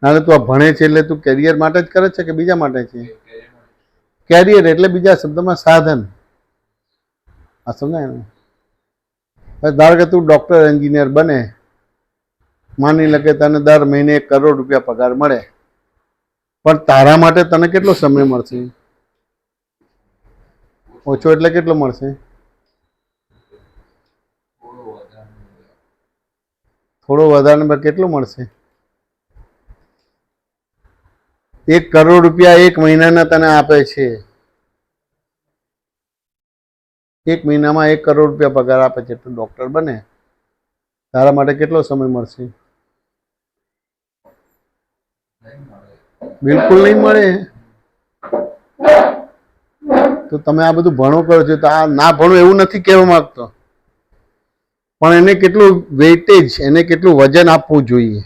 નાલે તું આ ભણે છે એટલે તું કેરિયર માટે જ કરે છે કે બીજા માટે છે? કેરિયર એટલે બીજા શબ્દમાં સાધન. આ સમજાય ને? ધારો કે તું ડોક્ટર એન્જિનિયર બને, માની લે કે તને દર મહિને 1 કરોડ રૂપિયા પગાર મળે, પણ તારા માટે તને કેટલો સમય મળશે? ઓછો એટલે કેટલો મળશે? થોડો વધારે કેટલો મળશે? 1 કરોડ રૂપિયા 1 મહિનાના તને આપે છે. 1 મહિનામાં 1 કરોડ રૂપિયા પગાર આપે છે. તું ડોક્ટર બને, તારા માટે કેટલો સમય મળશે? બિલકુલ નહીં મળે. તો તમે આ બધું ભણો કરો છો, તો આ ના ભણો એવું નથી કહેવા માંગતો, પણ એને કેટલું વેઇટેજ, એને કેટલું વજન આપવું જોઈએ,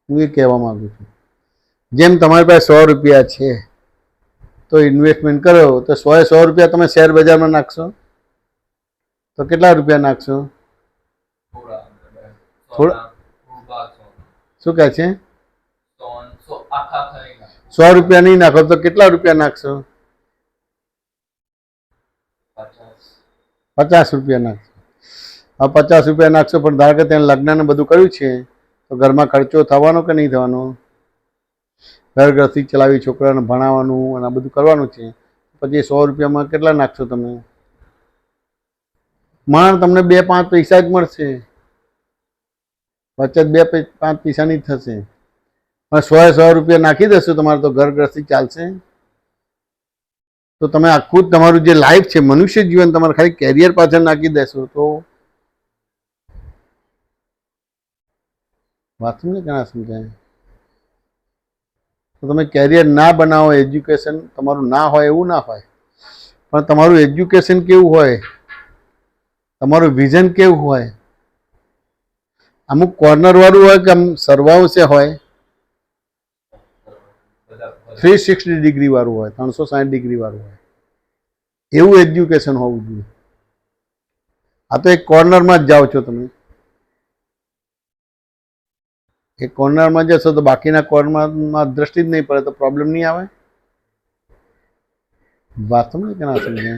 હું એ કહેવા માંગુ છું. જેમ તમારી પાસે 100 રૂપિયા છે, તો ઇન્વેસ્ટમેન્ટ કરો, તો 100 રૂપિયા તમે શેર બજારમાં નાખશો તો કેટલા રૂપિયા નાખશો? શું કહે છે? 100 રૂપિયા નહીં નાખો તો કેટલા રૂપિયા નાખશો? 50 રૂપિયા નાખશો. હવે 50 રૂપિયા નાખશો, પણ ધારો કે ત્યાં લગ્ન ને બધું કર્યું છે, તો ઘરમાં ખર્ચો થવાનો કે નહીં થવાનો? ઘર ગૃહસ્થી ચલાવી, છોકરાને ભણાવવાનું અને આ બધું કરવાનું છે. પછી 100 રૂપિયામાં કેટલા નાખશો તમે? માણ તમને 2-5 પૈસા જ મળશે, બચત 2-5 પૈસાની થશે. પણ 100 રૂપિયા નાખી દેશો તમારે, તો ઘર ગૃહસ્થી ચાલશે? તો તમે આખું તમારું જે લાઈફ છે, મનુષ્ય જીવન, તમારે ખાલી કેરિયર પાછળ નાખી દેશો તો વાત સમજે કે ના સમજાય? તો તમે કેરિયર ના બનાવો, એજ્યુકેશન તમારું ના હોય એવું ના હોય, પણ તમારું એજ્યુકેશન કેવું હોય, તમારું વિઝન કેવું હોય? અમુક કોર્નર વાળું હોય કે આમ સર્વાંશે હોય? 360 ડિગ્રી વાળું હોય, 360 ડિગ્રી વાળું હોય, એવું એજ્યુકેશન હોવું જોઈએ. આ તો એક કોર્નરમાં જ જાઓ છો તમે. એક કોર્નરમાં જશો તો બાકીના કોર્નરમાં દ્રષ્ટિ જ નહીં પડે તો પ્રોબ્લેમ નહીં આવે. વાત સમજે કે ના સમજે?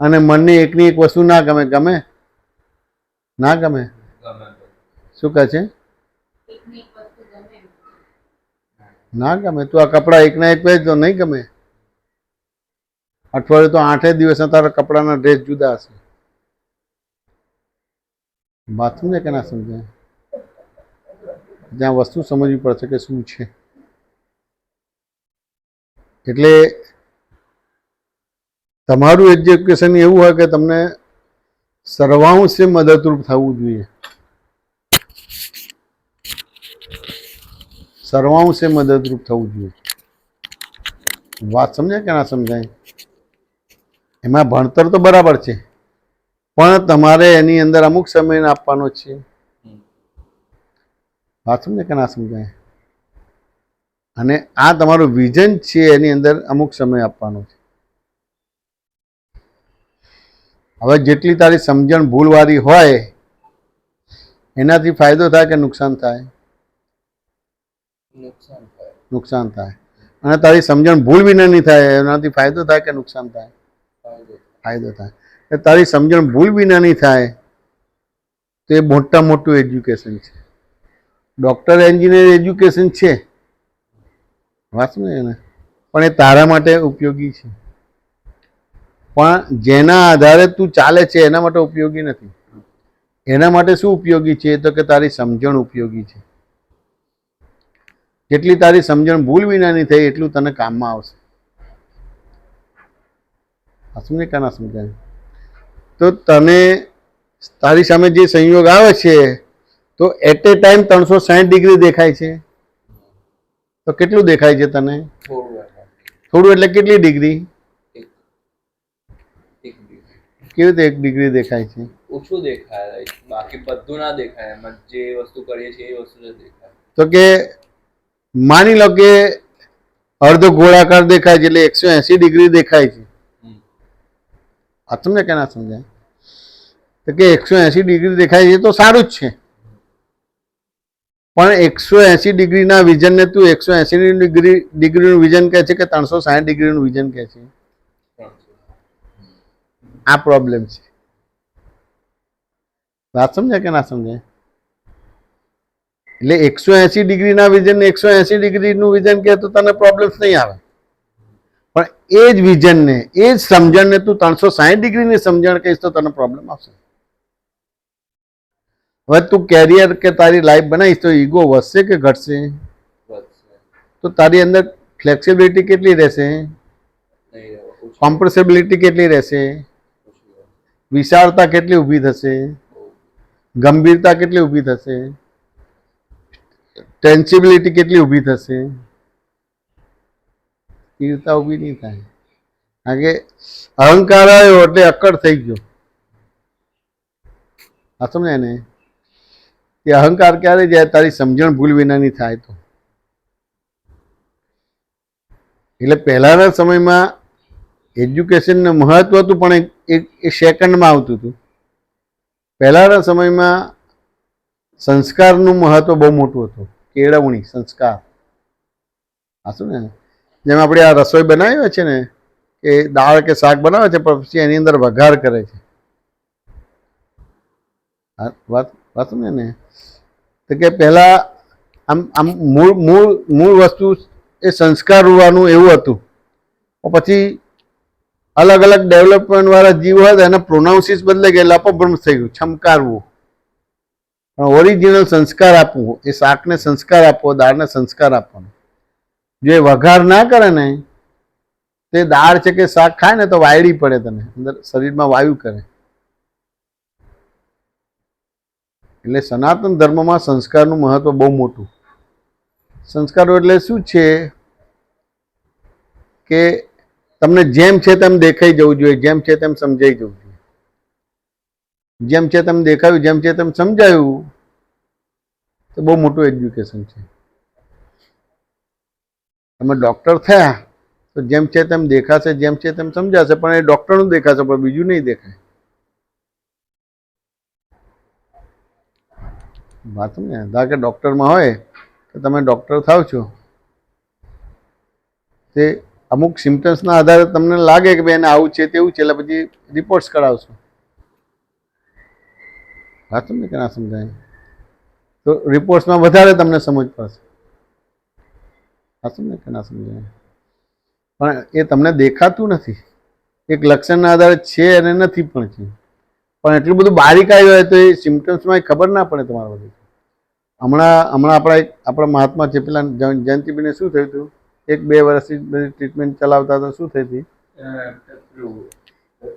અને મનની એકની એક વસ્તુ ના ગમે, ગમે ના ગમે? શું કહે છે? ના ગમે. તું આ કપડા એકના એક પહેર તો નહીં ગમે. અઠવાડિયું તો 8 દિવસના તારા કપડાના ડ્રેસ જુદા હશે. વાત સમજે કે ના સમજે? ત્યાં વસ્તુ સમજવી પડશે કે શું છે. એટલે તમારું એજ્યુકેશન એવું હોય કે તમને સર્વાંશે મદદરૂપ થવું જોઈએ. સર્વાંશે મદદરૂપ થવું જોઈએ. વાત સમજાય કે ના સમજાય? એમાં ભણતર તો બરાબર છે, પણ તમારે એની અંદર અમુક સમય આપવાનો છે. વાત સમજે કે ના સમજાય? અને આ તમારું વિઝન છે, એની અંદર અમુક સમય આપવાનો છે. હવે જેટલી તારી સમજણ ભૂલવાળી હોય, એનાથી ફાયદો થાય કે નુકસાન થાય? નુકસાન થાય. અને તારી સમજણ ભૂલ વિનાની થાય, એનાથી ફાયદો થાય કે નુકસાન થાય? ફાયદો થાય. તારી સમજણ ભૂલ વિનાની થાય તો એ મોટા મોટું એજ્યુકેશન છે. ડોક્ટર એન્જિનિયર એજ્યુકેશન છે, વાત ને, પણ એ તારા માટે ઉપયોગી છે. પણ જેના આધારે તું ચાલે છે એના માટે ઉપયોગી નથી. એના માટે શું ઉપયોગી છે? તો કે તારી સમજણ ઉપયોગી છે. જેટલી તારી સમજણ ભૂલ વિનાની થઈ એટલું તને કામમાં આવશે. સમજે કે ના સમજાય? તો તને તારી સામે જે સંયોગ આવે છે, તો એટ એ ટાઈમ 360 ડિગ્રી દેખાય છે. તો કેટલું દેખાય છે તને? થોડું એટલે કેટલી ડિગ્રી? કેવી રીતે 1 ડિગ્રી દેખાય છે? ઓછું દેખાય, બાકી બધું ના દેખાય. એમાં જે વસ્તુ કરીએ છીએ એ વસ્તુ જ દેખાય. તો કે માની લો કે અર્ધ ગોળાકાર દેખાય છે, એટલે 180 ડિગ્રી દેખાય છે. આ સમજે કે ના સમજાય? તો કે 180 ડિગ્રી દેખાય છે તો સારું જ છે, પણ 180 ડિગ્રીના વિઝનને તું 180 ડિગ્રીનું વિઝન કહે છે કે 360 ડિગ્રીનું વિઝન કહે છે? આ પ્રોબ્લેમ છે. વાત સમજાય કે ના સમજાય? એટલે 180 ડિગ્રીના વિઝન 180 ડિગ્રીનું વિઝન કહે તો તને પ્રોબ્લેમ્સ નહીં આવે, પણ એ જ વિઝનને એ જ સમજણને તું 360 ડિગ્રીની સમજણ કહીશ તો તને પ્રોબ્લેમ આવશે. હવે તું કેરિયર કે તારી લાઈફ બનાવીશ તો ઈગો વધશે કે ઘટશે? તો તારી અંદર ફ્લેક્સિબિલિટી કેટલી રહેશે? કોમ્પ્રેસિબિલિટી કેટલી રહેશે? વિશાળતા કેટલી ઊભી થશે? ગંભીરતા કેટલી ઊભી થશે? ટેન્સિબિલિટી કેટલી ઊભી થશે? સ્થિરતા ઊભી નહીં થાય. કારણ કે અહંકાર આવ્યો એટલે અક્કડ થઈ ગયો. આ સમજાય ને? એ અહંકાર ક્યારે જાય? તારી સમજણ ભૂલ વિનાની થાય તો. એટલે પહેલાના સમયમાં એજ્યુકેશનનું મહત્વ હતું, પણ એ સેકન્ડમાં આવતું હતું. પહેલાના સમયમાં સંસ્કારનું મહત્વ બહુ મોટું હતું. કેળવણી, સંસ્કાર. આ શું ને, જેમ આપણે આ રસોઈ બનાવી છે ને, કે દાળ કે શાક બનાવે છે પછી એની અંદર વઘાર કરે છે. વાત સમજે ને? તો કે પહેલા આમ આમ મૂળ વસ્તુ એ સંસ્કાર હોવાનું એવું હતું. પછી અલગ અલગ ડેવલપમેન્ટ વાળા જીવ હતા એના પ્રોનાઉન્સિસ બદલાઈ ગયા, અપભ્રંશ થઈ ગયું. છમકારવું, પણ ઓરિજિનલ સંસ્કાર આપવું, એ શાકને સંસ્કાર આપવો, દાળને સંસ્કાર આપવાનો. જો એ વઘાર ના કરે ને, તે દાળ છે કે શાક ખાય ને તો વાયડી પડે, તને અંદર શરીરમાં વાયુ કરે. એટલે સનાતન ધર્મમાં સંસ્કારનું મહત્વ બહુ મોટું. સંસ્કારો એટલે શું છે કે તમને જેમ છે તેમ દેખાઈ જવું જોઈએ, જેમ છે તેમ સમજાઈ જવું જોઈએ. જેમ છે તેમ દેખાયું, જેમ છે તેમ સમજાયું, તો બહુ મોટું એજ્યુકેશન છે. તમે ડૉક્ટર થયા તો જેમ છે તેમ દેખાશે, જેમ છે તેમ સમજાશે, પણ એ ડૉક્ટરનું દેખાશે, પણ બીજું નહીં દેખાય. વાત ને, ધારો કે ડૉક્ટરમાં હોય તો તમે ડૉક્ટર થાવ છો, તે અમુક સિમ્ટમ્સના આધારે તમને લાગે કે ભાઈ એને આવું છે તેવું છે, એટલે પછી રિપોર્ટ્સ કરાવશો. વાત સમજે કે ના સમજાય? તો રિપોર્ટ્સમાં વધારે તમને સમજ પડશે. વાત સમજે કે ના સમજાય? પણ એ તમને દેખાતું નથી. એક લક્ષણના આધારે છે અને નથી પણ છે. પણ એટલું બધું બારીકાઈ હોય તો એ સિમ્ટમ્સમાં ખબર ના પડે તમારા બધું. હમણાં આપણા મહાત્મા છે પેલા જયંતિભાઈને શું થયું હતું? 1-2 વર્ષથી બધી ટ્રીટમેન્ટ ચલાવતા હતા, શું થઈ હતી?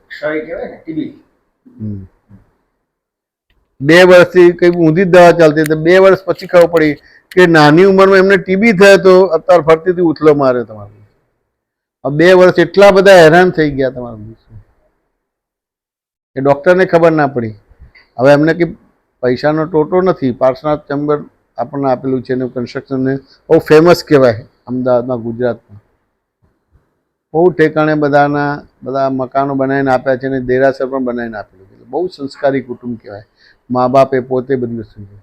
ક્ષય કહેવાય ને, ટીબી. 2 વર્ષથી કઈ ઊંધી જ દવા ચાલતી હતી. 2 વર્ષ પછી ખબર પડી કે નાની ઉંમરમાં એમને ટીબી થયો તો અત્યારે ફરતીથી ઉથલો માર્યો તમારો. 2 વર્ષ એટલા બધા હેરાન થઈ ગયા તમારા. એ ડૉક્ટરને ખબર ના પડી. હવે એમને કે પૈસાનો ટોટો નથી. પાર્શ્વનાથ ચેમ્બર આપણને આપેલું છે એનું કન્સ્ટ્રક્શનને બહુ ફેમસ કહેવાય અમદાવાદમાં, ગુજરાતમાં. બહુ ઠેકાણે બધા મકાનો બનાવીને આપ્યા છે અને દેરાસર પણ બનાવીને આપેલું છે. બહુ સંસ્કારી કુટુંબ કહેવાય. મા બાપે પોતે બધું વસ્તુ છે.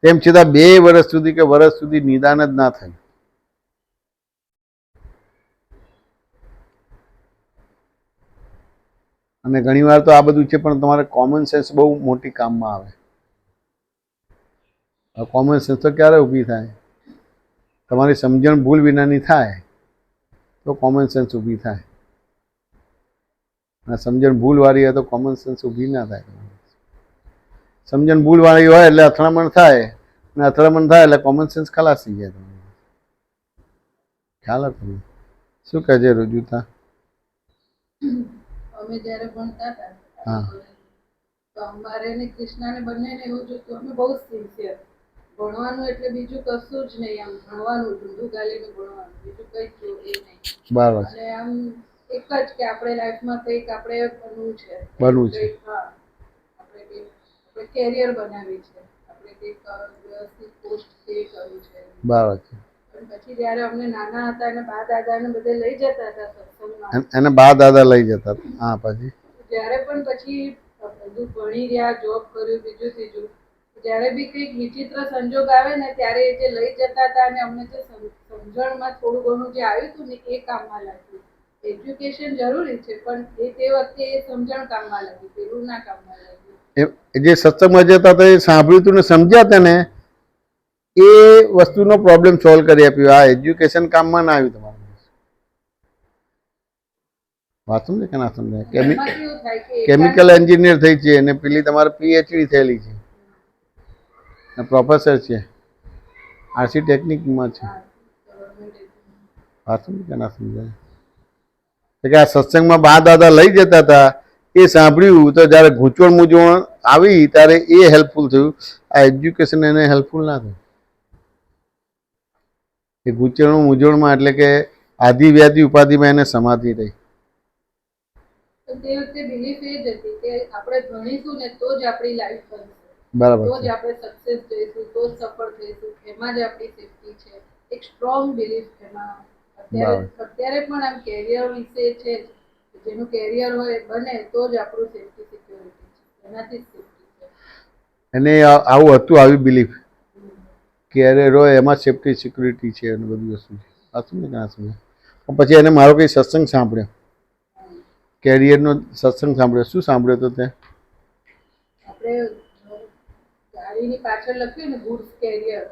તેમ છતાં 2 વર્ષ સુધી કે વર્ષ સુધી નિદાન જ ના થયું. અને ઘણીવાર તો આ બધું છે પણ તમારે કોમન સેન્સ બહુ મોટી કામમાં આવે. કોમન સેન્સ તો ક્યારે ઊભી થાય? તમારી સમજણ ભૂલ વિનાની થાય તો કોમન સેન્સ ઊભી થાય. અને સમજણ ભૂલવાળી હોય તો કોમન સેન્સ ઊભી ના થાય. સમજણ ભૂલવાળી હોય એટલે અથડામણ થાય, અને અથડામણ થાય એટલે કોમન સેન્સ ખલાસ થઈ જાય. ખ્યાલ હતો? શું કહે છે રુજુતા? અમે જ્યારે ભણતા હતા હા, તો અમારે ને કૃષ્ણાને બંનેને એવું જ હતું. અમે બહુ સિન્સિયર. ભણવાનું એટલે બીજું કશું જ નહીં, આમ ભણવાનું, ઢૂંઢું ગાલીને ભણવાનું, બીજું કઈ જ એ નહીં. બરાબર છે. અને આમ એક જ કે આપણે લાઈફમાં કંઈક આપણે બનવું છે. બનવું છે. હા, આપણે કેરિયર બનાવી છે, આપણે કંઈક વ્યવસ્થિત પોસ્ટ તે કરવું છે. બરાબર છે. પછી જ્યારે અમને નાના હતા અને બા દાદાને બધે લઈ જતા હતા સત્સંગમાં, એને બા દાદા લઈ જતા હતા. હા, પછી જ્યારે પણ પછી બધું ભણી રહ્યા, જોબ કર્યું, બીજું ત્રીજું. જ્યારે બી કંઈક વિચિત્ર સંજોગ આવે ને ત્યારે એ જે લઈ જતા હતા અને અમને જે સમજણમાં થોડું ઘણું જે આવ્યું હતું ને એ કામમાં લાગ્યું. એજ્યુકેશન જરૂરી છે પણ તે વખતે એ સમજણ કામમાં લાગી, પેલું ના કામમાં લાગ્યું. એ જે સત્સંગમાં જતા હતા એ સાંભળ્યું હતું ને સમજ્યા હતા ને એ વસ્તુનો પ્રોબ્લેમ સોલ્વ કરી આપ્યો. આ એજ્યુકેશન કામમાં ના આવ્યું તમારું. વાત સમજે કે ના સમજાય? એમાં કેવું થાય કે કેમિકલ એન્જિનિયર થઈ છે અને પેલી તમારે પીએચડી થયેલી છે, પ્રોફેસર છે, આરસી ટેકનિકમાં છે. વાત સમજે કે ના સમજાય? કે આ સત્સંગમાં બા દાદા લઈ જતા હતા એ સાંભળ્યું તો જ્યારે ગૂંચવણ મૂંઝવણ આવી ત્યારે એ હેલ્પફુલ થયું. આ એજ્યુકેશન એને હેલ્પફુલ ના થયું. એ ગૂંચવણ મૂંઝવણમાં એટલે કે આધિ વ્યાધિ ઉપાધિમાં એને સમાધિ રહી. તો તે વખતે બિલીફ એ જ હતી કે આપણે ભણીશું ને તો જ આપણી લાઈફ બનશે, બરાબર તો જ છે. આપણે સક્સેસ જઈશું, તો જ સફળ થઈશું, એમાં જ આપણી સેફટી છે. એક સ્ટ્રોંગ બિલીફ એમાં અત્યારે પણ આમ કેરિયર વિશે છે જ. જેનું કેરિયર હોય બને તો જ આપણું સેફટી સિક્યોરિટી છે, એનાથી જ સેફટી છે. એને આવું હતું, આવી બિલીફ કે અરે રોય એમાં સેફટી સિક્યુરિટી છે અને બધી વસ્તુ છે. આ સમજે કે ના સમજે? પછી એને મારો કંઈ સત્સંગ સાંભળ્યો, કેરિયરનો સત્સંગ સાંભળ્યો. શું સાંભળ્યો તો તે? આપણે ગાડીની પાછળ લખ્યું ને ગુડ્સ કેરિયર.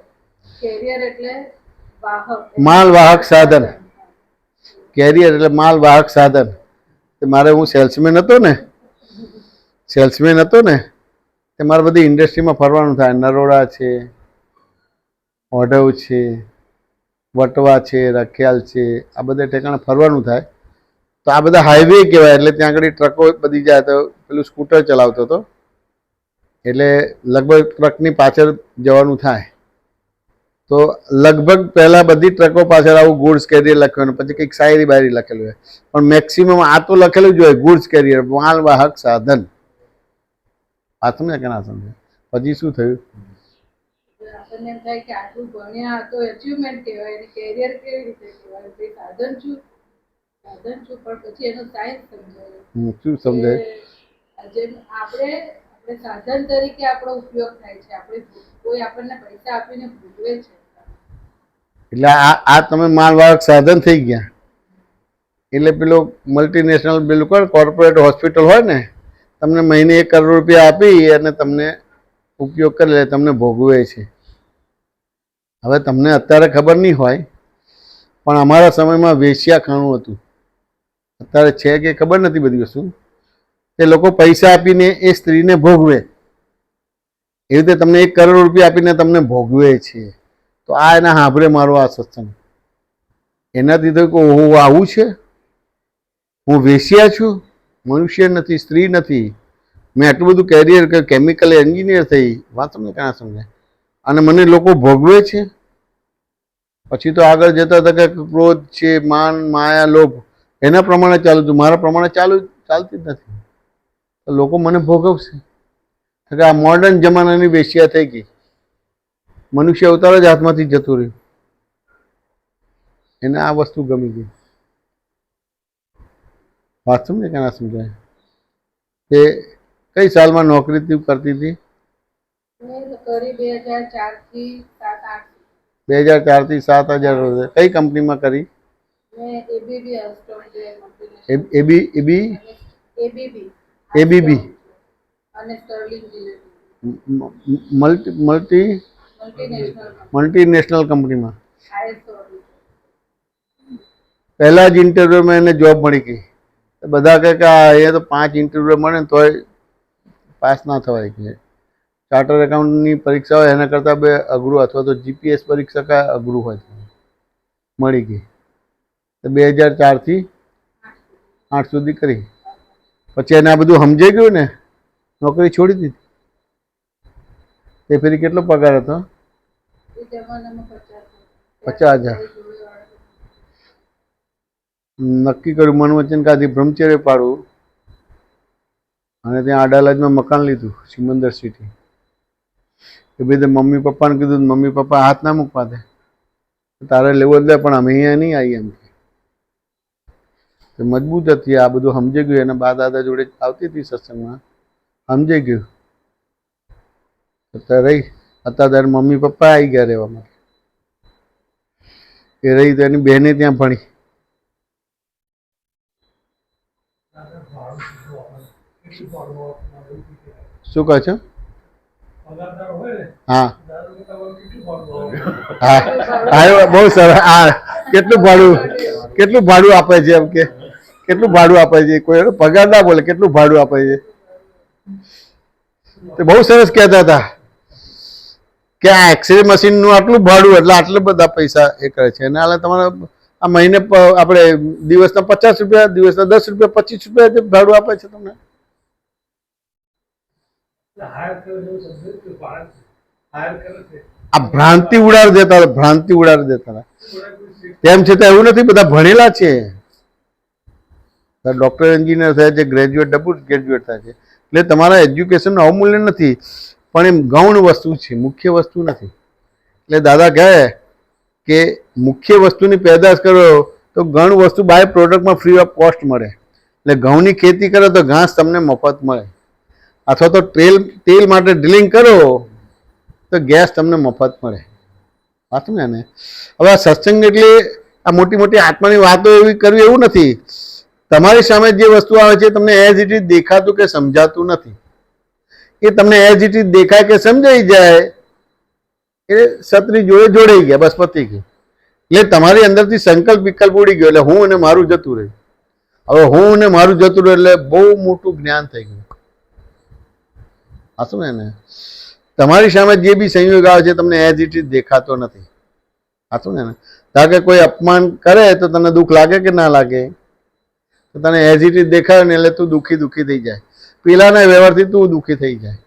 કેરિયર એટલે વાહક, માલવાહક સાધન. કેરિયર એટલે માલવાહક સાધન. મારે હું સેલ્સમેન હતો ને તે મારે બધી ઇન્ડસ્ટ્રીમાં ફરવાનું થાય. નરોડા છે, ઓઢવ છે, વટવા છે, રખિયાલ છે, આ બધા ઠેકાણે ફરવાનું થાય. તો આ બધા હાઈવે કહેવાય એટલે ત્યાં આગળ ટ્રકો બધી જાય. તો પેલું સ્કૂટર ચલાવતો હતો એટલે લગભગ ટ્રકની પાછળ જવાનું થાય. તો લગભગ પહેલાં બધી ટ્રકો પાછળ આવું ગુડ્સ કેરિયર લખ્યું, પછી કંઈક શાયરી બાયરી લખેલું હોય, પણ મેક્સિમમ આ તો લખેલું જ હોય ગુડ્સ કેરિયર, માલવાહક સાધન. આ સમજે કે ના સમજે? પછી શું થયું? આપણને એમ થાય કે આટલું ભણ્યા તો અચીવમેન્ટ કહેવાય, અને કેરિયર કેવી રીતે કહેવાય? ભાઈ સાધન છું, પણ પછી એનો સાયન્સ સમજાય. શું સમજાય? જેમ આપણે સાધન તરીકે આપણો ઉપયોગ થાય છે. આપણે કોઈ આપણને પૈસા આપીને ભોગવે છે. એટલે આ તમે માલવાહક સાધન થઈ ગયા. એટલે પેલો મલ્ટીનેશનલ પેલું કોણ કોર્પોરેટ હોસ્પિટલ હોય ને, તમને મહિને 1 કરોડ રૂપિયા આપી અને તમને ઉપયોગ કરી લે, તમને ભોગવે છે. હવે તમને અત્યારે ખબર નહીં હોય પણ અમારા સમયમાં વેશ્યાખાનું હતું. અત્યારે છે કે ખબર નથી બધી વસ્તુ. એ લોકો પૈસા આપીને એ સ્ત્રીને ભોગવે. એવી રીતે તમને 1 કરોડ રૂપિયા આપીને તમને ભોગવે છે. તો આ એના હાંભળે મારો આ સત્સંગ. એનાથી તો કે ઓહો આવું છે, હું વેશ્યા છું, મનુષ્ય નથી, સ્ત્રી નથી, મેં આટલું બધું કેરિયર કેમિકલ એન્જિનિયર થઈ. વાત સમજે કે ના સમજે? અને મને લોકો ભોગવે છે. પછી તો આગળ જતા હતા કે ક્રોધ છે, માન, માયા, લોભ એના પ્રમાણે ચાલતું. મારા પ્રમાણે ચાલતી જ નથી. તો લોકો મને ભોગવશે. આ મોડર્ન જમાનાની વેશ્યા થઈ ગઈ. મનુષ્ય અવતાર જ હાથમાંથી જતું રહ્યું. એને આ વસ્તુ ગમી ગઈ. વાત સમજે કે ના સમજાય? તે કઈ સાલમાં નોકરી તું કરતી હતી? મેં કરી 2004 થી 7-8. 2004 થી 7,000. કઈ કંપનીમાં કરી? મેં એબીબી સોફ્ટવેર એબીબી અને સ્ટર્લિંગ મલ્ટીનેશનલ કંપનીમાં. ISO. પહેલા જ ઇન્ટરવ્યુમાં એને જોબ મળી ગઈ. બધા કહે કે એ તો 5 ઇન્ટરવ્યુ મળે ને તોય પાસ ના થવાય કે ચાર્ટર એકાઉન્ટની પરીક્ષા હોય એના કરતાં બે અઘરું, અથવા તો જીપીએસ પરીક્ષા કાંઈ અઘરું હોય. મળી ગઈ. તો 2004 થી 8 સુધી કરી. પછી એને આ બધું સમજાઈ ગયું ને, નોકરી છોડી દીધી. તે ફેરી કેટલો પગાર હતો? 50,000. નક્કી કર્યું, મન વચન કાઢી બ્રહ્મચર્ય પાડવું અને ત્યાં અડાલજમાં મકાન લીધું, સિમંદર સિટી. એ બધે મમ્મી પપ્પાને કીધું, મમ્મી પપ્પા હાથ ના મૂકવા દે, તારે લેવો જ લે પણ અમે અહીંયા નહીં આવીએ એમ. મજબૂત હતી. આ બધું સમજી ગયું. એના બા દાદા જોડે આવતી હતી સત્સંગમાં. સમજાઈ ગયું. અત્યારે રહી, અત્યારે તારી મમ્મી પપ્પા આવી ગયા રહેવા માટે. એ રહી તો એની બહેને ત્યાં ભણી. શું કહો છો? હા હા હા, બહુ સરસ. હા, કેટલું ભાડું આપે છે? એમ કે કેટલું ભાડું આપે છે? કોઈ પગાર ના બોલે, કેટલું ભાડું આપે છે? તે બહુ સરસ કહેતા હતા કે આ એક્સરે મશીનનું આટલું ભાડું, એટલે આટલા બધા પૈસા એ કરે છે. અને હાલે તમારે આ મહિને આપણે દિવસના 50 રૂપિયા, દિવસના 10 રૂપિયા, 25 રૂપિયા જે ભાડું આપે છે તમને. આ ભ્રાંતિ ઉડાડી દેતા હતા, ભ્રાંતિ ઉડાડી દેતા હતા. તેમ છતાં એવું નથી, બધા ભણેલા છે. ડોક્ટર, એન્જિનિયર થયા છે, ગ્રેજ્યુએટ, ડબલ ગ્રેજ્યુએટ થાય છે. એટલે તમારા એજ્યુકેશનનું અવમૂલ્ય નથી, પણ એમ ગૌણ વસ્તુ છે, મુખ્ય વસ્તુ નથી. એટલે દાદા કહે કે મુખ્ય વસ્તુની પેદાશ કરો તો ગૌણ વસ્તુ બાય પ્રોડક્ટમાં ફ્રી ઓફ કોસ્ટ મળે. એટલે ઘઉંની ખેતી કરો તો ઘાસ તમને મફત મળે, અથવા તો તેલ માટે ડ્રિલિંગ કરો તો ગેસ તમને મફત મળે. વાત ને. હવે આ સત્સંગ એટલે આ મોટી મોટી આત્માની વાતો એવી કરવી એવું નથી. તમારી સામે જે વસ્તુ આવે છે તમને એઝ ઇટ ઇઝ દેખાતું કે સમજાતું નથી. એ તમને એઝ ઇટ ઇઝ દેખાય કે સમજાઈ જાય એ સતરી જોડે જોડાઈ ગયા, બસ પતી ગયું. એટલે તમારી અંદરથી સંકલ્પ વિકલ્પ ઉડી ગયો, એટલે હું અને મારું જતું રહ્યું. હવે હું અને મારું જતું રહ્યું એટલે બહુ મોટું જ્ઞાન થઈ ગયું. હાશું ને. તમારી સામે જે બી સંયોગ આવે છે તમને એઝ ઇટ ઇઝ દેખાતો નથી. હાશું ને. કારણ કે કોઈ અપમાન કરે તો તને દુઃખ લાગે કે ના લાગે? તો તને એઝ ઇટ ઇઝ દેખાય ને એટલે તું દુઃખી થઈ જાય. પેલાના વ્યવહારથી તું દુઃખી થઈ જાય.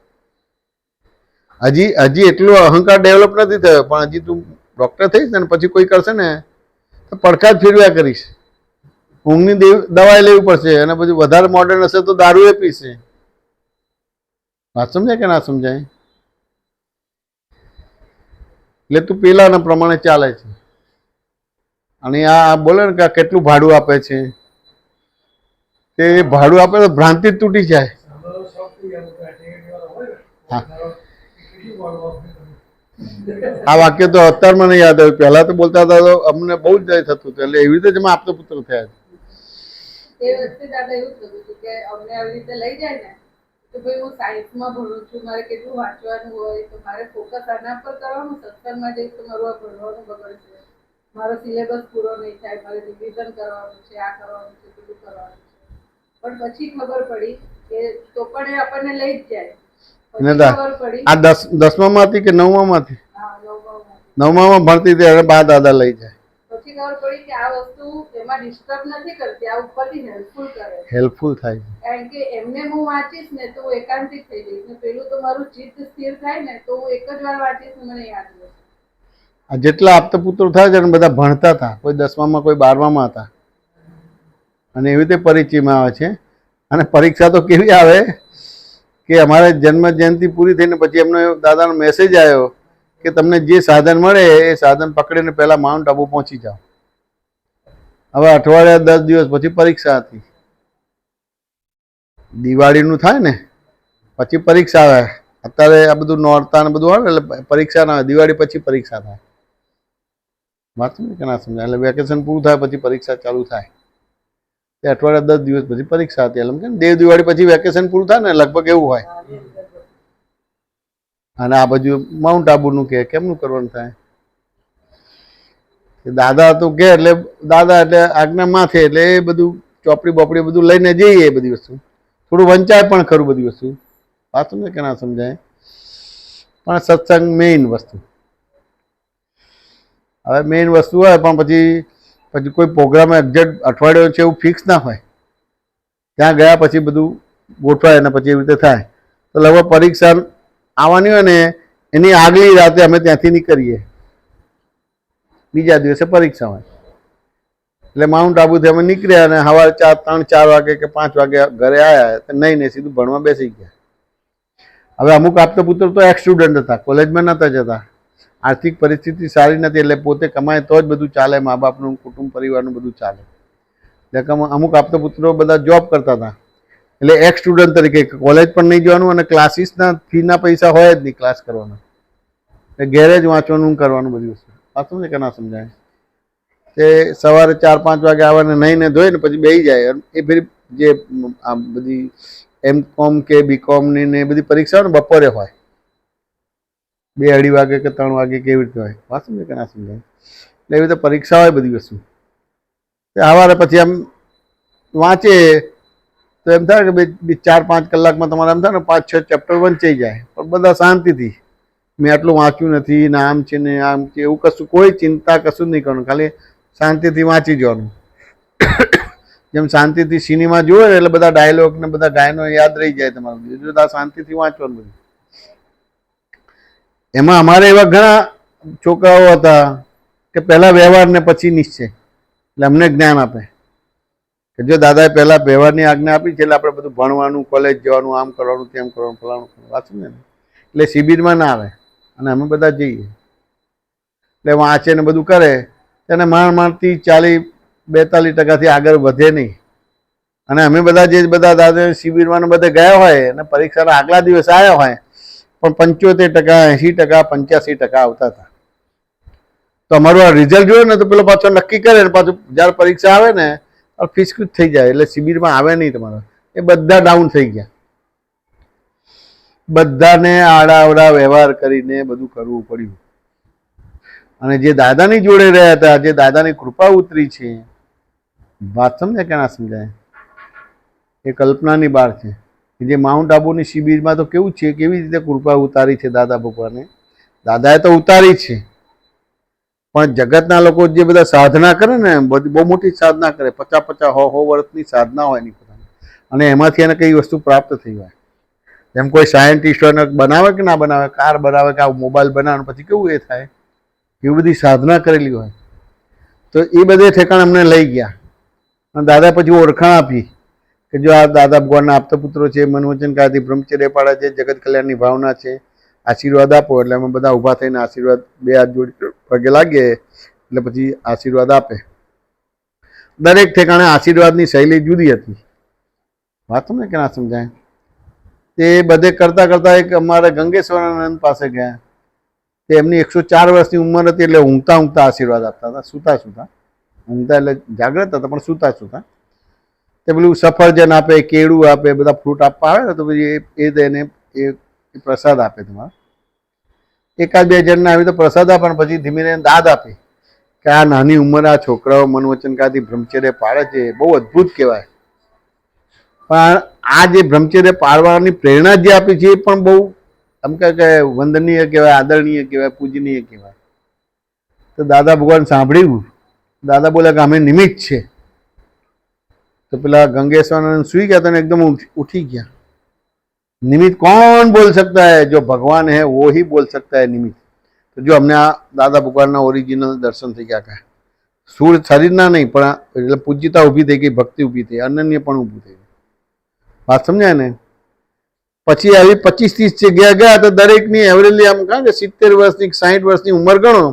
હજી એટલો અહંકાર ડેવલપ નથી થયો, પણ હજી તું ડોક્ટર થઈશ ને પછી કોઈ કરશે ને તો પડકાર ફેરવ્યા કરીશ. ઊંઘની દવાઈ લેવી પડશે, અને પછી વધારે મોડર્ન હશે તો દારૂ એ પીશે. વાત સમજાય કે ના સમજાય? એટલે તું પેલાના પ્રમાણે ચાલે છે. અને આ બોલે ને કે કેટલું ભાડું આપે છે, તે ભાડું આપે તો ભ્રાંતિ જ તૂટી જાય. આ વાક્ય તો અત્યારે મને યાદ આવ્યું. પહેલા તો બોલતા હતા તો અમને બહુ જ થતું હતું. એટલે એવી રીતે જ અમે આપતો પુત્ર થયા છે. એ વખતે દાદા એવું થતું હતું કે અમને આવી રીતે લઈ જાય ને તો ભાઈ હું સાયન્સમાં ભણું છું, મારે કેટલું વાંચવાનું હોય, તો મારે ફોકસ આના પર કરવાનું. સત્સંગમાં જઈશ તો મારું આ ભણવાનું બગડશે, મારો સિલેબસ પૂરો નહીં થાય, મારે રિવિઝન કરવાનું છે, આ કરવાનું છે, બધું કરવાનું છે. પણ પછી ખબર પડી કે તો પણ એ આપણને લઈ જ જાય. ખબર પડી આ 10મા માંથી કે 9મા માંથી? હા, 9મા. 9મા ભણતી ત્યારે બા દાદા લઈ જાય. પછી ખબર પડી કે આ વસ્તુ એમાં ડિસ્ટર્બ નથી કરતી, આ ઉપરથી હેલ્પફુલ કરે, હેલ્પફુલ થાય. કારણ કે એમને હું વાંચીશ ને તો હું એકાંતિક થઈ જઈશ, ને પેલું તો મારું ચિત્ત સ્થિર થાય ને તો હું એક જ વાર વાંચીશ ને મને યાદ રહેશે. આ જેટલા આપતા પુત્રો થાય છે ને બધા ભણતા હતા, કોઈ 10મામાં કોઈ 12મામાં હતા, અને એવી રીતે પરિચયમાં આવે છે. અને પરીક્ષા તો કેવી આવે કે અમારે જન્મ જયંતિ પૂરી થઈને પછી એમનો દાદાનો મેસેજ આવ્યો કે તમને જે સાધન મળે એ સાધન પકડીને પહેલા માઉન્ટ આબુ પહોંચી જાઓ. હવે અઠવાડિયા 10 દિવસ પછી પરીક્ષા હતી. દિવાળીનું થાય ને પછી પરીક્ષા આવે. અત્યારે આ બધું નોરતા ને બધું આવે એટલે પરીક્ષા ના આવે, દિવાળી પછી પરીક્ષા થાય. વાત સમજ કે ના સમજાય? એટલે વેકેશન પૂરું થાય પછી પરીક્ષા ચાલુ થાય. તે અઠવાડિયા 10 દિવસ પછી પરીક્ષા હતી. એટલે કે દેવ દિવાળી પછી વેકેશન પૂરું થાય ને લગભગ એવું હોય. અને આ બાજુ માઉન્ટ આબુનું કે કેમનું કરવાનું થાય? દાદા તો કે એટલે દાદા એટલે આજ્ઞા માથે, એટલે એ બધું ચોપડી બોપડી બધું લઈને જઈએ. એ બધી વસ્તુ થોડું વંચાય પણ ખરું બધી વસ્તુ. વાત સમજાય કે ના સમજાય? પણ સત્સંગ મેઇન વસ્તુ. હવે મેઇન વસ્તુ હોય પણ પછી કોઈ પ્રોગ્રામ એક્ઝેક્ટ અઠવાડિયો છે એવું ફિક્સ ના હોય. ત્યાં ગયા પછી બધું ગોઠવાય અને પછી એવી રીતે થાય. તો લગભગ પરીક્ષા આવવાની હોય ને એની આગલી રાતે અમે ત્યાંથી નીકળીએ. બીજા દિવસે પરીક્ષા હોય એટલે માઉન્ટ આબુથી અમે નીકળ્યા અને સવારે 3-4 વાગે કે 5 વાગે ઘરે આવ્યા. નહીં સીધું ભણવા બેસી ગયા. હવે અમુક આપતા પુત્ર તો એક્સ સ્ટુડન્ટ હતા, કોલેજમાં નહોતા જતા. આર્થિક પરિસ્થિતિ સારી નથી એટલે પોતે કમાય તો જ બધું ચાલે, મા બાપનું કુટુંબ પરિવારનું બધું ચાલે. એટલે અમુક આપતા પુત્રો બધા જોબ કરતા હતા. એટલે એક સ્ટુડન્ટ તરીકે કોલેજ પણ નહીં જવાનું અને ક્લાસીસના ફીના પૈસા હોય જ નહીં ક્લાસ કરવાના, એટલે ઘેરે જ વાંચવાનું કરવાનું બધી વસ્તુ. વાંચવું ને કે ના સમજાય? તે સવારે 4-5 વાગે આવવાને નહીં ને ધોઈ ને પછી બેસી જાય. એ ફરી જે આ બધી M.Com કે B.Com ને બધી પરીક્ષાઓ ને બપોરે હોય, 2-2:30 વાગે કે 3 વાગે કેવી રીતે હોય, વાંચું ને કે ના સમજાય? એટલે એવી રીતે પરીક્ષા હોય બધી વસ્તુ. સવારે પછી આમ વાંચે તો એમ થાય કે 4-5 કલાકમાં તમારે એમ થાય ને 5-6 ચેપ્ટર વંચાઈ જાય. પણ બધા શાંતિથી, મેં આટલું વાંચ્યું નથી ને આમ છે ને આમ છે એવું કશું, કોઈ ચિંતા કશું જ નહીં કરવાનું, ખાલી શાંતિથી વાંચી જવાનું. જેમ શાંતિથી સિનેમા જુએ ને એટલે બધા ડાયલોગ ને બધા ગાયનો યાદ રહી જાય તમારું. બીજું તો શાંતિથી વાંચવાનું બધું. એમાં અમારે એવા ઘણા છોકરાઓ હતા કે પહેલા વ્યવહાર ને પછી નિશ્ચય, એટલે અમને જ્ઞાન આપે કે જો દાદાએ પહેલા વ્યવહારની આજ્ઞા આપી છે એટલે આપણે બધું ભણવાનું, કોલેજ જવાનું, આમ કરવાનું, તેમ કરવાનું, ફલાણું વાંચવું ને એટલે શિબિરમાં ના આવે અને અમે બધા જઈએ એટલે વાંચે ને બધું કરે, તેને માંડથી 40-42% આગળ વધે નહીં. અને અમે બધા જે બધા દાદા શિબિરમાં બધે ગયા હોય અને પરીક્ષાના આગલા દિવસ આવ્યા હોય પણ 75%, 80%, 85% આવતા હતા. તો અમારું આ રિઝલ્ટ જોયું ને તો પેલો પાછો નક્કી કરે ને પાછું જ્યારે પરીક્ષા આવે ને ફિક્સ થઈ જાય, એટલે શિબિરમાં આવે નહીં તમારા. એ બધા ડાઉન થઈ ગયા. બધાને આડાઅવડા વ્યવહાર કરીને બધું કરવું પડ્યું. અને જે દાદાની જોડે રહ્યા હતા, જે દાદાની કૃપા ઉતરી છે, વાત સમજે કે ના સમજાય? એ કલ્પનાની બહાર છે. જે માઉન્ટ આબુની શિબિરમાં તો કેવું છે, કેવી રીતે કૃપા ઉતારી છે દાદા ભગવાને. દાદાએ તો ઉતારી છે, પણ જગતના લોકો જે બધા સાધના કરે ને, બહુ મોટી સાધના કરે, 50-100 વર્ષની સાધના હોય એની પોતાની, અને એમાંથી એને કઈ વસ્તુ પ્રાપ્ત થઈ હોય. જેમ કોઈ સાયન્ટિસ્ટ હોય બનાવે કે ના બનાવે, કાર બનાવે કે આ મોબાઈલ બનાવે, પછી કેવું એ થાય, એવી બધી સાધના કરેલી હોય. તો એ બધે ઠેકાણ અમને લઈ ગયા અને દાદા પછી ઓળખાણ આપી કે જો આ દાદા ભગવાનના આપતા પુત્રો છે, મનોવચન કાયાથી બ્રહ્મચર્ય પાળે છે, જગત કલ્યાણની ભાવના છે, આશીર્વાદ આપો. એટલે અમે બધા ઊભા થઈને આશીર્વાદ 2 હાથ જોડી પગે લાગીએ એટલે પછી આશીર્વાદ આપે. દરેક ઠેકાણે આશીર્વાદની શૈલી જુદી હતી. વાત ને કે ના સમજાય? તે બધે કરતા કરતા એક અમારે ગંગેશ્વરાનંદ પાસે ગયા. તે એમની 104 વર્ષની ઉંમર હતી, એટલે ઊંઘતા ઊંઘતા આશીર્વાદ આપતા હતા, સૂતા સૂતા. ઊંઘતા એટલે જાગ્રત હતા પણ સૂતા સૂતા. તે પેલું સફરજન આપે, કેળું આપે, બધા ફ્રૂટ આપવા આવે ને તો પછી એ દઈને એ પ્રસાદ આપે તમારે. 1-2 જણને આવી તો પ્રસાદ આપે ને પછી ધીમે ધીમે દાદ આપે કે આ નાની ઉંમરે આ છોકરાઓ મનોવચન કાયાથી બ્રહ્મચર્ય પાળે છે, બહુ અદ્ભુત કહેવાય. પણ આ જે બ્રહ્મચર્ય પાળવાની પ્રેરણા જે આપી છે એ પણ બહુ આમ કે વંદનીય કહેવાય, આદરણીય કહેવાય, પૂજનીય કહેવાય. તો દાદા ભગવાન સાંભળ્યું, દાદા બોલ્યા કે અમે નિમિત્ત છે. તો પેલા गंगेश्वरानंद सुई गया था, एकदम उठी गया. निमित्त कौन बोल सकता है? जो भगवान है वो ही बोल सकता है निमित्त. तो जो हमने आ दादा भगवान ना ओरिजिनल दर्शन થઈ ગયા का सूर शरीરના નહીં પણ એટલે પૂજ્યતા ઊભી થઈ ગઈ, ભક્તિ ઊભી થઈ, અનન્ય પણ ઊભું થઈ. વાત સમજાય ને? પછી આવી 25-30 જગ્યા ગયા તો દરેકની એવરેજલી આમ કહે કે 70 વર્ષની 60 વર્ષની ઉંમર ગણો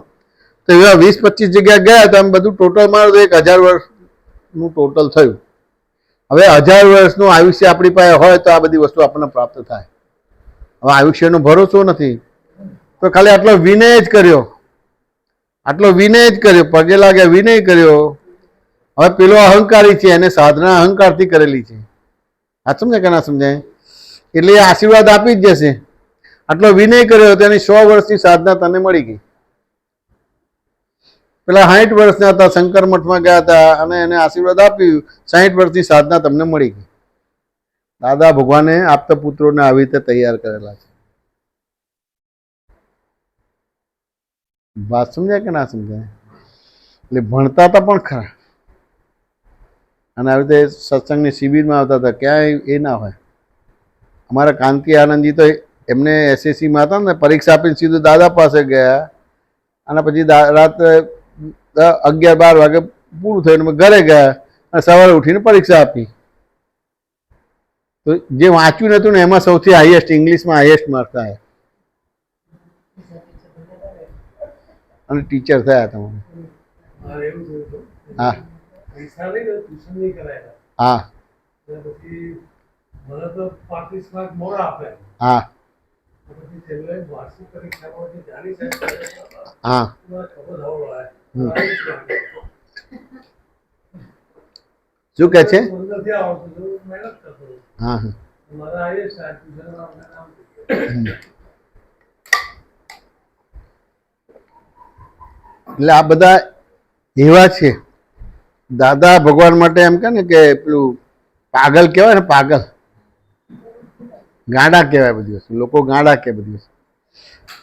તો એવા 20-25 જગ્યા ગયા તો આમ બધું ટોટલ મારો તો 1000 વર્ષનું ટોટલ થયું. હવે 1000 વર્ષનું આયુષ્ય આપણી પાસે હોય તો આ બધી વસ્તુ આપણને પ્રાપ્ત થાય. હવે આયુષ્યનો ભરોસો નથી તો ખાલી આટલો વિનય જ કર્યો, આટલો વિનય જ કર્યો, પગે લાગ્યા, વિનય કર્યો. હવે પેલો અહંકારી છે, એને સાધના અહંકારથી કરેલી છે. આ સમજાય કે ના સમજાય? એટલે એ આશીર્વાદ આપી જ જશે. આટલો વિનય કર્યો તો એની 100 વર્ષની સાધના તને મળી ગઈ. પેલા 60 વર્ષના હતા, શંકર મઠમાં ગયા હતા અને એને આશીર્વાદ આપ્યું, 60 વર્ષની સાધના તમને મળી ગઈ. દાદા ભગવાને આપતા પુત્રોને આવી રીતે તૈયાર કરેલા છે. વાત સમજાય કે ના સમજાય? એટલે ભણતા હતા પણ ખરા અને આવી રીતે સત્સંગની શિબિરમાં આવતા હતા. ક્યાંય એ ના હોય. અમારા કાંતિ આનંદજી તો એમને SSCમાં હતા ને, પરીક્ષા આપીને સીધું દાદા પાસે ગયા અને પછી રાત 11-12 વાગે પૂરું થયું, ઘરે ગયા અને સવારે ઉઠીને પરીક્ષા આપી. તો જે વાંચ્યું નતું ને એમાં સૌથી હાઈએસ્ટ, ઇંગ્લિશમાં હાઈએસ્ટ માર્ક્સ આવ્યા અને ટીચર થયા તમારે. હા હા મને તો 35 માર્ક મોડા આપે. હા પછી છેલ્લે વાર્ષિક પરીક્ષામાં જે જાણી સાહેબ હા મને ખબર હોય હમ. 40 માર્ક. શું કહે છે? મને નથી આવડતું તો હું મહેનત કરતો હોઉં. હા હા મારા આવીએ સાહેબ ટ્યુશનમાં અમને નામ થઈ હમ. એટલે આ બધા એવા છે દાદા ભગવાન માટે એમ કે ને કે પેલું પાગલ કહેવાય ને, પાગલ ગાંડા કહેવાય બધી વસ્તુ, લોકો ગાંડા કે બધી વસ્તુ,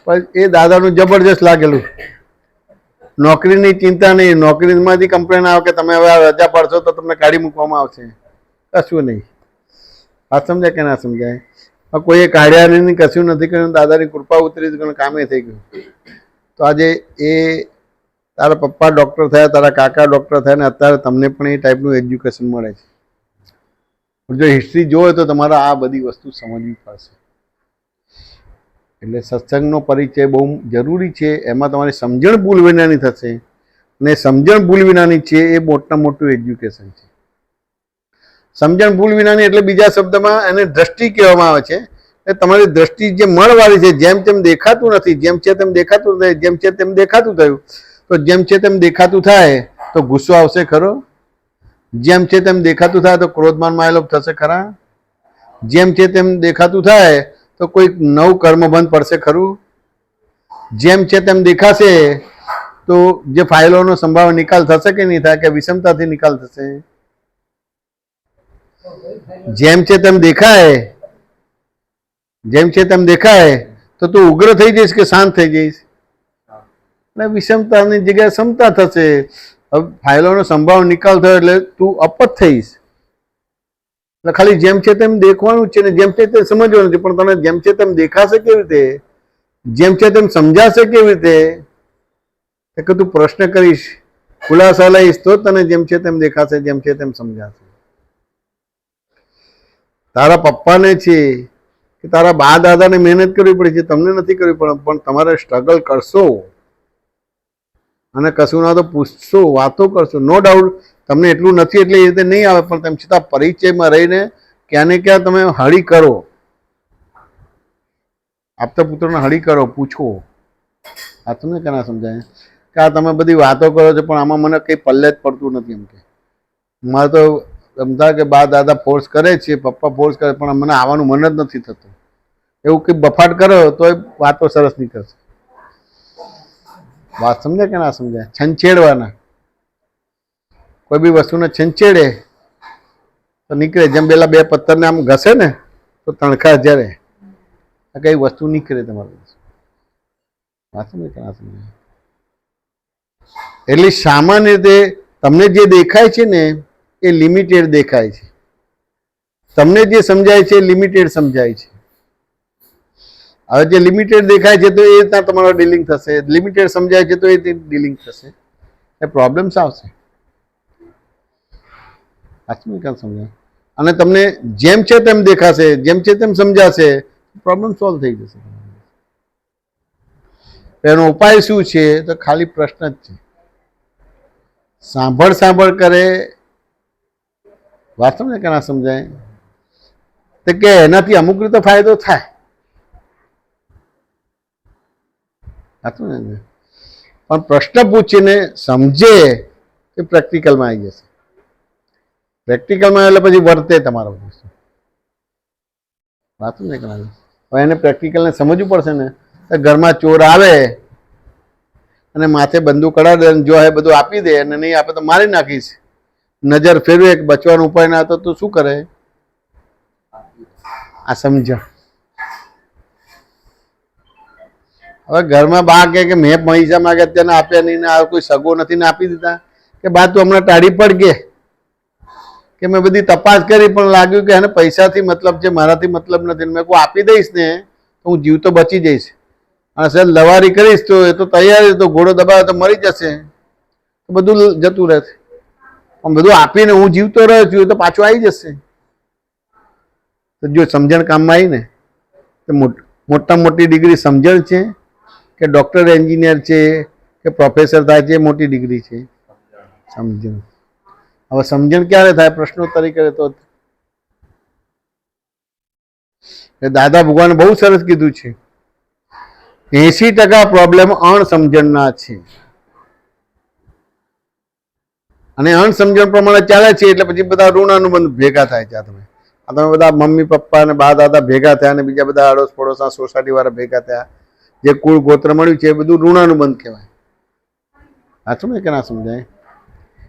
પણ એ દાદાનું જબરજસ્ત લાગેલું. નોકરીની ચિંતા નહીં, નોકરીમાંથી કમ્પ્લેન આવે કે તમે હવે આ રજા પાડશો તો તમને કાઢી મૂકવામાં આવશે, કશું નહીં. આ સમજાય કે ના સમજાય? કોઈએ કાઢ્યા નહીં, કશું નથી કર્યું, દાદાની કૃપા ઉતરી તો કામે થઈ ગયું. તો આજે એ તારા પપ્પા ડૉક્ટર થયા, તારા કાકા ડૉક્ટર થયા, ને અત્યારે તમને પણ એ ટાઈપનું એજ્યુકેશન મળે છે. જો હિસ્ટ્રી જોવે તો તમારે આ બધી વસ્તુ સમજવી પડશે. એટલે સત્સંગનો પરિચય બહુ જરૂરી છે. એમાં તમારી સમજણ ભૂલ વિનાની થશે, ને સમજણ ભૂલ વિનાની છે એ મોટામાં મોટું એજ્યુકેશન છે. સમજણ ભૂલ વિનાની એટલે બીજા શબ્દમાં એને દ્રષ્ટિ કહેવામાં આવે છે. એ તમારી દ્રષ્ટિ જે મળવાળી છે, જેમ તેમ દેખાતું નથી, જેમ છે તેમ દેખાતું થાય, જેમ છે તેમ દેખાતું થયું, તો જેમ છે તેમ દેખાતું થાય તો ગુસ્સો આવશે ખરો? જેમ છે તેમ દેખાતું થાય તો ક્રોધમાન માયલોપ થશે ખરા? જેમ છે તેમ દેખાતું થાય તો કોઈ નવું કર્મ બંધ પડશે ખરું? જેમ છે તેમ દેખાશે તો જે ફાઇલોનો સંભાવ નિકાલ થશે કે નહીં થાય, કે વિષમતાથી નિકાલ થશે? જેમ છે તેમ દેખાય, જેમ છે તેમ દેખાય તો તું ઉગ્ર થઈ જઈશ કે શાંત થઈ જઈશ? એટલે વિષમતાની જગ્યાએ સમતા થશે. હવે ફાઇલોનો સંભાવ નિકાલ થયો એટલે તું અપત થઈશ. એટલે ખાલી જેમ છે તેમ દેખવાનું છે ને જેમ છે તેમ સમજવાનું છે, પણ તને જેમ છે તેમ દેખાશે કેવી રીતે? જેમ છે તેમ સમજાશે કેવી રીતે? કે તું પ્રશ્ન કરીશ, ખુલાસા લઈશ તો તને જેમ છે તેમ દેખાશે, જેમ છે તેમ સમજાશે. તારા પપ્પાને છે કે તારા બા દાદાને મહેનત કરવી પડે છે, તમને નથી કરવી પડે, પણ તમારે સ્ટ્રગલ કરશો અને કશું ના તો પૂછશો, વાતો કરશો. નો ડાઉટ તમને એટલું નથી એટલે એ રીતે નહીં આવે, પણ તેમ છતાં પરિચયમાં રહીને ક્યાં ને ક્યાં તમે હળી કરો, આપતા પુત્રોને હળી કરો, પૂછો. આ તમને કેના સમજાય કે આ તમે બધી વાતો કરો છો પણ આમાં મને કંઈ પલ્લે જ પડતું નથી? એમ કે મારે તો સમજા કે બા દાદા ફોર્સ કરે છે, પપ્પા ફોર્સ કરે, પણ મને આવવાનું મન જ નથી થતું. એવું કંઈ બફાટ કરો તો એ વાતો સરસ નીકળશે. વાત સમજાય કે ના સમજાય? છંછેડવાના, કોઈ બી વસ્તુને છંછેડે તો નીકળે. જેમ પેલા બે પથ્થરને આમ ઘસે ને તો તણખા જરે, કઈ વસ્તુ નીકળે તમારી. વાત સમજાય કે ના સમજાય? એટલે સામાન્ય રીતે તમને જે દેખાય છે ને એ લિમિટેડ દેખાય છે, તમને જે સમજાય છે એ લિમિટેડ સમજાય છે. હવે જે લિમિટેડ દેખાય છે તો એ રીતના તમારો ડીલિંગ થશે, લિમિટેડ સમજાય છે તો એ ડીલિંગ થશે, એ પ્રોબ્લેમ્સ આવશે. સાચું ક્યાં સમજાય? અને તમને જેમ છે તેમ દેખાશે, જેમ છે તેમ સમજાશે, પ્રોબ્લેમ સોલ્વ થઈ જશે. એનો ઉપાય શું છે? તો ખાલી પ્રશ્ન જ છે. સાંભળ સાંભળ કરે, વાત સમજાય કે ના સમજાય? તો કે એનાથી અમુક રીતે ફાયદો થાય. સાચું ને? પણ પ્રશ્ન પૂછીને સમજે એ પ્રેક્ટિકલમાં આવી જશે. પ્રેક્ટિકલમાં એટલે પછી વર્તે તમારો. વાત સમજાય કે ના? હવે એને પ્રેક્ટિકલને સમજવું પડશે ને. ઘરમાં ચોર આવે અને માથે બંદૂક કઢાવી દે, જો એ બધું આપી દે અને નહીં આપે તો મારી નાખીશ, નજર ફેરવે, બચવાનો ઉપાય ના હતો તો શું કરે? આ સમજણ. હવે ઘરમાં બા કે મેં પૈસા માગ્યા તેને આપ્યા નહીં, ને આ કોઈ સગો નથી ને આપી દીધા, કે બા તું હમણાં ટાઢી પડ કે મેં બધી તપાસ કરી પણ લાગ્યું કે એને પૈસાથી મતલબ છે, મારાથી મતલબ નથી. મેં કોઈ આપી દઈશ ને તો હું જીવ તો બચી જઈશ, અને સર લવારી કરીશ તો એ તો તૈયાર, તો ઘોડો દબાવે તો મરી જશે, તો બધું જતું રહેશે. પણ બધું આપીને હું જીવતો રહ્યો છું એ તો પાછું આવી જશે. તો જો સમજણ કામમાં આવી ને તો મોટા મોટી ડિગ્રી સમજણ છે કે ડૉક્ટર એન્જિનિયર છે કે પ્રોફેસર થાય છે, મોટી ડિગ્રી છે સમજણ. હવે સમજણ ક્યારે થાય? પ્રશ્નોત્તરી કરે તો. એ દાદા ભગવાને બહુ સરસ કીધું છે, 80% પ્રોબ્લેમ અણસમજણના છે, અને અણસમજણ પ્રમાણે ચાલે છે એટલે પછી બધા ઋણાનુબંધ ભેગા થાય છે. આ તમે બધા મમ્મી પપ્પા અને બા દાદા ભેગા થયા અને બીજા બધા અડોશ પડોશના સોસાયટી વાળા ભેગા થયા, જે કુળ ગોત્ર મળ્યું છે એ બધું ઋણાનુબંધ કહેવાય. આ સમજાય કે ના સમજાય?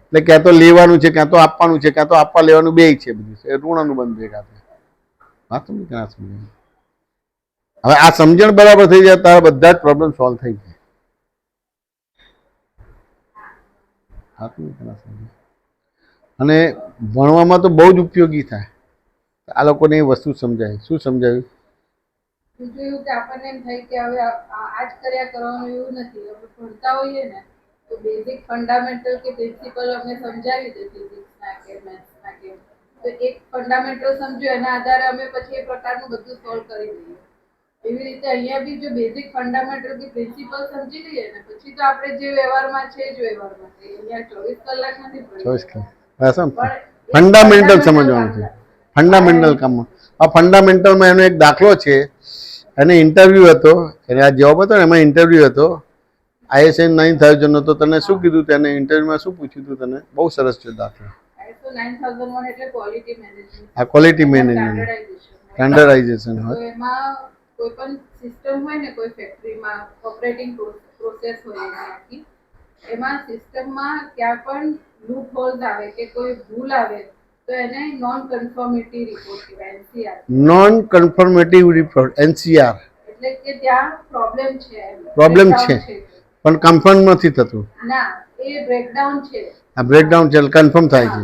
એટલે ક્યાં તો લેવાનું છે, ક્યાં તો આપવાનું છે, ક્યાં તો આપવા લેવાનું બેય છે, બધું એ ઋણાનુબંધ ભેગા થાય. હા સમજાય કે ના સમજાય? હવે આ સમજણ બરાબર થઈ જાય તારા બધા જ પ્રોબ્લેમ સોલ્વ થઈ જાય. હા સમજાય કે ના સમજાય? અને ભણવામાં તો બહુ જ ઉપયોગી થાય. આ લોકોને એ વસ્તુ સમજાય. શું સમજાયું? બીજું એવું કે આપણને એમ થાય કે હવે આ જ કર્યા કરવાનું એવું નથી. આપણે ભણતા હોઈએ ને તો બેઝિક ફંડામેન્ટલ કે પ્રિન્સિપલ અમને સમજાવી દે ફિઝિક્સના કે મેથ્સના કે, તો એક ફંડામેન્ટલ સમજ્યું એના આધારે અમે પછી એ પ્રકારનું બધું સોલ્વ કરી દઈએ. એવી રીતે અહીંયા બી જો બેઝિક ફંડામેન્ટલ કે પ્રિન્સિપલ સમજી લઈએ ને પછી તો આપણે જે વ્યવહારમાં છે જ વ્યવહારમાં છે. અહીંયા 24 કલાક નથી ભણવાનું. ફંડામેન્ટલ સમજવાનું છે, ફંડામેન્ટલ કામમાં. આ ફંડામેન્ટલમાં એનો એક દાખલો છે, એને ઇન્ટરવ્યૂ હતો, એને આ જોબ હતો ને એમાં ઇન્ટરવ્યૂ હતો, ISN 9001 હતો. તને શું કીધું? તેને ઇન્ટરવ્યુમાં શું પૂછ્યું હતું તને? બહુ સરસ છે દાખલો. ISO 9001 એટલે ક્વોલિટી મેનેજમેન્ટ. આ ક્વોલિટી મેનેજમેન્ટ, સ્ટાન્ડર્ડાઇઝેશન તો હોય. એમાં કોઈ પણ સિસ્ટમ હોય ને કોઈ ફેક્ટરીમાં ઓપરેટિંગ પ્રોસેસ હોય એની આખી, એમાં સિસ્ટમમાં ક્યાં પણ લૂપ હોલ્સ આવે કે કોઈ ભૂલ આવે તો એને નોન કન્ફર્મિટી રિપોર્ટ કહેવાય, NCR. Non conformative report, NCR. એટલે કે ત્યાં પ્રોબ્લેમ છે, પ્રોબ્લેમ છે પણ કન્ફર્મ નથી થતું. ના, એ બ્રેકડાઉન છે. આ બ્રેકડાઉન છે કન્ફર્મ થાય છે.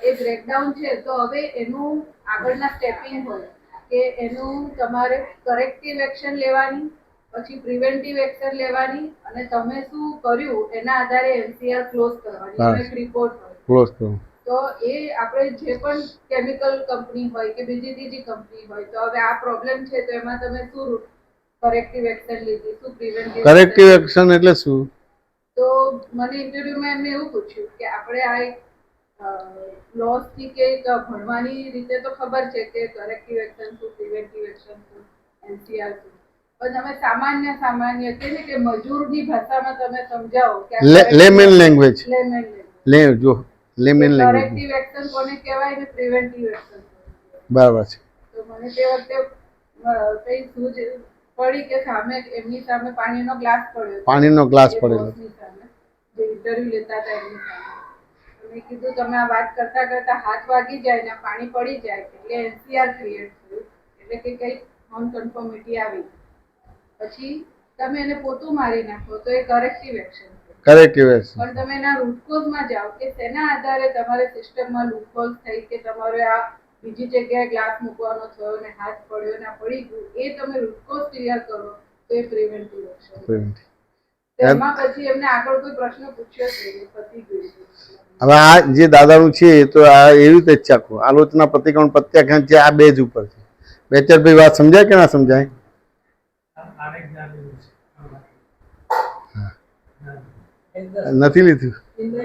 એ બ્રેકડાઉન છે તો હવે એનું આગળના સ્ટેપિંગ હોય કે એનું તમારે કરેક્ટિવ એક્શન લેવાની, પછી પ્રિવેન્ટિવ એક્શન લેવાની, અને તમે શું કર્યું એના આધારે NCR ક્લોઝ કરવાની. એનો એક રિપોર્ટ હોય. ક્લોઝ કરો. તો એ આપણે જે પણ કેમિકલ કંપની હોય કે બીજી ત્રીજી કંપની હોય તો હવે આ પ્રોબ્લેમ છે તો એમાં તમે શું કરેક્ટિવ એક્શન લીધી, શું પ્રિવેન્ટિવ. કરેક્ટિવ એક્શન એટલે શું? તો મને ઇન્ટરવ્યુમાં એમને એવું પૂછ્યું કે આપણે આ એક લોસ થી કે ભણવાની રીતે તો ખબર છે કે કરેક્ટિવ એક્શન શું, પ્રિવેન્ટિવ એક્શન શું, NCR શું, પણ તમે સામાન્ય કે ને કે મજૂરની ભાષામાં તમે સમજાવો કે લેમેન લેંગ્વેજ. જો લેમેન લેંગ્વેજ કરેક્ટિવ એક્શન કોને કહેવાય ને પ્રિવેન્ટિવ એક્શન. બરાબર છે. તો મને તે વખતે કઈ સૂઝ પડી કે એમની સામે પાણીનો ગ્લાસ પડ્યો. પાણીનો ગ્લાસ પડેલો. જે ઇન્ટરવ્યુ લેતા હતા એમની સામે. મેં કીધું તમે આ વાત કરતા કરતા હાથ વાગી જાય ને પાણી પડી જાય એટલે NCR ક્રિએટ થયું, એટલે કે કઈ નોન કન્ફર્મિટી આવી. પછી તમે એને પોતું મારી નાખો તો એ કરેક્ટિવ એક્શન છે. Corrective action. પણ તમે એના રૂટકોઝમાં જાઓ કે તેના આધારે તમારે સિસ્ટમમાં લૂપહોલ થઈ કે તમારે આ બીજી જગ્યાએ ગ્લાસ મૂકવાનો થયો ને હાથ પડ્યો ને પડી ગયું, એ તમે રૂટકોઝ ક્લિયર કરો તો એ પ્રિવેન્ટિવ એક્શન. એમાં પછી એમને આગળ કોઈ પ્રશ્ન પૂછ્યો જ નહીં, પતી ગયું. હવે આ જે દાદાનું છે તો આ એવી રીતે જ ચાખવું. આલોચના પ્રતિક્રમણ પ્રત્યાખ્યાન છે, આ બે જ ઉપર છે. બેચરભાઈ વાત સમજાય કે ના સમજાય? નથી લીધું હજી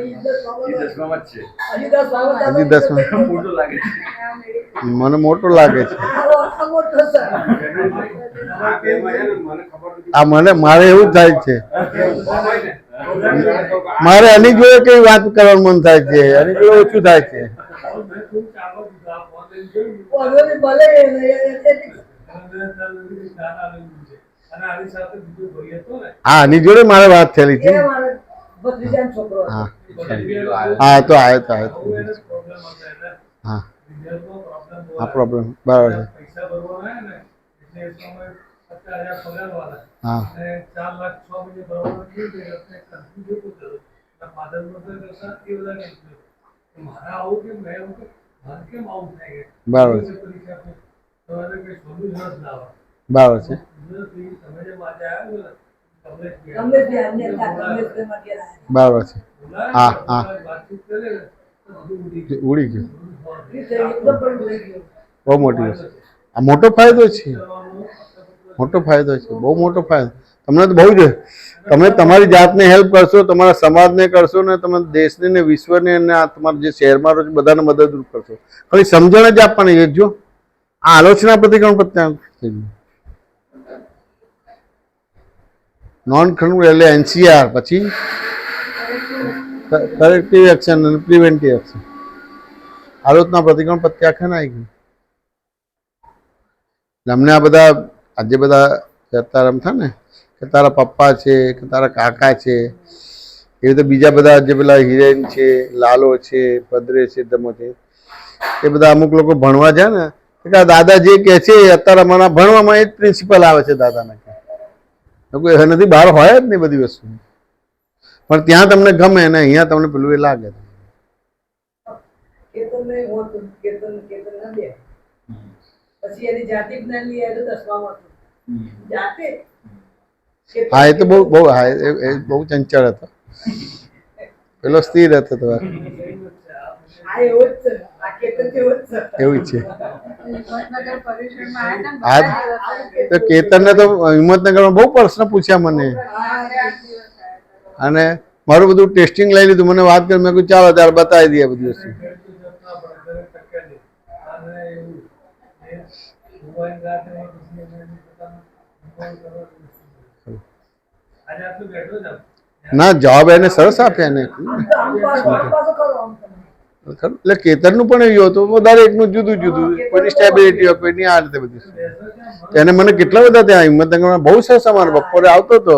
10માં. મને મોટો લાગે છે. આ મારે એવું થાય છે, મારે આની જોડે કઈ વાત કરવાનું મન થાય છે, આની જોડે ઓછું થાય છે. હા આની જોડે મારે વાત થયેલી છે. હા હા તો આવ્યો તો હા હા પ્રોબ્લેમ બરાબર છે. હા બરાબર છે. બરાબર છે. બરાબર છે. હા હા ઉડી ગયું. બહુ મોટી વસ્તુ. આ મોટો ફાયદો છે, મોટો ફાયદો છે, બહુ મોટો ફાયદો. તમને તો બહુ જ, તમે તમારી જાતને હેલ્પ કરશો, તમારા સમાજને કરશો ને તમે દેશને ને વિશ્વને અને આ તમારા જે શહેરમાં રહો છો બધાને મદદરૂપ કરશો. ખાલી સમજણ જ આપવાની. જો આ આલોચના પ્રતિક્રમણ પ્રત્યાયન થઈ ગયું. નોન કન્વર્ટ એટલે NCR, પછી કરેક્ટિવ એક્શન અને પ્રિવેન્ટિવ એક્શન. આલોચના પ્રતિક્રમણ પ્રત્યાખ્યાન આવી ગયું. અમને આ બધા આજે બધા ચર્ચા રમતા ને કે તારા પપ્પા છે કે તારા કાકા છે, એ રીતે બીજા બધા જે પેલા હિરેન છે, લાલો છે, ભદ્રે છે, ધમો છે, એ બધા અમુક લોકો ભણવા જાય ને કે આ દાદા જે કહે છે અત્યારે અમારા ભણવામાં એ જ પ્રિન્સિપલ આવે છે દાદાને કે લોકો એ નથી, બહાર હોય જ નહીં બધી વસ્તુ, પણ ત્યાં તમને ગમે ને અહીંયા તમને પેલું એ લાગે. કેતન નહીં હોતું, કેતન ના બે. પછી એની જાતિ જ્ઞાન લઈ આવ્યો 10મા હતું. જાતે હા, એ તો બહુ બહુ હા એ બહુ ચંચળ હતો, પેલો સ્થિર હતો તો આ એવો જ છે, આ કેતન જેવો જ છે. એવું જ છે. હિંમતનગર પરિષદમાં આ આવ્યા હતા ને, બધા દિવસ તો કેતનને તો હિંમતનગરમાં બહુ પ્રશ્ન પૂછ્યા મને, આઠ દિવસ આવ્યા હતા. અને મારું બધું ટેસ્ટિંગ લઈ લીધું, મને વાત કરી, મેં કહ્યું ચાલો ત્યારે બતાવી દઈએ બધી વસ્તુ. ના, જવાબ એને સરસ આપ્યા એને. એટલે કેતનનું પણ એવું હતું, વધારે એકનું જુદું જુદું, કોઈની સ્ટેબિલિટી હોય, કોઈની આ રીતે બધી. એને મને કેટલા બધા ત્યાં હિંમતનગરમાં બહુ સરસ, અમારે બપોરે આવતો હતો,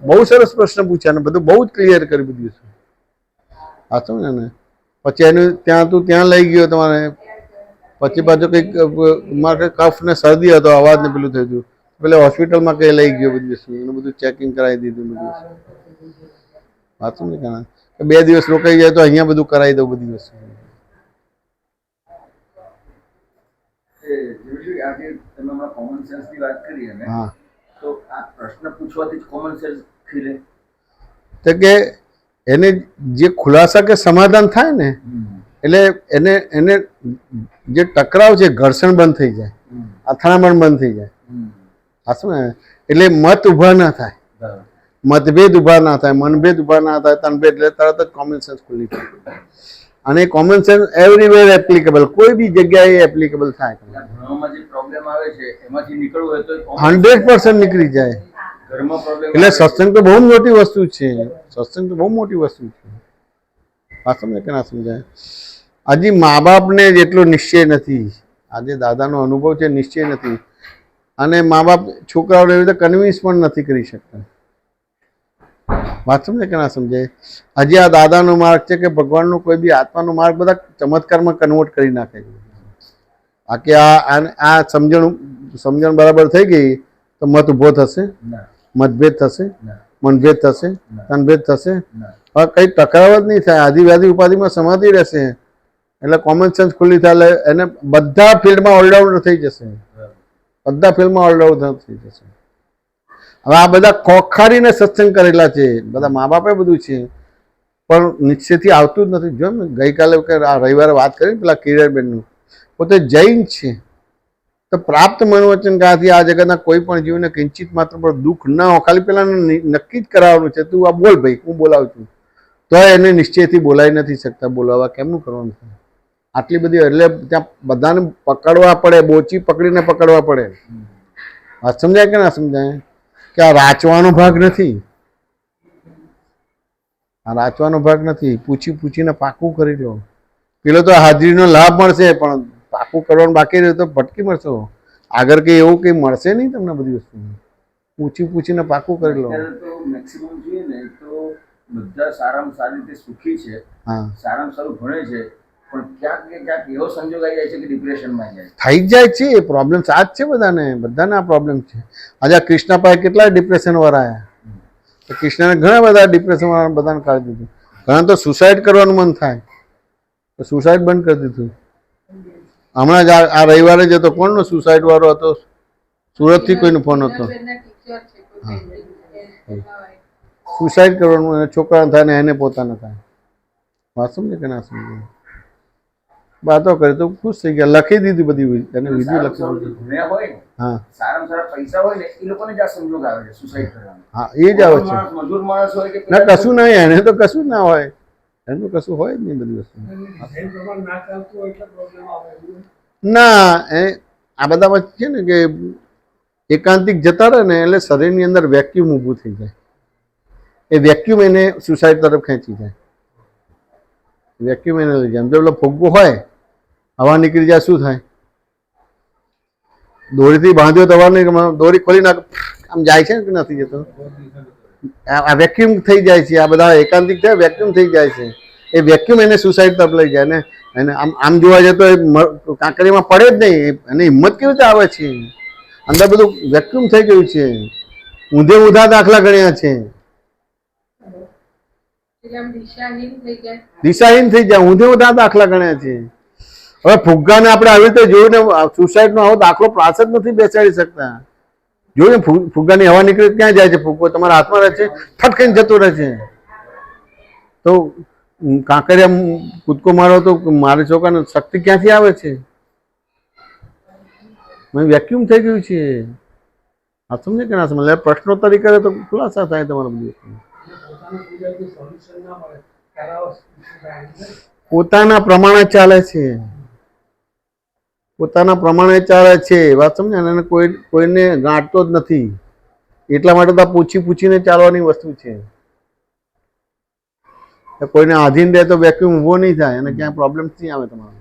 બહુ સરસ પ્રશ્ન પૂછ્યા ને બધું બહુ જ ક્લિયર કરી બધું. સાચું ને. પછી એનું ત્યાં તું ત્યાં લઈ ગયો તમારે, પછી પાછું કંઈક મારે કફ ને શરદી હતો, અવાજ ને પેલું થયું, પેલા હોસ્પિટલમાં કઈ લઈ ગયો બધી વસ્તુ, એનું બધું ચેકિંગ કરાવી દીધું બધું. સાચું ને. કારણ 2 દિવસ રોકાઈ જાય તો અહીંયા બધું કરાવી દઉં બધી વસ્તુ. આજે તમે હમણાં કોમન સેન્સની વાત કરી અને હા, તો આ પ્રશ્ન પૂછવાથી જ કોમન સેન્સ ખીલે. તો કે એને જે ખુલાસા કે સમાધાન થાય ને એટલે એને એને જે ટકરાવ છે ઘર્ષણ બંધ થઈ જાય, અથડામણ બંધ થઈ જાય. સાચું ને. એટલે મત ઊભા ના થાય, મતભેદ ઊભા ના થાય, મનભેદ ઊભા ના થાય, તનભેદ, એટલે તરત જ કોમન સેન્સ ખુલ્લી થાય. અને કોમન સેન્સ એવરીવેર એપ્લિકેબલ, કોઈ બી જગ્યાએ એપ્લિકેબલ થાય. ભણવામાં જે પ્રોબ્લેમ આવે છે એમાંથી નીકળવું હોય તો 100% નીકળી જાય. ઘરમાં પ્રોબ્લેમ એટલે સત્સંગ તો બહુ મોટી વસ્તુ છે, સત્સંગ તો બહુ મોટી વસ્તુ છે. આ સમજાય કે ના સમજાય? હજી મા બાપને જેટલો નિશ્ચય નથી, આજે દાદાનો અનુભવ છે, નિશ્ચય નથી, અને મા બાપ છોકરાઓને એવી રીતે કન્વિન્સ પણ નથી કરી શકતા. વાત સમજે કે ના સમજાય? હજી આ દાદાનો માર્ગ છે કે ભગવાનનો કોઈ બી આત્માનો માર્ગ બધા ચમત્કારમાં કન્વર્ટ કરી નાખે છે. આ કે આ સમજણ બરાબર થઈ ગઈ તો મત ઊભો થશે, મતભેદ થશે, મનભેદ થશે, તનભેદ થશે, હવે કંઈ ટકરાવ જ નહીં થાય. આદિવ્યાધિ ઉપાધિમાં સમાધિ રહેશે, એટલે કોમન સેન્સ ખુલ્લી થાય, એટલે એને બધા ફિલ્ડમાં ઓલરાઉન્ડર થઈ જશે, બધા ફિલ્ડમાં ઓલરાઉન્ડર થઈ જશે. હવે આ બધા ખોખારીને સત્સંગ કરેલા છે, બધા મા બાપે બધું છે, પણ નિશ્ચયથી આવતું જ નથી. જો ને ગઈકાલે આ રવિવારે વાત કરી પેલા કિરણબેનનું, પોતે જૈન છે, તો પ્રાપ્ત મનોવચન ગાથી આ જગતના કોઈ પણ જીવને કિંચિત માત્ર પર દુઃખ ન હોય, ખાલી પેલા નક્કી જ કરાવવાનું છે, તું આ બોલ ભાઈ, હું બોલાવું છું, તો એને નિશ્ચયથી બોલાવી નથી શકતા. બોલાવવા કેમનું કરવાનું છે? આટલી બધી, એટલે ત્યાં બધાને પકડવા પડે, બોચી પકડીને પકડવા પડે. વાત સમજાય કે ના સમજાય? કે આ રાચવાનો ભાગ નથી, આ રાચવાનો ભાગ નથી. પૂછી પૂછીને પાકું કરી લો. પેલો તો હાજરીનો લાભ મળશે, પણ પાકું કરવાનું બાકી રહ્યું તો ભટકી મળશો. આગળ કંઈ એવું કંઈ મળશે નહીં તમને. બધી વસ્તુ પૂછી પૂછીને પાકું કરી લો. અત્યારે તો મેક્સિમમ જોઈએ ને તો બધા સારામાં સારી રીતે સુખી છે, હા, સારામાં સારું ભણે છે, પણ ક્યાંક ને ક્યાંક એવો સંજોગ આવી જાય છે કે ડિપ્રેશનમાં જાય થઈ જાય છે. પ્રોબ્લેમ આ જ છે બધાને, બધાને આ પ્રોબ્લેમ છે. આજે આ કૃષ્ણા પાસે કેટલા ડિપ્રેશન વાળા આવ્યા, તો કૃષ્ણને ઘણા બધા ડિપ્રેશન વાળા બધાને કાઢી દીધું. ઘણા તો સુસાઇડ કરવાનું મન થાય તો સુસાઇડ બંધ કરી દીધું. હમણાં જ આ રવિવારે જ હતો, કોણનો સુસાઇડ વાળો હતો? સુરતથી કોઈનો ફોન હતો, સુસાઇડ કરવાનું, એને છોકરાને થાય ને એને પોતાને થાય. વાત સમજે કે ના સમજે? વાતો કરી તો ખુશ થઈ ગયા, લખી દીધી બધી, એને વિધિ લખી દીધી. ભણ્યા હોય ને, હા સારામાં સારા પૈસા હોય ને, એ લોકોને જ આ સંજોગ આવે છે સુસાઇડ કરવાનો. હા, એ જ આવે છે. મજૂર માણસ હોય કે ના, કશું ના, એને તો કશું ના હોય, એનું કશું હોય જ નહીં બધી વસ્તુ. જૈન પ્રમાણ ના ચાલતું હોય એટલે પ્રોબ્લેમ આવે. ના, આ બધામાં છે ને કે એકાંતિક જતા રહે ને એટલે શરીરની અંદર વેક્યુમ ઊભું થઈ જાય. એ વેક્યુમ એને સુસાઇડ તરફ ખેંચી જાય. વેક્યુમ એને લઈ જાય. જો પેલો ફુગ્ગો હોય, હવા નીકળી જાય, શું થાય? દોરીથી બાંધ્યો તો હવા નહીં, દોરી ખોલી નાખ, આમ જાય છે ને કે નથી જતો? આ વેક્યુમ થઈ જાય છે. આ બધા એકાંતિક થાય, વેક્યુમ થઈ જાય છે. એ વેક્યુમ એને સુસાઇડ તરફ લઈ જાય ને. એને આમ જોવા જાય તો એ કાંકરીમાં પડે જ નહીં. એની હિંમત કેવી રીતે આવે છે? અંદર બધું વેક્યુમ થઈ ગયું છે. ઊંધે ઊંધા દાખલા ગણ્યા છે. એટલે આમ દિશાહીન થઈ જાય. દિશાહીન થઈ જાય, ઊંધે ઊંધા દાખલા ગણ્યા છે. હવે ફુગ્ગાને આપણે આવી રીતે જોઈને સુસાઇડનો આવો દાખલો પાસ જ નથી બેસાડી શકતા. જોયું ફુગ્ગાની હવા નીકળી ક્યાં જાય છે? ફુગ્ગો તમારા હાથમાં રહે છે, ફટકીને જતો રહે છે. તો કાંકરિયા કૂદકો મારો તો મારે છોકરાને શક્તિ ક્યાંથી આવે છે? વેક્યુમ થઈ ગયું છે. આ સમજે કે ના સમજે? પ્રશ્નોત્તરી કરે તો ખુલાસા થાય તમારા બધી વસ્તુ. પોતાના પ્રમાણે ચાલે છે. પોતાના પ્રમાણે ચાલે છે. વાત સમજ્યા ને? કોઈને ગાંઠતો જ નથી. એટલા માટે તો પૂછીને ચાલવાની વસ્તુ છે. કોઈને આધીન રહે તો વેક્યુમ ઊભો નહીં થાય અને ક્યાંય પ્રોબ્લેમ નહીં આવે તમારો.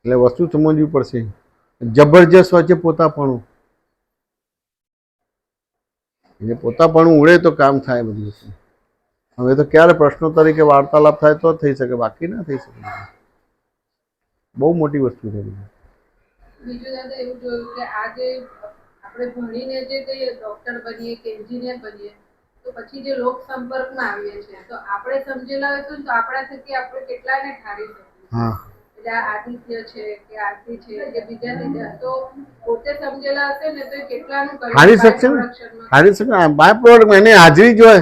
એટલે વસ્તુ સમજવી પડશે. જબરજસ્ત હોય છે પોતાપણું. એટલે પોતાપણું ઉડે તો કામ થાય બધું વસ્તુ. હવે તો ક્યારે પ્રશ્નો તરીકે વાર્તાલાપ થાય તો થઈ શકે, બાકી ના થઈ શકે. બહુ મોટી વસ્તુ છે. બીજું દાદા એવું જોયું કે આજે આપણે ભણીને જે કઈ ડોક્ટર બનીએ કે એન્જિનિયર બનીએ તો પછી જે લોક સંપર્કમાં આવીએ છીએ તો આપણે સમજેલા હશું ને તો આપણા થકી આપણે કેટલાને ઠારી શકીએ. હા, એટલે આદિત્ય છે કે આરતી છે કે બીજા બીજા તો પોતે સમજેલા હશે ને તો એ કેટલાનું કરી હારી શકશે ને? હારી શકે. બાય પ્રોડક્ટ એને હાજરી જ હોય.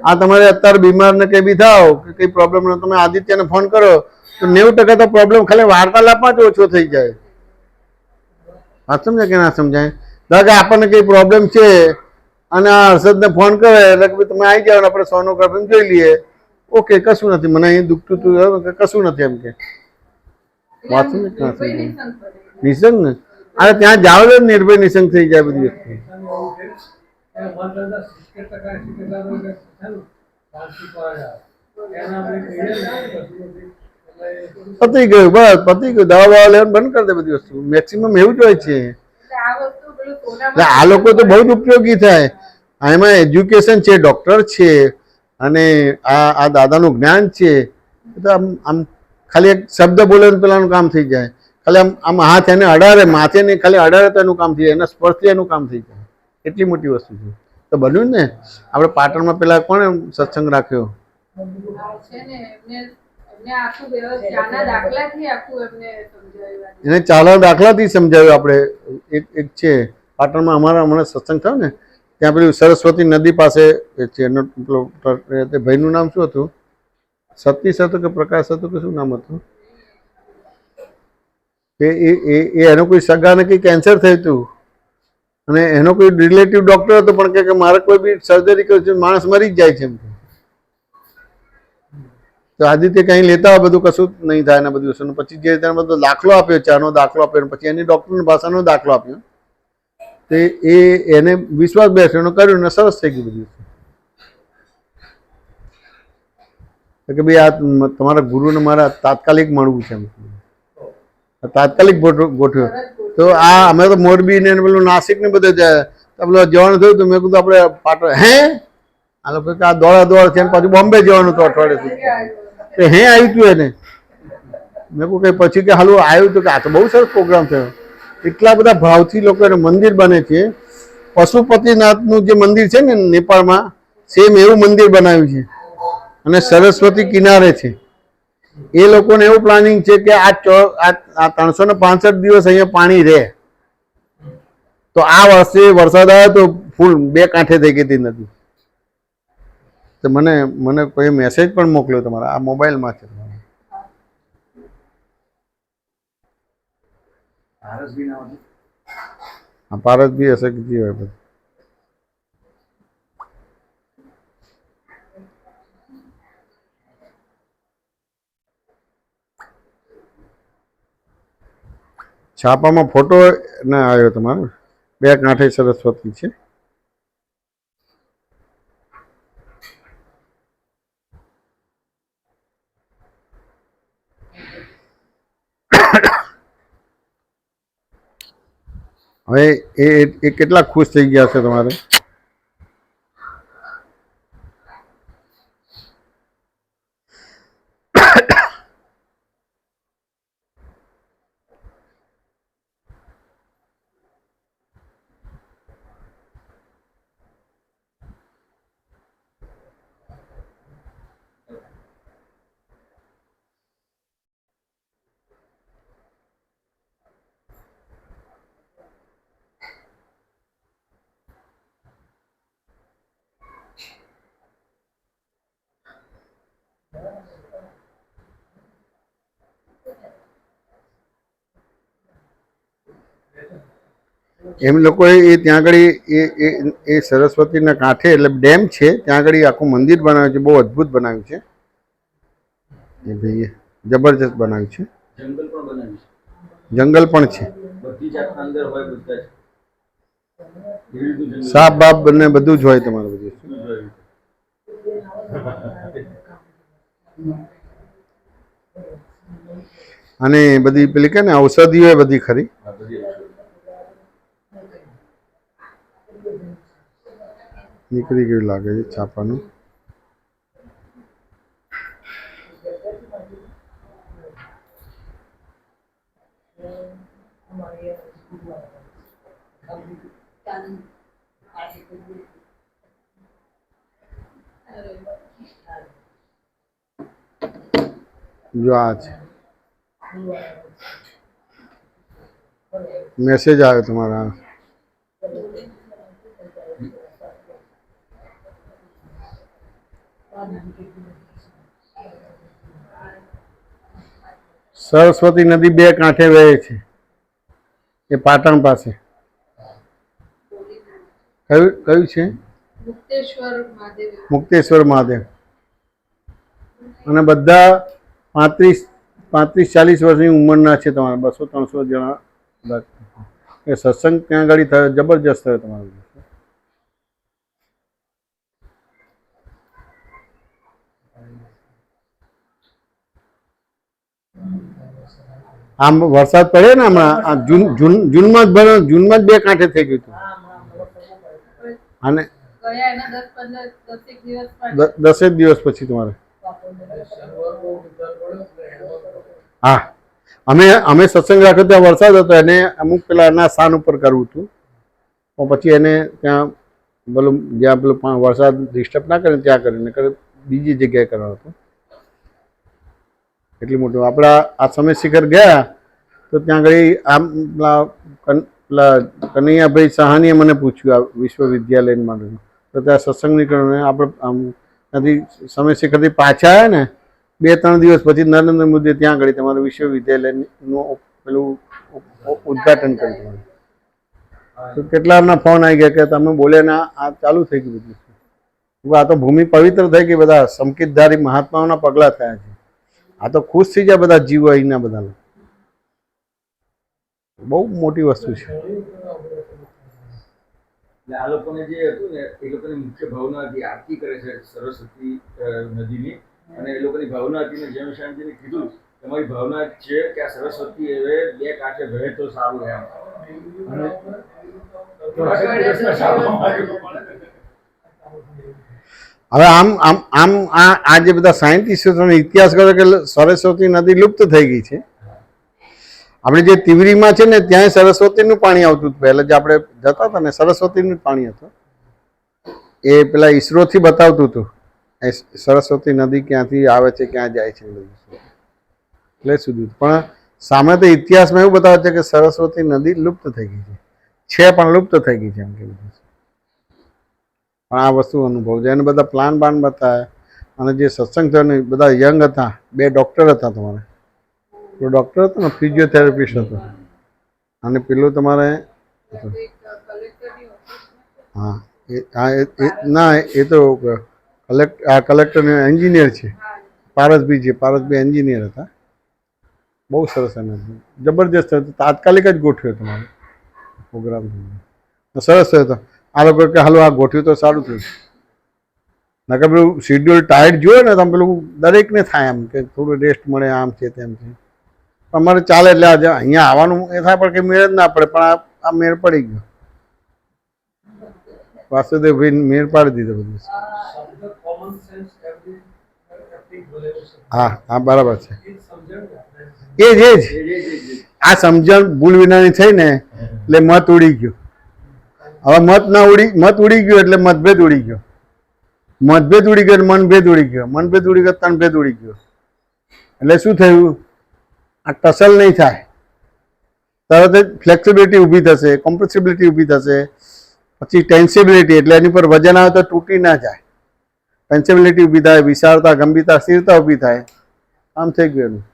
આ તમારે અત્યારે બીમાર ને કઈ બી થાવ કે કઈ પ્રોબ્લેમ નો તમે આદિત્યને ફોન કરો તો 90% તો પ્રોબ્લેમ ખાલી વાર્તાલાપમાં જ ઓછો થઈ જાય. વાત સમજાય કે ના સમજાય? દાદા આપણને કઈ પ્રોબ્લેમ છે અને આ હર્ષદને ફોન કરે એટલે કે તમે આવી જાઓ, આપણે સોનોગ્રાફી જોઈ લઈએ. ઓકે, કશું નથી, મને અહીં દુખતું હતું, કશું નથી એમ કે. વાત સમજાય કે ના સમજાય? નિસંગ ને અરે ત્યાં જાવ તો નિર્ભય નિસંગ થઈ જાય બધી વસ્તુ. પતી ગયું, બસ પતી ગયું. દવા બવા લેવાનું બંધ કરી દે બધી વસ્તુ. મેક્સિમમ એવું જ હોય છે. એટલે આ લોકો તો બહુ જ ઉપયોગી થાય. એમાં એજ્યુકેશન છે, ડોક્ટર છે અને આ દાદાનું જ્ઞાન છે. તો આમ ખાલી એક શબ્દ બોલે તો પેલાનું કામ થઈ જાય. ખાલી આમ હાથ એને અડાડે, માથે નહીં, ખાલી અડાડે તો એનું કામ થઈ જાય. એના સ્પર્શથી એનું કામ થઈ જાય. એટલી મોટી વસ્તુ છે. તો બન્યું ને આપણે પાટણમાં પેલા કોણે સત્સંગ રાખ્યો? એને ચાલા દાખલાથી સમજાવ્યું. આપણે એક છે પાટણમાં અમારા હમણાં સત્સંગ થયો ને ત્યાં પેલું સરસ્વતી નદી પાસે છે. એનો પેલો ભાઈનું નામ શું હતું? સતીશ હતું કે પ્રકાશ હતું કે શું નામ હતું? એનો કોઈ સગાને કંઈ કેન્સર થયું હતું અને એનો કોઈ રિલેટિવ ડોક્ટર હતો પણ કે મારે કોઈ બી સર્જરી કરી છે, માણસ મરી જ જાય છે એમ. તો આદિત્ય કંઈ લેતા હોય બધું કશું નહીં થાય ને બધી વસ્તુ. પછી જે રીતે બધો દાખલો આપ્યો, ચાનો દાખલો આપ્યો, પછી એની ડોક્ટરની ભાષાનો દાખલો આપ્યો, તો એને વિશ્વાસ બેસ્યો, એનું કર્યું ને સરસ થઈ ગયું બધી વસ્તુ. કે ભાઈ આ તમારા ગુરુને મારા તાત્કાલિક મળવું છે એમ. તાત્કાલિક ગોઠવ્યો. તો આ અમે તો મોરબી ને પેલું નાસિક ને બધે પેલું જવાનું થયું તો મેં કીધું આપણે પાટણ આ લોકો આ દોડા છે પાછું બોમ્બે જવાનું હતું અઠવાડિયે. હે આવ્યું તું એને. મેં કહું કે પછી કે હાલું આવ્યું હતું કે આ તો બહુ સરસ પ્રોગ્રામ થયો. એટલા બધા ભાવથી લોકો એને મંદિર બને છે. પશુપતિનાથનું જે મંદિર છે ને નેપાળમાં, સેમ એવું મંદિર બનાવ્યું છે અને સરસ્વતી કિનારે છે. એ લોકોને એવું પ્લાનિંગ છે કે આ 365 દિવસ અહીંયા પાણી રહે. તો આ વર્ષે વરસાદ આવ્યો તો ફૂલ 2 કાંઠે થઈ ગઈ હતી નદી. તો મને કોઈ મેસેજ પણ મોકલ્યો તમારા આ મોબાઈલમાં છે. પારસ બી હશે કે જે હોય બધું. છાપામાં ફોટો ના આવ્યો તમારો. બે કાંઠે સરસ્વતી છે. હવે એ કેટલા ખુશ થઈ ગયા છે તમારે? એમ લોકોએ એ ત્યાં આગળ એ સરસ્વતીના કાંઠે એટલે ડેમ છે ત્યાં આગળ આખું મંદિર બનાવ્યું છે. બહુ અદ્ભુત બનાવ્યું છે એ ભાઈએ, જબરજસ્ત બનાવ્યું છે. જંગલ પણ બનાવ્યું છે. જંગલ પણ છે. બધી જાતના અંદર હોય બધા જ. એવી રીતનું જંગલ. સાપ બાપ બંને બધું જ હોય તમારું બધું. શું જોયું? અને બધી પેલી કે ને ઔષધિઓ બધી ખરી. હા, બધી વસ્તુ. નીકળી ગયું લાગે છે છાપાનું. જો આ છે મેસેજ આવ્યો તમારા. સરસ્વતી નદી બે કાંઠે વહે છે. એ પાટણ પાસે. કયું છે? મુક્તેશ્વર મહાદેવ. મુક્તેશ્વર મહાદેવ. અને બધા 35-40 વર્ષની ઉંમરના છે તમારા. 200-300 જણા એ સત્સંગ ત્યાં આગળ થયો, જબરજસ્ત થયો તમારો. આમ વરસાદ પડે ને હમણાં જૂનમાં જ બે કાંઠે થઈ ગયું હતું. અને ગયા એના 10-15 દિવસ 10 દિવસ પછી તમારે. હા, અમે સત્સંગ રાખ્યો ત્યાં વરસાદ હતો. એને અમુક પેલા એના સ્થાન ઉપર કરવું હતું, પણ પછી એને ત્યાં પેલું જ્યાં પેલું વરસાદ ડિસ્ટર્બ ના કરે ત્યાં કરીને બીજી જગ્યાએ કરવાનો હતો. એટલું મોટું આપણા આ સમય શિખર ગયા તો ત્યાં આગળ આમ પેલા કનૈયાભાઈ સહાનીએ મને પૂછ્યું આ વિશ્વવિદ્યાલય માટેનું, તો ત્યાં સત્સંગ નીકળ્યો. આપણે આમ ત્યાંથી સમય શિખરથી પાછા આવ્યા ને 2-3 દિવસ પછી નરેન્દ્ર મોદીએ ત્યાં આગળ તમારું વિશ્વવિદ્યાલયનું પેલું ઉદ્ઘાટન કર્યું. તો કેટલાના ફોન આવી ગયા કે તમે બોલે ને આ ચાલુ થઈ ગયું બધું. આ તો ભૂમિ પવિત્ર થઈ ગઈ. બધા સંકિતધારી મહાત્માઓના પગલાં થયા છે. આ તો ખુશ થઈ જાય બધા જીવો અહીંના બધા. બહુ મોટી વસ્તુ છે. આ લોકોને જે હતું ને એ લોકોની મુખ્ય ભાવના હતી આરતી કરે છે સરસ્વતી નદીની. અને એ લોકોની ભાવના હતી ને જેમ શાંતિને કીધું તમારી ભાવના છે કે આ સરસ્વતી હવે બે કાંઠે વહે તો સારું એમ. હવે આમ આ જે બધા સાયન્ટિસ્ટો ઇતિહાસ કરે કે સરસ્વતી નદી લુપ્ત થઈ ગઈ છે. આપણે જે તિવરીમાં છે ને ત્યાં સરસ્વતીનું પાણી આવતું હતું. પહેલા જે આપણે જતા હતા ને સરસ્વતીનું પાણી હતું. એ પેલા ઈસરોથી બતાવતું હતું એ સરસ્વતી નદી ક્યાંથી આવે છે, ક્યાં જાય છે એટલે સુધી. પણ સામે તો ઇતિહાસમાં એવું બતાવે છે કે સરસ્વતી નદી લુપ્ત થઈ ગઈ છે, પણ લુપ્ત થઈ ગઈ છે એમ કેવું છે. પણ આ વસ્તુ અનુભવ છે. એને બધા પ્લાન બાન બતાવે. અને જે સત્સંગ થયો ને બધા યંગ હતા. 2 ડૉક્ટર હતા તમારે. પેલો ડૉક્ટર હતો ને ફિઝિયોથેરાપિસ્ટ હતો. અને પેલું તમારે હા ના એ તો કલેક્ટર એન્જિનિયર છે. પારસભાઈ છે. પારસભાઈ એન્જિનિયર હતા. બહુ સરસ એનર્જી, જબરજસ્ત હતો, તાત્કાલિક જ ગોઠવ્યો તમારો પ્રોગ્રામ. સરસ થયો હતો. આ લોકો કે હાલો આ ગોઠવ્યું તો સારું થયું, નકર પેલું શેડ્યુલ ટાઈટ જોયો ને તમે પેલું દરેકને થાય એમ કે થોડું રેસ્ટ મળે, આમ છે તેમ છે. અમારે ચાલે એટલે આજે અહીંયા આવવાનું એ થાય પણ કંઈ મેળ જ ના પડે, પણ આ મેળ પડી ગયો. વાસુદેવભાઈ મેળ પાડી દીધો બધું. હા હા બરાબર છે. એ જ આ સમજણ ભૂલ વિનાની થઈ ને એટલે મત ઉડી ગયો. હવે મત ઉડી ગયો એટલે મતભેદ ઉડી ગયો, મતભેદ ઉડી ગયો મનભેદ ઉડી ગયો, મનભેદ ઉડી ગયો તનભેદ ઉડી ગયો. એટલે શું થયું? આ ટસલ નહીં થાય, તરત જ ફ્લેક્સિબિલિટી ઊભી થશે, કોમ્પ્રેસિબિલિટી ઊભી થશે, પછી ટેન્સિબિલિટી એટલે એની પર વજન આવે તો તૂટી ના જાય, ટેન્સિબિલિટી ઊભી થાય, વિશાળતા, ગંભીરતા, સ્થિરતા ઊભી થાય. આમ થઈ ગયું એનું.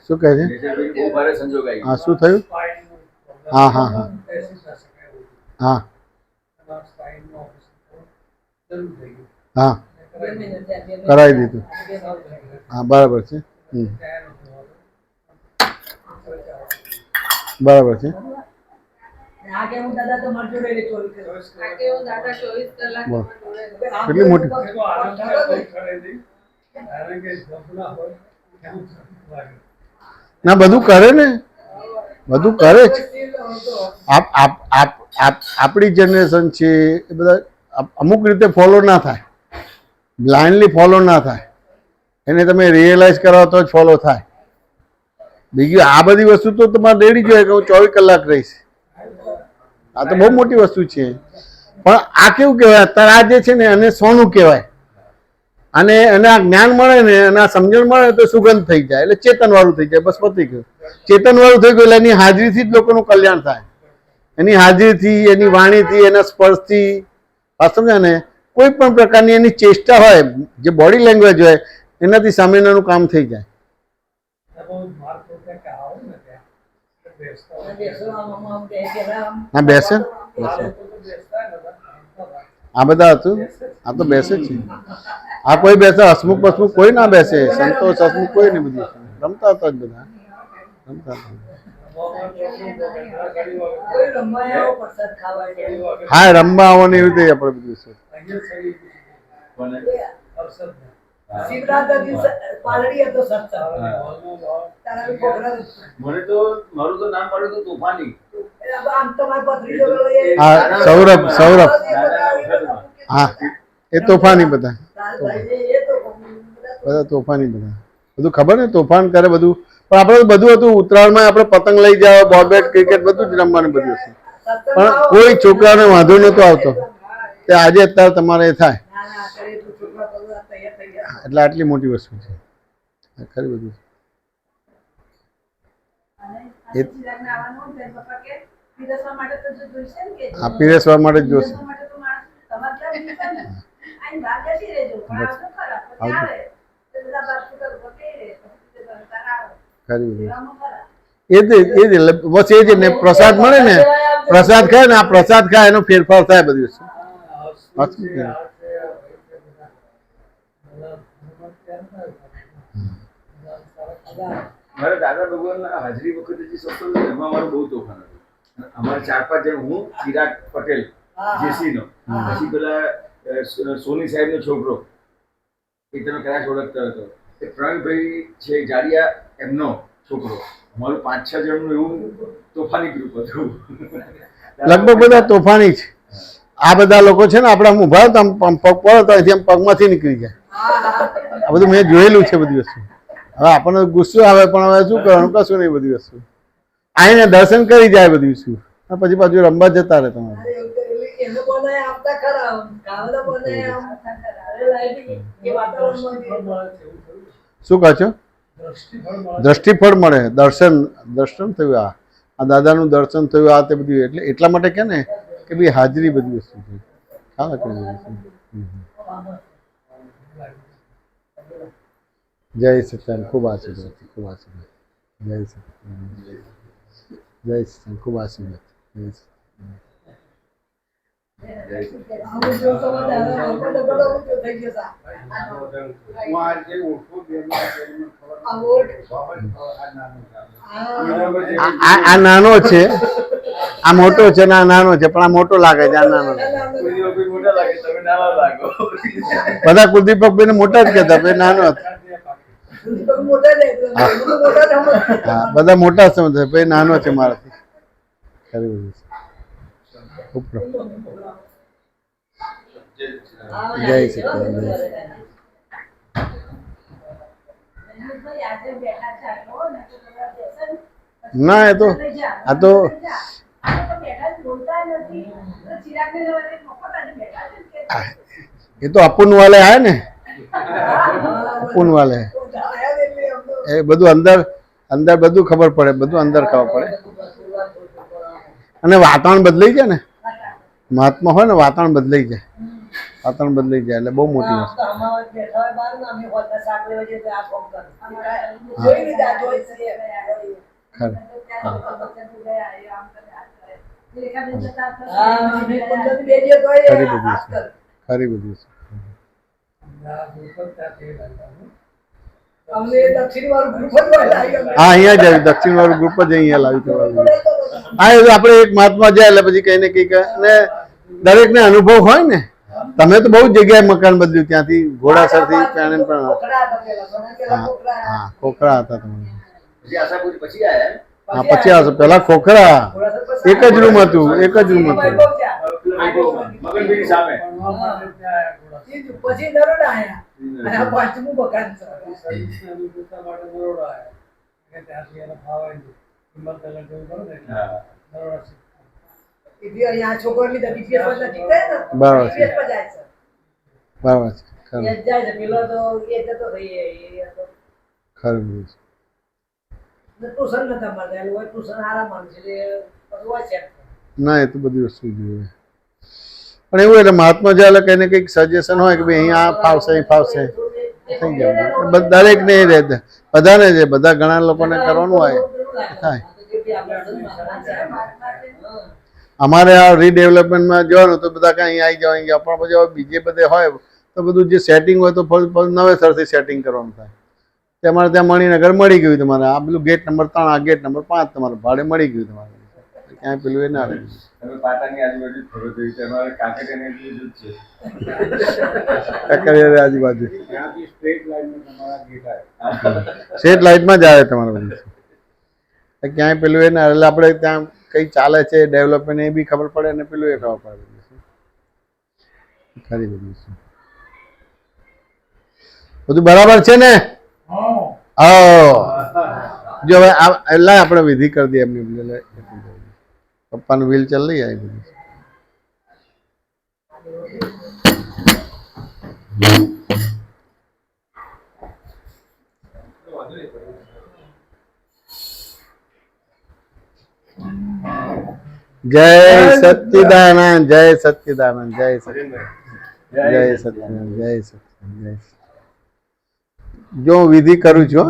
શું કહે છે? હા શું થયું? હા હા હા હા હા કરાવી દીધું. હા બરાબર છે. બરાબર છે. આગે હું દાદા તો મારી જોડે રહે 24 કલાક. આગે હું દાદા 24 કલાક વાહ. તમારી જોડે રહે. કેટલી મોટી ના બધું કરે ને, બધું કરે જ. આપણી જનરેશન છે એ બધા અમુક રીતે ફોલો ના થાય, બ્લાઇન્ડલી ફોલો ના થાય, એને તમે રિયલાઇઝ કરાવો તો જ ફોલો થાય. બીજું આ બધી વસ્તુ તો તમારે રેડી જોઈએ કે હું 24 કલાક રહીશ, આ તો બહુ મોટી વસ્તુ છે. પણ આ કેવું કહેવાય અત્યારે આ જે છે ને એને સોનું કહેવાય, અને એને આ જ્ઞાન મળે ને અને આ સમજણ મળે તો સુગંધ થઈ જાય એટલે ચેતનવાળું થઈ જાય. બસ પતી ગયું. ચેતનવાળું થઈ ગયું એટલે એની હાજરીથી જ લોકોનું કલ્યાણ થાય, એની હાજરીથી, એની વાણીથી, એના સ્પર્શથી. વાત સમજ્યા ને? કોઈ પણ પ્રકારની એની ચેષ્ટા હોય, જે બોડી લેંગ્વેજ હોય, એનાથી સામેનાનું કામ થઈ જાય. હા બેસે આ બધા હતું, આ તો બેસે જ છે. આ કોઈ બેસે, હસમુખ બસમુખ કોઈ ના બેસે, સંતોષ હસમુખ કોઈ નહીં, બધું રમતા હતા જ બધા, રમતા હતા. હા રમવા આવવાની એવી રીતે આપણે બધું છે. શિવરાત્રી દિવસે પાલડી હતો સત્સંગ. મને તો મારું તો નામ પડ્યું હતું તોફાની. આમ તો મારા પત્રીજો હા સૌરભ, હા એ તોફાની બધા, બધા તોફાની બધા, બધું ખબર ને તોફાન કરે બધું. પણ આપણે તો બધું હતું. ઉત્તરાયણમાં આપણે પતંગ લઈ જાવ, બોલ બેટ, ક્રિકેટ બધું જ રમવાનું બધું હતું. પણ કોઈ છોકરાને વાંધો નહોતો આવતો તે આજે અત્યારે તમારે એ થાય એટલે આટલી મોટી વસ્તુ છે. ખરી બધું આ પીરસવા માટે જ જોશે. એ જ બસ એ જ ને. પ્રસાદ મળે ને, પ્રસાદ ખાય ને, આ પ્રસાદ ખાય એનો ફેરફાર થાય બધી વસ્તુ. મારા દાદા ભગવાનના હાજરી વખતે જે સત્સંગ હતો એમાં મારું બહુ તોફાન હતું. અમારે 4-5 જણ, હું, ચિરાગ પટેલ જેસી નો, પછી પેલા સોની સાહેબ નો છોકરો, એ તમે કદાચ ઓળખતા હતો, એ પ્રવીણભાઈ છે જાડિયા, એમનો છોકરો. મારું 5-6 જણનું એવું તોફાની ગ્રુપ હતું. લગભગ બધા તોફાની છે. આ બધા લોકો છે ને આપણા ઊભા હતા પગ પડે તો અહીંથી પગમાંથી નીકળી જાય. આ બધું મેં જોયેલું છે બધી વસ્તુ. હવે આપણને ગુસ્સો આવે પણ હવે શું કરવાનું, કશું નહીં. બધી વસ્તુ આવીને દર્શન કરી જાય બધી વસ્તુ, પછી પાછું રમવા જતા રહે તમારે. શું કહો છો? દ્રષ્ટિફળ મળે. દર્શન થયું. આ દાદાનું દર્શન થયું, આ તે બધું, એટલે એટલા માટે કે ને કે ભાઈ હાજરી બધી વસ્તુ છે. હા કે જય સત્યાન, ખૂબ આશીર્વાદ, ખૂબ આશીર્વાદ. જય સત્યાન, જય સત્યાન, ખૂબ આશીર્વાદ. જય સત્યાન. આવું જો તો વધારે આવું તો બધો ઊંચો થઈ ગયો સા. આ ઓટ. આ નાનો છે, આ મોટો છે ને આ નાનો છે, પણ આ મોટો લાગે છે, આ નાનો લાગે. મોટા લાગે, તમે નાના લાગો. બધા કુલદીપકભાઈ ને મોટા જ કહેતા, ભાઈ નાનો હતો. દીપક મોટા ને મોટા જ હમણાં. હા, બધા મોટા સમજે, ભાઈ નાનો છે મારાથી. ખરી બધું છે. ઉપરો. જય સત્યાન, જય સત્યાન. ના એ તો આ તો એ તો અપુન વાલે આય ને, અપુન વાલે એ બધું અંદર અંદર બધું ખબર પડે, બધું અંદર ખબર પડે. અને વાતાવરણ બદલાઈ જાય ને, મહાત્મા હોય ને વાતાવરણ બદલાઈ જાય, વાતાવરણ બદલાઈ જાય એટલે બહુ મોટી વસ્તુ. ખરું. ખરી બધી વસ્તુ, ખરી બધી વસ્તુ. હા, અહીંયા જ આવ્યું, દક્ષિણ વાળું ગ્રુપ જ અહીંયા લાવ્યું. હા, એ આપણે એક મહાત્મા જાય એટલે પછી કઈ ને કઈ અને દરેક ને અનુભવ હોય ને. તમે તો બહુ જગ્યાએ મકાન બદલ્યું, ત્યાંથી ઘોડાસર થી પણ. હા, ખોખરા હતા તમારે. પછી આશાપુરી પછી આયા. હા, પછી આવશે. પેલા ખોખરા એક જ રૂમ હતું, એક જ રૂમ હતું. મગનભીની સામે. પછી નરોડા આયા. પાંચમું મકાન છે. અહીંયા છોકરો લીધા DPS પર નજીક થાય ને, બરાબર છે. DPS પર જાય છે. બરાબર છે. ખરું, એ જ જાય છે. પેલો તો એ જતો રહી એ તો ખરું બધું છે. ટ્યુશન નતા મળતા, એ લોકો ટ્યુશન આરામ માને છે એટલે બધું હોય છે. ના, એ તો બધી વસ્તુ જોઈએ. પણ એવું એટલે મહાત્મા જાય એટલે કઈ ને કંઈક સજેશન હોય કે ભાઈ અહીંયા આ ફાવશે, અહીં ફાવશે, થઈ જાય. દરેક ને રહે, બધાને છે, બધા ઘણા લોકોને કરવાનું હોય થાય. અમારે આ રીડેવલપમેન્ટમાં જવાનું તો બધા કાંઈ આવી જાવ, અહીં જાવ, પણ પછી બીજે બધે હોય તો બધું જે સેટિંગ હોય તો નવેસરથી સેટિંગ કરવાનું થાય. તમારે ત્યાં મણિનગર મળી ગયું, તમારે આ પેલું ગેટ નંબર 3, આ ગેટ નંબર 5 તમારે ભાડે મળી ગયું. તમારે ક્યાંય પેલું એ ના રહે. તમે પાટાની આજુબાજુ ફરો તો તમારે કાંકરિયાની આજુબાજુ જ છે. કાંકરિયા આજુબાજુ ત્યાંથી સ્ટ્રેટ લાઈનમાં તમારા ગેટ આવે. સ્ટ્રેટ લાઇટમાં જ આવે તમારે બધું. ક્યાંય પેલું એ ના, એટલે આપણે ત્યાં કઈ ચાલે છે ડેવલપમેન્ટ એ બી ખબર પડે અને પેલું એ ખબર પડે. ખરી બધું છે. બધું બરાબર છે ને? હા. જો હવે લાય આપણે વિધિ કરી દઈએ એમની. પપ્પાનું વ્હીલચેર લઈ આવી બધું. જય સચ્ચિદાનંદ, જય સચ્ચિદાનંદ, જય સચ્ચિદાનંદ, જય સચ્ચિદાનંદ, જય સચ્ચિદાનંદ, જય સચ્ચિદાનંદ. જો હું વિધિ કરું છું,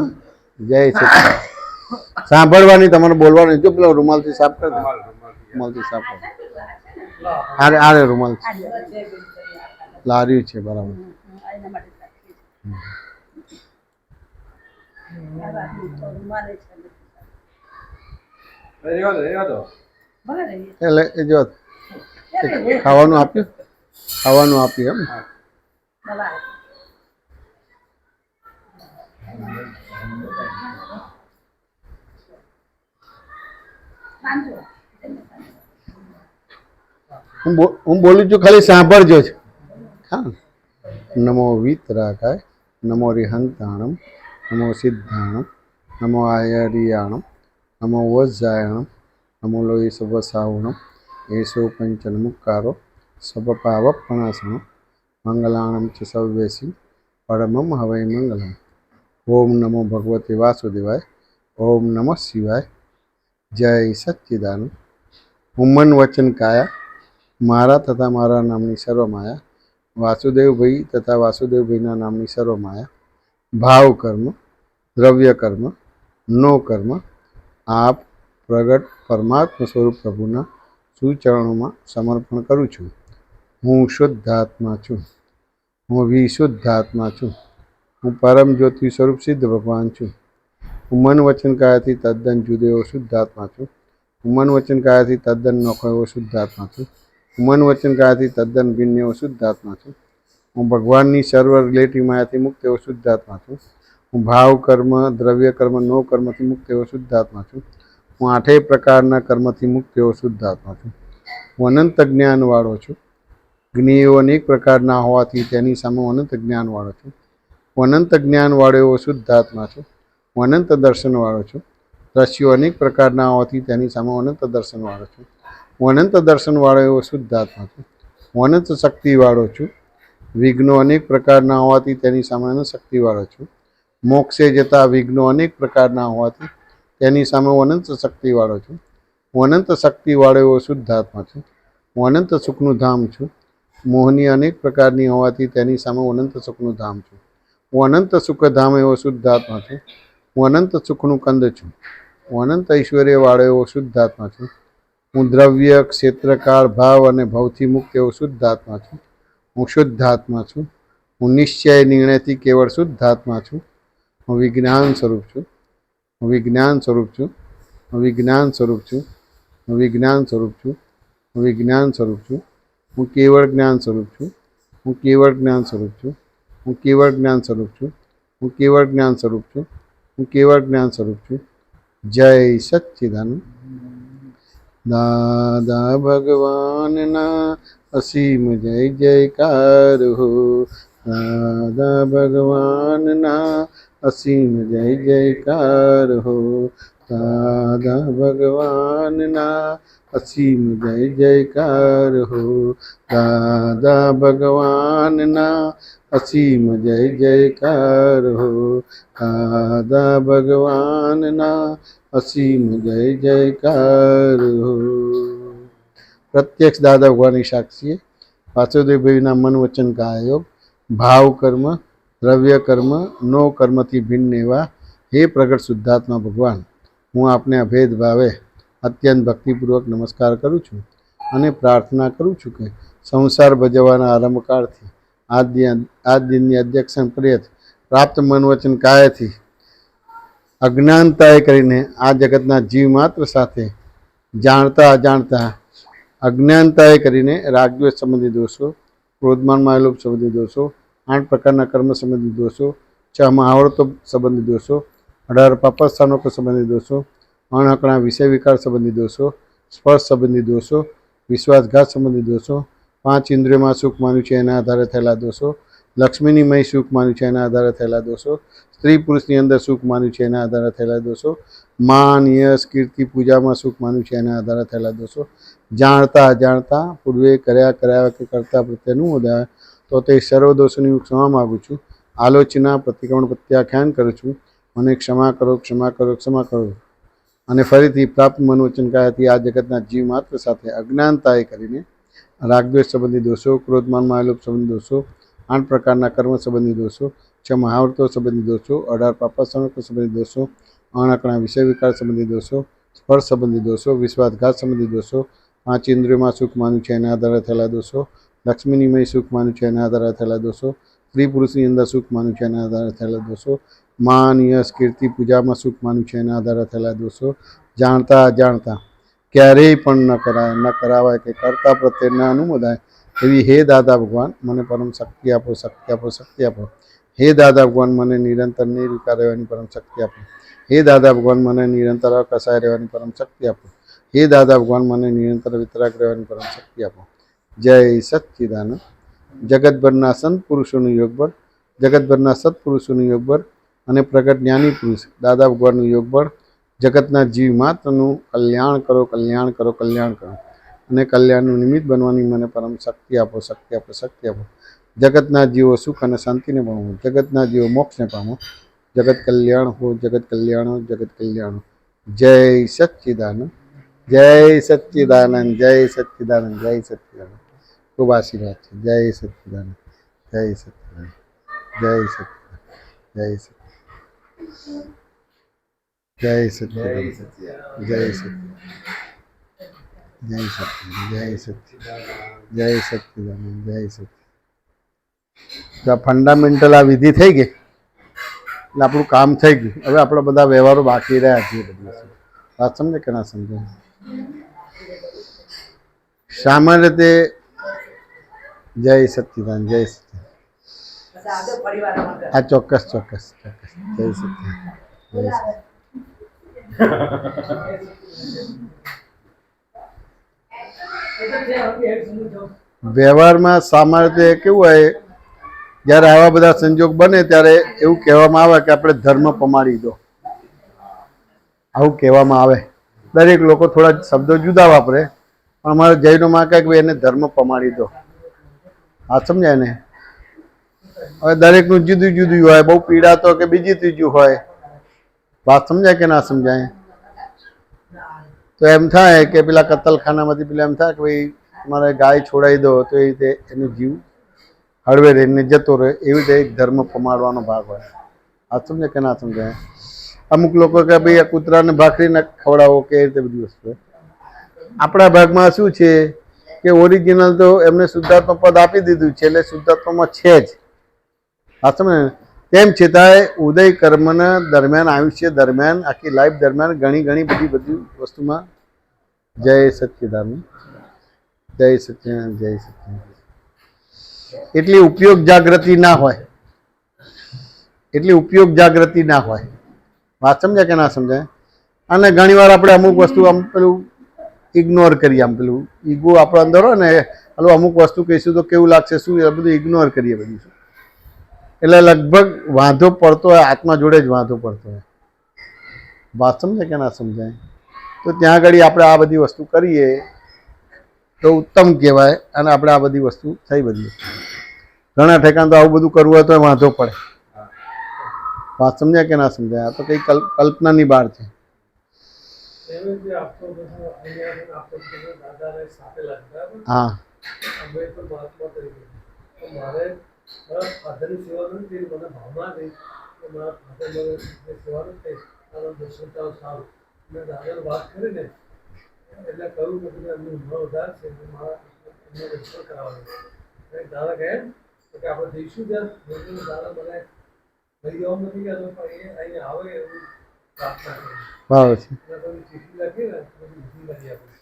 જય સચ્ચિદાનંદ. સાંભળવાની, તમારે બોલવાની. જો પેલો રૂમાલથી સાફ કરી દો, રૂમાલથી સાફ કરી દો. આરે રૂમાલ લાર્યું છે, બરાબર. એટલે એ જો ખાવાનું આપ્યું, ખાવાનું આપ્યું એમ. હું બોલું છું, ખાલી સાંભળજો જ. હા. નમો વિતરાગાય, નમો રિહંતાણમ, નમો સિદ્ધાણમ, નમો આયરિયાણમ, નમો વજ્જાયણમ, નમો લોહી સવસાવણમ, એસો પંચનમુક્કારો સબપાવ પ્રણાસણમ, મંગલાણમ ચ સવ્યસી પરમમ હવૈ મંગલમ. ઓમ નમો ભગવતે વાસુદેવાય, ઓમ નમઃ શિવાય, જય સચ્ચિદાનંદ. હું મન વચન કાયા મારા તથા મારા નામની સર્વમાયા, વાસુદેવભાઈ તથા વાસુદેવભાઈના નામની સર્વમાયા, ભાવ કર્મ, દ્રવ્ય કર્મ, નો કર્મ આપ પ્રગટ પરમાત્મા સ્વરૂપ પ્રભુના સુચરણોમાં સમર્પણ કરું છું. હું શુદ્ધ આત્મા છું. હું વિશુદ્ધ આત્મા છું. હું પરમ જ્યોતિ સ્વરૂપ સિદ્ધ ભગવાન છું. હું મન વચન કાયાથી તદ્દન જુદો એવો શુદ્ધ આત્મા છું. હું મન વચન કાયાથી તદ્દન નોખો એવો શુદ્ધ આત્મા છું. હું મન વચન કાયાથી તદ્દન ભિન્ન એવો શુદ્ધ આત્મા છું. હું ભગવાનની સર્વ રિલેટિવ માયાથી મુક્ત એવો શુદ્ધ આત્મા છું. હું ભાવ કર્મ, દ્રવ્ય કર્મ, નો કર્મથી મુક્ત એવો શુદ્ધ આત્મા છું. હું આઠેય પ્રકારના કર્મથી મુક્ત એવો શુદ્ધ આત્મા છું. હું અનંત જ્ઞાનવાળો છું. જ્ઞેયો અનેક પ્રકારના હોવાથી તેની સામે હું અનંત જ્ઞાનવાળો છું. હું અનંત જ્ઞાનવાળો એવો શુદ્ધ આત્મા છું. હું અનંત દર્શનવાળો છું. દ્રશ્યો અનેક પ્રકારના હોવાથી તેની સામે હું અનંત દર્શનવાળો છું. હું અનંત દર્શનવાળો એવો શુદ્ધ આત્મા છું. હું અનંત શક્તિવાળો છું. વિઘ્નો અનેક પ્રકારના હોવાથી તેની સામે અનંત શક્તિવાળો છું. મોક્ષે જતા વિઘ્નો અનેક પ્રકારના હોવાથી તેની સામે હું અનંત શક્તિવાળો છું. હું અનંત શક્તિવાળો એવો શુદ્ધ આત્મા છું. હું અનંત સુખનું ધામ છું. મોહની અનેક પ્રકારની હોવાથી તેની સામે હું અનંત સુખનું ધામ છું. હું અનંત સુખધામ એવો શુદ્ધ આત્મા છું. હું અનંત સુખનું કંદ છું. હું અનંત ઐશ્વર્યવાળો એવો શુદ્ધ આત્મા છું. હું દ્રવ્ય, ક્ષેત્રકાળ, ભાવ અને ભવથી મુક્ત એવો શુદ્ધ આત્મા છું. હું શુદ્ધ આત્મા છું. હું નિશ્ચય નિર્ણયથી કેવળ શુદ્ધ આત્મા છું. હું વિજ્ઞાન સ્વરૂપ છું. હું વિજ્ઞાન સ્વરૂપ છું. હું વિજ્ઞાન સ્વરૂપ છું. હું વિજ્ઞાન સ્વરૂપ છું. હું વિજ્ઞાન સ્વરૂપ છું. હું કેવળ જ્ઞાન સ્વરૂપ છું. હું કેવળ જ્ઞાન સ્વરૂપ છું. હું કેવળ જ્ઞાન સ્વરૂપ છું. હું કેવળ જ્ઞાન સ્વરૂપ છું. હું કેવળ જ્ઞાન સ્વરૂપ છું. જય સચ્ચિદાનંદ. દાદા ભગવાનના અસીમ જય જયકાર હો. દાદા ભગવાનના અસીમ જય જયકાર હો. દાદા ભગવાનના અસીમ જય જયકાર હો. દાદા ભગવાનના અસીમ જય જયકાર હો. દાદા ભગવાનના અસીમ જય જયકાર હો. પ્રત્યક્ષ દાદા ભગવાનની સાક્ષીએ વાસુદેવભાઈના મન વચન કાયા યોગ, ભાવ કર્મ, દ્રવ્ય કર્મ, નો કર્મથી ભિન્ન એવા હે પ્રગટ શુદ્ધાત્મા ભગવાન, હું આપને અભેદ ભાવે અત્યંત ભક્તિપૂર્વક નમસ્કાર કરું છું અને પ્રાર્થના કરું છું કે સંસાર ભજવવાના આરંભકાળથી આજ દિનની અધ્યક્ષણ પર્યંત પ્રાપ્ત મન વચન કાયાથી અજ્ઞાનતાએ કરીને આ જગતના જીવ માત્ર સાથે જાણતા અજાણતા અજ્ઞાનતાએ કરીને રાગદ્વેષ સંબંધી દોષો, ક્રોધમાન માયલોભ સંબંધી દોષો, 8 પ્રકારના કર્મ સંબંધી દોષો, 6 મહાવર્તો સંબંધી દોષો, 18 પાપસ્થાનો સંબંધી દોષો, અણહકણા વિષય વિકાર સંબંધી દોષો, સ્પર્શ સંબંધી દોષો, વિશ્વાસઘાત સંબંધી દોષો, 5 ઇન્દ્રિયોમાં સુખ માન્યું છે એના આધારે થયેલા દોષો, લક્ષ્મીની મય સુખ માન્યું છે એના આધારે થયેલા દોષો, સ્ત્રી પુરુષની અંદર સુખ માન્યું છે એના આધારે થયેલા દોષો, માન યશ કીર્તિ પૂજામાં સુખ માન્યું છે એના આધારે થયેલા દોષો, જાણતા અજાણતા પૂર્વે કર્યા કે કરતા પ્રત્યેનું ઉદાહરણ તો તે સર્વ દોષોની હું ક્ષમા માગું છું. આલોચના પ્રતિક્રમણ પ્રત્યાખ્યાન કરું છું. મને ક્ષમા કરો, ક્ષમા કરો, ક્ષમા કરો. અને ફરીથી પ્રાપ્ત મન વચન કાયાથી આ જગતના જીવ માત્ર સાથે અજ્ઞાનતાએ કરીને રાગદ્વેષ સંબંધી દોષો, ક્રોધમાન માયલોભ સંબંધી દોષો, 8 પ્રકારના કર્મ સંબંધી દોષો, 6 મહાવર્તો સંબંધી દોષો, 18 પાપસ્થાનો સંબંધી દોષો, અણહકણા વિષય વિકાર સંબંધી દોષો, સ્પર્શ સંબંધી દોષો, વિશ્વાસઘાત સંબંધી દોષો, 5 ઇન્દ્રિયોમાં સુખ માન્યું છે એના આધારે થયેલા દોષો, લક્ષ્મીની મય સુખ માન્યું છે એના આધારે થયેલા દોષો, સ્ત્રી પુરુષની અંદર સુખ માન્યું છે એના આધારે થયેલા દોષો, માન યશ કીર્તિ પૂજામાં સુખ માન્યું છે એના આધારે થયેલા દોષો, જાણતા અજાણતા ક્યારેય પણ ન કરાવાય કે કરતા પ્રત્યે ન અનુમોદાય એવી હે દાદા ભગવાન મને પરમ શક્તિ આપો, શક્તિ આપો, શક્તિ આપો. હે દાદા ભગવાન મને નિરંતર નિર્વિકાર રહેવાની પરમ શક્તિ આપો. હે દાદા ભગવાન મને નિરંતર અકસાય રહેવાની પરમ શક્તિ આપો. હે દાદા ભગવાન મને નિરંતર વિતરાગ રહેવાની પરમ શક્તિ આપો. જય સચ્ચિદાનંદ. જગતભરના સંત પુરુષોનું યોગબળ, જગતભરના સત્પુરુષોનું યોગબળ અને પ્રગટ જ્ઞાની પુરુષ દાદા ભગવાનનું યોગબળ જગતના જીવ માત્રનું કલ્યાણ કરો, કલ્યાણ કરો, કલ્યાણ કરો અને કલ્યાણનું નિમિત્ત બનવાની મને પરમ શક્તિ આપો, શક્તિ આપો, શક્તિ આપો. જગતના જીવો સુખ અને શાંતિને પામો, જગતના જીવો મોક્ષને પામો. જગત કલ્યાણ હો, જગત કલ્યાણ હો, જગત કલ્યાણ હો. જય સચ્ચિદાનંદ, જય સચ્ચિદાનંદ, જય સચ્ચિદાનંદ, જય સચ્ચિદાનંદ. ખૂબ આશીર્વાદ છે. જય સચ્ચિદાનંદ, જય સચ્ચિદાનંદ, જય સચ્ચિદાનંદ, જય સચ્ચિદાનંદ, જય સચ્ચિદાનંદ, જય સચ્ચિદાનંદ, જય સચ્ચિદાનંદ, જય સચ્ચિદાનંદ, જય સચ્ચિદાનંદ, જય સચ્ચિદાનંદ. તો આ ફંડામેન્ટલ આ વિધિ થઈ ગઈ એટલે આપણું કામ થઈ ગયું. હવે આપણા બધા વ્યવહારો બાકી રહ્યા છે. બધી વાત સમજે કે ના સમજે? સામાન્ય રીતે જય સચ્ચિદાનંદ, જય સચ્ચિદાનંદ. બસ આ તો પરિવારમાં કરે. આ ચોક્કસ ચોક્કસ ચોક્કસ જય સચ્ચિદાનંદ, જય સચ્ચિદાનંદ. એ તો છે, હવે એક સમજો. વ્યવહારમાં સામાન્ય રીતે કેવું હોય, જ્યારે આવા બધા સંજોગ બને ત્યારે એવું કહેવામાં આવે કે આપણે ધર્મ પમાડી દો. આવું કહેવામાં આવે. દરેક લોકો થોડા શબ્દો જુદા વાપરે, પણ અમારા જૈનોમાં કહે કે ભાઈ એને ધર્મ પમાડી દો. આ સમજાય ને? હવે દરેકનું જુદું જુદું હોય. બહુ પીડાતો કે બીજી ત્રીજું હોય. વાત સમજાય કે ના સમજાય? તો એમ થાય કે પેલા કતલખાનામાંથી પેલા એમ થાય કે ભાઈ મારે ગાય છોડાવી દો, તો એ રીતે એનો જીવ હળવે રહીને જતો રહે. એવી રીતે એક ધર્મ પમાડવાનો ભાગ હોય. આ સમજે કે ના સમજાય? અમુક લોકો કે ભાઈ આ કૂતરાને ભાખરી ન ખવડાવો કે એ રીતે બધી વસ્તુ. આપણા ભાગમાં શું છે કે ઓરિજિનલ તો એમને શુદ્ધાત્મા પદ આપી દીધું છે, એટલે શુદ્ધાત્મામાં છે જ. આ સમજે? તેમ છતાંય ઉદય કર્મના દરમિયાન, આયુષ્ય દરમિયાન, આખી લાઈફ દરમિયાન ઘણી બધી વસ્તુમાં જય સચ્ચિદાનંદ, જય સચ્ચિદાનંદ, જય સચ્ચિદાનંદ. એટલી ઉપયોગ જાગૃતિ ના હોય. એટલી ઉપયોગ જાગૃતિ ના હોય. વાત સમજાય કે ના સમજાય? અને ઘણીવાર આપણે અમુક વસ્તુ આમ પેલું ઇગ્નોર કરીએ. આમ પેલું ઈગો આપણો અંદર હોય ને, પેલું અમુક વસ્તુ કહીશું તો કેવું લાગશે, શું, એ બધું ઇગ્નોર કરીએ બધું. એટલે લગભગ વાંધો પડતો હોય, આત્મા જોડે જ વાંધો પડતો હોય. વાત સમજાય કે ના સમજાય? તો ત્યાં આગળ આપણે આ બધી વસ્તુ કરીએ તો ઉત્તમ કહેવાય. અને આપણે આ બધી વસ્તુ થઈ બધી. ઘણા ઠેકાણ તો આવું બધું કરવું હોય તો વાંધો પડે. વાત સમજાય કે ના સમજાય? આ તો કંઈ કલ્પનાની બહાર છે. હા, ફાધરની સેવા નથી, મને ભાવના થઈ કે મારા ફાધર મને જે સેવા નથી થઈ, તારા દર્શન તારું સારું. મેં દાદાને વાત કરી ને એટલે કહ્યું કે બધા એમની ઉંમર વધારે છે, મારા એમને દર્શન કરાવવાનું. દાદા કહે કે આપણે જઈશું ત્યાં. દાદા મને લઈ જવાનું નથી કહેતો, પણ એ અહીં આવે એવું પ્રાર્થના કરી. બરાબર છે. એટલે પછી ચીઠી લખી ને બધી વિધિ કરી આપી.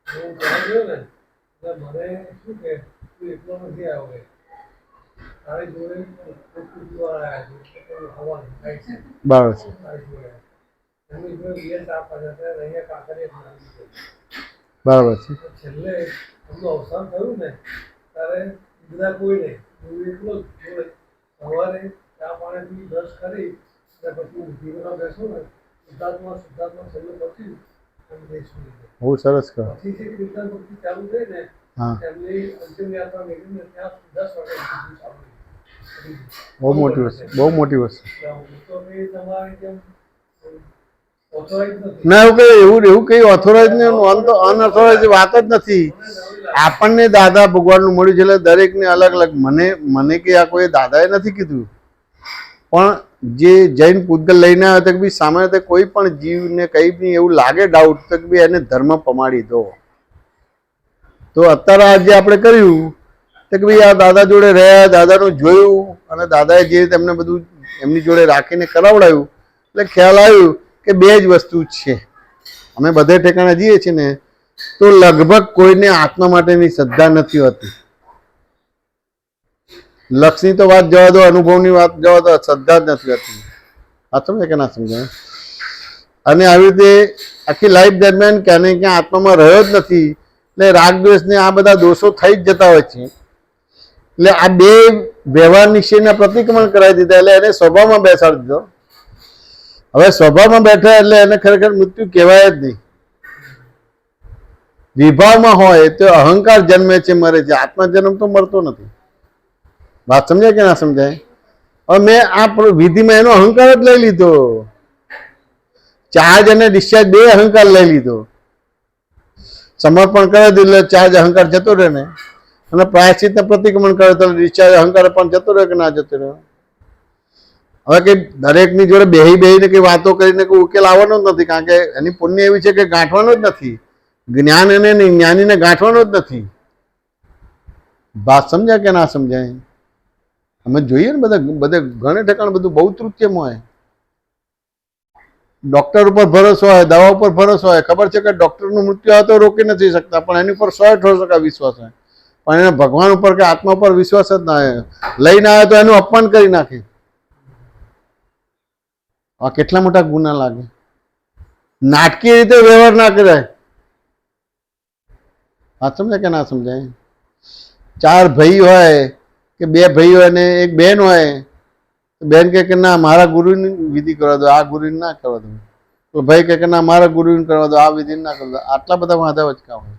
હું ત્યાં ગયો ને એટલે મને શું કે તું એકલો નથી આવ્યો કે તારી જોડે વાળા આવ્યા છે. બરાબર છે. તારી જોડે એમની જોડે બે ચાર પાછા અહીંયા કાંકરીએ બરાબર છે. છેલ્લે એમનું અવસાન થયું ને ત્યારે બધા કોઈ નહીં, હું એકલો જ જોડે સવારે ચા પાણીથી બ્રશ કરી અને પછી હું જીવનમાં બેસું ને શુદ્ધાત્મા છેલ્લું પત્યું અને જઈશું. બહુ સરસ કહો. પછી જે કીર્તન ભક્તિ ચાલુ થઈ ને હા, એમની અંતિમ યાત્રા નીકળીને ત્યાં 10 વાગે ચાલુ. બહુ મોટી વસ્તુ, બહુ મોટી વસ્તુ. ના, એવું કઈ ઓથોરાઇઝ ને અનઓથોરાઇઝ વાત જ નથી. આપણને દાદા ભગવાનનું મળ્યું છે એટલે દરેકને અલગ અલગ. મને કે આ કોઈ દાદાએ નથી કીધું, પણ જે જૈન પૂતગલ લઈને આવે તો કે ભાઈ સામાન્ય રીતે કોઈ પણ જીવને કંઈ બી એવું લાગે ડાઉટ તો કે ભાઈ એને ધર્મ પમાડી દો. તો અત્યારે આજે આપણે કર્યું તો કે ભાઈ આ દાદા જોડે રહ્યા, દાદાનું જોયું અને દાદાએ જે રીતે એમને બધું એમની જોડે રાખીને કરાવડાવ્યું એટલે ખ્યાલ આવ્યું કે બે જ વસ્તુ છે. અમે બધે ઠેકાણે જઈએ છીએ ને તો લગભગ કોઈને આત્મા માટેની શ્રદ્ધા નથી હોતી. લક્ષની તો વાત જવા દો, અનુભવની વાત જવા દો, શ્રદ્ધા જ નથી હોતી. આ સમજે કે ના સમજાય? અને આવી રીતે આખી લાઈફ દરમિયાન ક્યાં ને ક્યાં આત્મામાં રહ્યો જ નથી એટલે રાગ દ્વેષને આ બધા દોષો થઈ જ જતા હોય છે. એટલે આ બે વ્યવહાર નિશ્ચયના પ્રતિક્રમણ કરાવી દીધા એટલે એને સ્વભાવમાં બેસાડી દીધો. હવે સ્વભાવમાં બેઠા એટલે એને ખરેખર મૃત્યુ કહેવાય જ નહીં. વિભાવમાં હોય તો અહંકાર જન્મે છે, મરે છે. આત્મા જન્મ તો મળતો નથી. વાત સમજાય કે ના સમજાય? હવે મેં આ વિધિમાં એનો અહંકાર જ લઈ લીધો. ચાર્જ અને ડિસ્ચાર્જ બે અહંકાર લઈ લીધો. સમર્પણ કરે તો ચાર્જ અહંકાર જતો રહે ને, અને પ્રાયશ્ચિત પ્રતિક્રમણ કરે તો ડિસ્ચાર્જ અહંકાર પણ જતો રહે કે ના જતો રહે. હવે કે દરેકની જોડે બેહીને કઈ વાતો કરીને કોઈ ઉકેલ આવવાનો જ નથી, કારણ કે એની પુણ્ય એવી છે કે ગાંઠવાનો જ નથી. જ્ઞાન એને જ્ઞાનીને ગાંઠવાનો જ નથી. વાત સમજાય કે ના સમજાય? અમે જોઈએ ને બધે ઘણે ઠેકાણે બધું બહુ તૃત્યમ હોય. ડોક્ટર ઉપર ભરોસો હોય, દવા ઉપર ભરોસો હોય, ખબર છે કે ડોક્ટરનું મૃત્યુ આવે તો રોકી નથી શકતા, પણ એની ઉપર 100% વિશ્વાસ હોય. પણ એને ભગવાન ઉપર કે આત્મા ઉપર વિશ્વાસ જ ના હોય. લઈને આવે તો એનું અપમાન કરી નાખે. આ કેટલા મોટા ગુના લાગે. નાટકીય રીતે વ્યવહાર ના કરાય. વાત સમજાય કે ના સમજાય? 4 ભાઈ હોય કે 2 ભાઈ હોય ને એક બેન હોય, બેન કે ના મારા ગુરુની વિધિ કરવા દો, આ ગુરુની ના કરવા દો. તો ભાઈ કે ના મારા ગુરુની કરવા દો, આ વિધિ ના કરવા દો. આટલા બધા વાંધા વચકા હોય.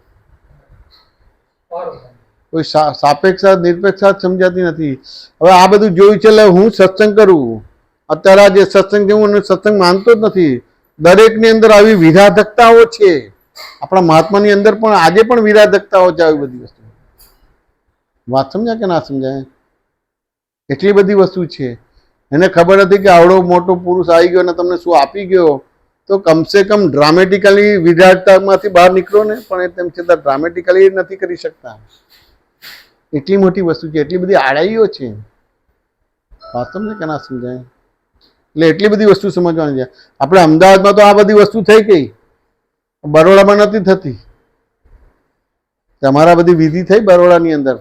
કોઈ સાપેક્ષા નિરપેક્ષા સમજાતી નથી. હવે આ બધું જોયું છે એટલે હું સત્સંગ કરું. અત્યારે આ જે સત્સંગ છે હું સત્સંગ માનતો જ નથી. દરેકની અંદર આવી વિરાધકતાઓ છે. આપણા મહાત્માની અંદર પણ આજે પણ વિરાધકતાઓ છે આવી બધી વસ્તુ. વાત સમજાય કે ના સમજાય? એટલી બધી વસ્તુ છે. એને ખબર હતી કે આવડો મોટો પુરુષ આવી ગયો અને તમને શું આપી ગયો, તો કમસે કમ ડ્રામેટિકલી વિરાટતામાંથી બહાર નીકળો ને. પણ એ તેમ છતાં ડ્રામેટિકલી નથી કરી શકતા. એટલી મોટી વસ્તુ છે, એટલી બધી આડાઈઓ છે. વાત સમજાય કે ના સમજાય? એટલે એટલી બધી વસ્તુ સમજવાની છે. આપણે અમદાવાદમાં તો આ બધી વસ્તુ થઈ ગઈ, બરોડામાં નથી થતી. તમારા બધી વિધિ થઈ બરોડાની અંદર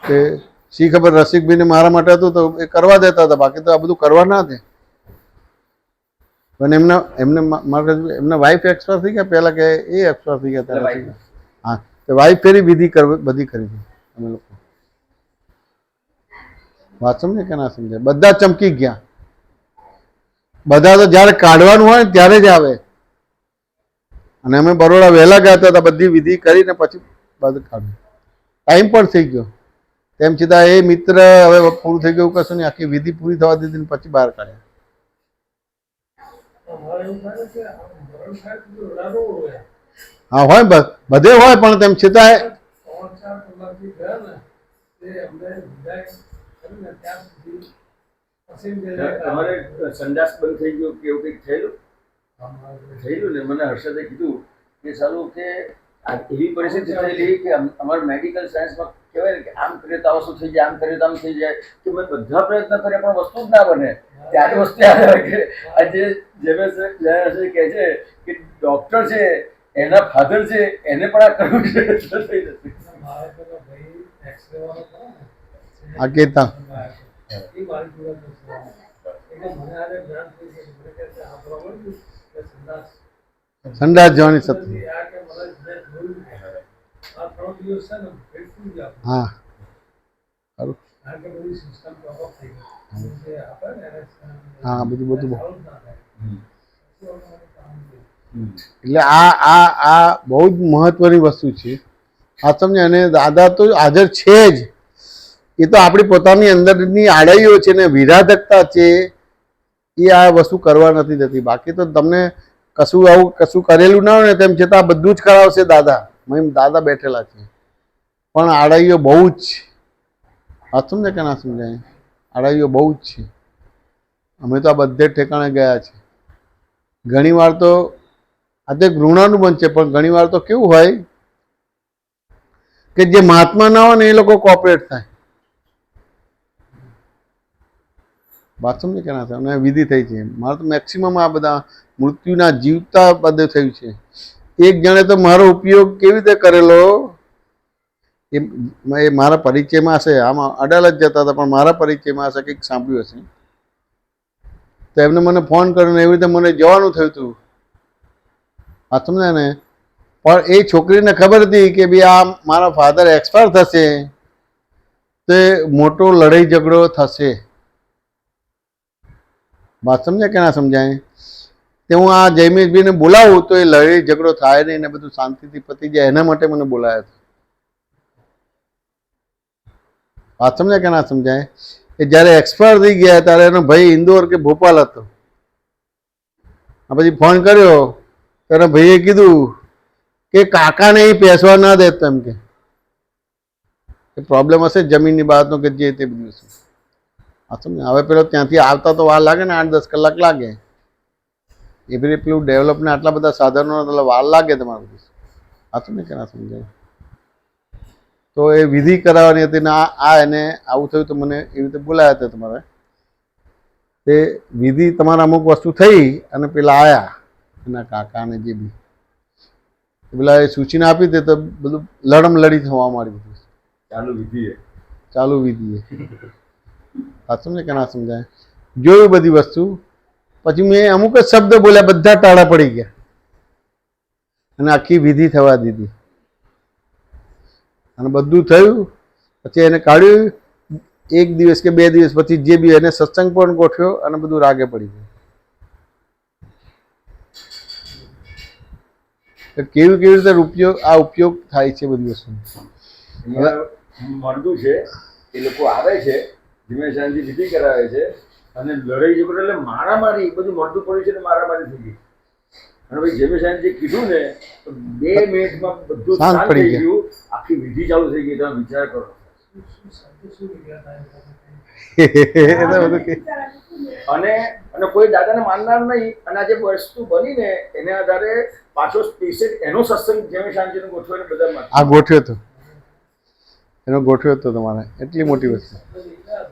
કે શી ખબર રસિકભાઈને મારા માટે હતું તો એ કરવા દેતા હતા, બાકી તો આ બધું કરવા ના દે. પણ એમના વાઈફ એક્સપાયર થઈ ગયા પહેલા કે એ એક્સપાયર થઈ ગયા હતા. હા, વાઈફ ફેરી વિધિ બધી કરી હતી અમે લોકો. વાત સમજે કે ના સમજાય? બધા ચમકી ગયા. બધા તો જયારે કાઢવાનું હોય ત્યારે જ આવે. અને અમે બરોડા વહેલા ગયા હતા, બધી વિધિ કરીને પછી બધું કાઢ્યું. ટાઈમ પણ થઈ ગયો. તેમ છતાં એ મિત્ર હવે પૂરું થઈ ગયું કશું નહીં, આખી વિધિ પૂરી થવા દીધી ને પછી બહાર કાઢ્યા. હા હોય, બધે હોય, પણ તેમ છતાં તમારે સંડાસ બંધ થઈ ગયો કે એવું કંઈક થયેલું ને? મને હર્ષદે કીધું કે સારું કે એવી પરિસ્થિતિ થયેલી કે અમારે મેડિકલ સાયન્સમાં કહેવાય ને કે આમ કરીએ તો આવું થઈ જાય, આમ કરીએ તો આમ થઈ જાય, કે મેં બધા પ્રયત્ન કર્યા પણ વસ્તુ જ ના બને. ત્યારે વસ્તુ આવે કે આજે જેમે કહે છે કે ડોક્ટર છે, એના ફાધર છે, એને પણ આ કરવું છે તો થઈ જશે. આ કેતા સંડાસ જવાની સત્ય. હા હા, બધું એટલે આ બહુ જ મહત્વની વસ્તુ છે. આ સમજે. અને દાદા તો હાજર છે જ. એ તો આપણી પોતાની અંદરની આડાઈઓ છે ને વિરાધકતા છે, એ આ વસ્તુ કરવા નથી દેતી. બાકી તો તમને કશું આવું કશું કરેલું ના હોય ને તેમ છતાં બધું જ કરાવશે દાદા. દાદા બેઠેલા છે, પણ આડાઈઓ બહુ જ છે. આ સમજે કે ના સમજાય? આડાઈઓ બહુ જ છે. અમે તો આ બધે ઠેકાણે ગયા છે. ઘણી વાર તો આ તે ઘૃણાનું બંધ છે, પણ ઘણી વાર તો કેવું હોય કે જે મહાત્મા ના હોય ને એ લોકો કોઓપરેટ થાય. વાત સમજે કે ના થાય? અને વિધિ થઈ છે. મારે તો મેક્સિમમ આ બધા મૃત્યુના જીવતા બધે થયું છે. એક જણે તો મારો ઉપયોગ કેવી રીતે કરેલો, એ મારા પરિચયમાં હશે. આમાં અડાલત જતા હતા પણ મારા પરિચયમાં હશે, કંઈક સાંભળ્યું હશે. તો એમને મને ફોન કર્યો ને એવી રીતે મને જવાનું થયું હતું. આ સમજાય ને? પણ એ છોકરીને ખબર હતી કે ભાઈ આ મારા ફાધર એક્સપાયર થશે તો મોટો લડાઈ ઝઘડો થશે. વાત સમજાય કે ના સમજાય? તે હું આ જયમેશભાઈને બોલાવું તો એ લડાઈ ઝઘડો થાય નહીં ને બધું શાંતિથી પતી જાય, એના માટે મને બોલાયા હતા. વાત સમજાય કે ના સમજાય? એ જ્યારે એક્સપાયર થઈ ગયા ત્યારે એનો ભાઈ ઇન્દોર કે ભોપાલ હતો. પછી ફોન કર્યો ત્યારે ભાઈએ કીધું કે કાકાને એ પેસવા ના દેતો એમ કે પ્રોબ્લેમ હશે જમીનની બાબતનો કે જે તે બધું હશે. હા સમજ. હવે પેલો ત્યાંથી આવતા તો વાર લાગે ને, 8-10 કલાક લાગે. એ બધી પેલું ડેવલપને આટલા બધા સાધનો એટલે વાર લાગે તમારું બધું. હા સમજ કે ના સમજાય. તો એ વિધિ કરાવવાની હતી ને આ એને આવું થયું તો મને એવી રીતે બોલાયા હતા તમારે. તે વિધિ તમારા અમુક વસ્તુ થઈ અને પેલા આવ્યા એના કાકાને જે બી પેલા એ સૂચના આપી દે તો બધું લડમ લડી થવા માંડી. ચાલુ વિધિ ચાલુ વિધિ હા સમજે કે ના સમજાય. જોયું બધી વસ્તુ. પછી મેં અમુક જ શબ્દ બોલ્યા, બધા ટાળા પડી ગયા અને આખી વિધિ થવા દીધી અને બધું થયું. પછી એને કાઢ્યું. 1 દિવસ કે 2 દિવસ પછી જે બી એને સત્સંગ પણ ગોઠવ્યો અને બધું રાગે પડી ગયું. કેવી કેવી રીતે ઉપયોગ થાય છે બધી વસ્તુ. મળતું છે એ લોકો આવે છે ધીમે શાંતિ વિધિ કરાવે છે અને લડાઈ ઝઘડો એટલે મારામારી બધું મળતું પડ્યું છે ને મારામારી થઈ ગઈ. અને ભાઈ જેમે શાંતિ કીધું ને તો 2 મિનિટમાં બધું શાંત થઈ ગયું. આખી વિધિ ચાલુ થઈ ગઈ. તમે વિચાર કરો. અને કોઈ દાદાને માનનાર નહીં. અને આ જે વસ્તુ બની ને એના આધારે પાછો સ્પેશિયલ એનો સત્સંગ જેમે શાંતિનો ગોઠવેલો બધા આ ગોઠવ્યો હતો. એનો ગોઠવ્યો હતો તમારે. એટલી મોટી વસ્તુ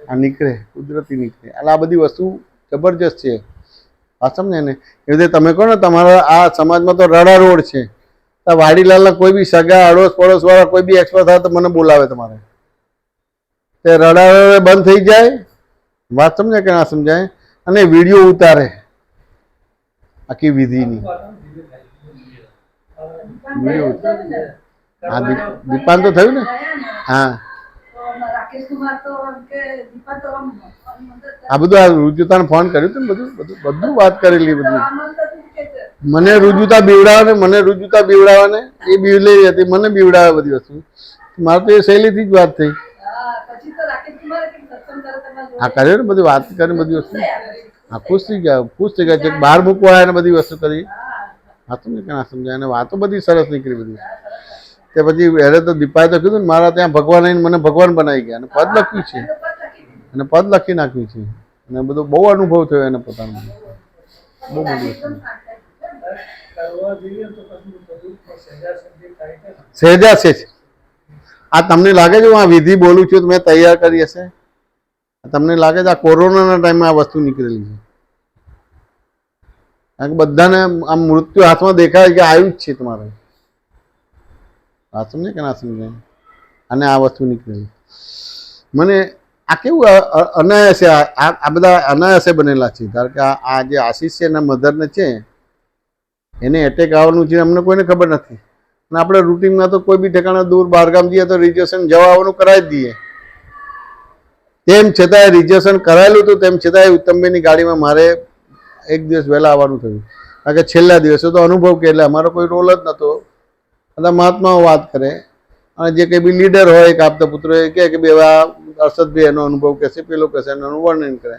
આ નીકળે, કુદરતી નીકળે. એટલે આ બધી વસ્તુ જબરજસ્ત છે. આ સમજે ને એ રીતે તમે કહો ને તમારા આ સમાજમાં તો રડા રોડ છે. વાડીલાલના કોઈ બી સગા અડોશ પડોશ વાળા કોઈ બી એક્સપર્ટ થાય તો મને બોલાવે તમારે. તે રડા બંધ થઈ જાય. વાત સમજે કે ના સમજાય. અને વિડીયો ઉતારે આખી વિધિની. હા દીપાન તો થયું ને. હા આ બધું આ રુજુતાને ફોન કર્યું હતું ને બધું વાત કરેલી બધું. મને રુજુતા બીવડાવે ને એ બીવલેલી હતી. મને બીવડાવે બધી વસ્તુ. મારે તો એ શૈલીથી જ વાત થઈ. હા કર્યો ને બધી વાત કરી બધી વસ્તુ. હા ખુશ થઈ ગયા. બહાર મૂકવા એને બધી વસ્તુ કરી. હા તો ને ના સમજાય. અને વાતો બધી સરસ નીકળી બધી. તે પછી એને તો દીપાએ તો કીધું ને મારા ત્યાં ભગવાન આવીને મને ભગવાન બનાવી ગયા. અને પદ લખ્યું છે અને પદ લખી નાખ્યું છે. અને બધો બહુ અનુભવ થયો એને પોતાનો. બહુ મોટી વસ્તુ. સહેજા છે. આ તમને લાગે છે હું આ વિધિ બોલું છું મેં તૈયાર કરી હશે? તમને લાગે છે આ કોરોનાના ટાઈમમાં આ વસ્તુ નીકળેલી છે? કારણ કે બધાને આમ મૃત્યુ હાથમાં દેખાય કે આવ્યું જ છે તમારે. આ સમજે કે ના સમજાય. અને આ વસ્તુ નીકળેલી મને આ કેવું અનાયાસે આ બધા અનાયાસે બનેલા છે. ધારો કે આ જે આશીષ છે એના મધરને છે એને એટેક આવવાનું છે અમને કોઈને ખબર નથી. અને આપણે રૂટિનમાં તો કોઈ બી ઠેકાણા દૂર બહારગામ જઈએ તો રિઝર્વેશન જવા આવવાનું કરાવી જ દઈએ. તેમ છતાંય રિઝર્વેશન કરાયેલું હતું તેમ છતાંય ઉત્તમભાઈની ગાડીમાં મારે 1 દિવસ વહેલા આવવાનું થયું. કારણ કે છેલ્લા દિવસે તો અનુભવ કે એટલે અમારો કોઈ રોલ જ નહોતો. બધા મહાત્માઓ વાત કરે અને જે કંઈ બી લીડર હોય એક આપતા પુત્ર એ કહે કે ભાઈ હવે આ અરશદભાઈ એનો અનુભવ કહેશે, પેલો કહેશે એનું વર્ણન કરે.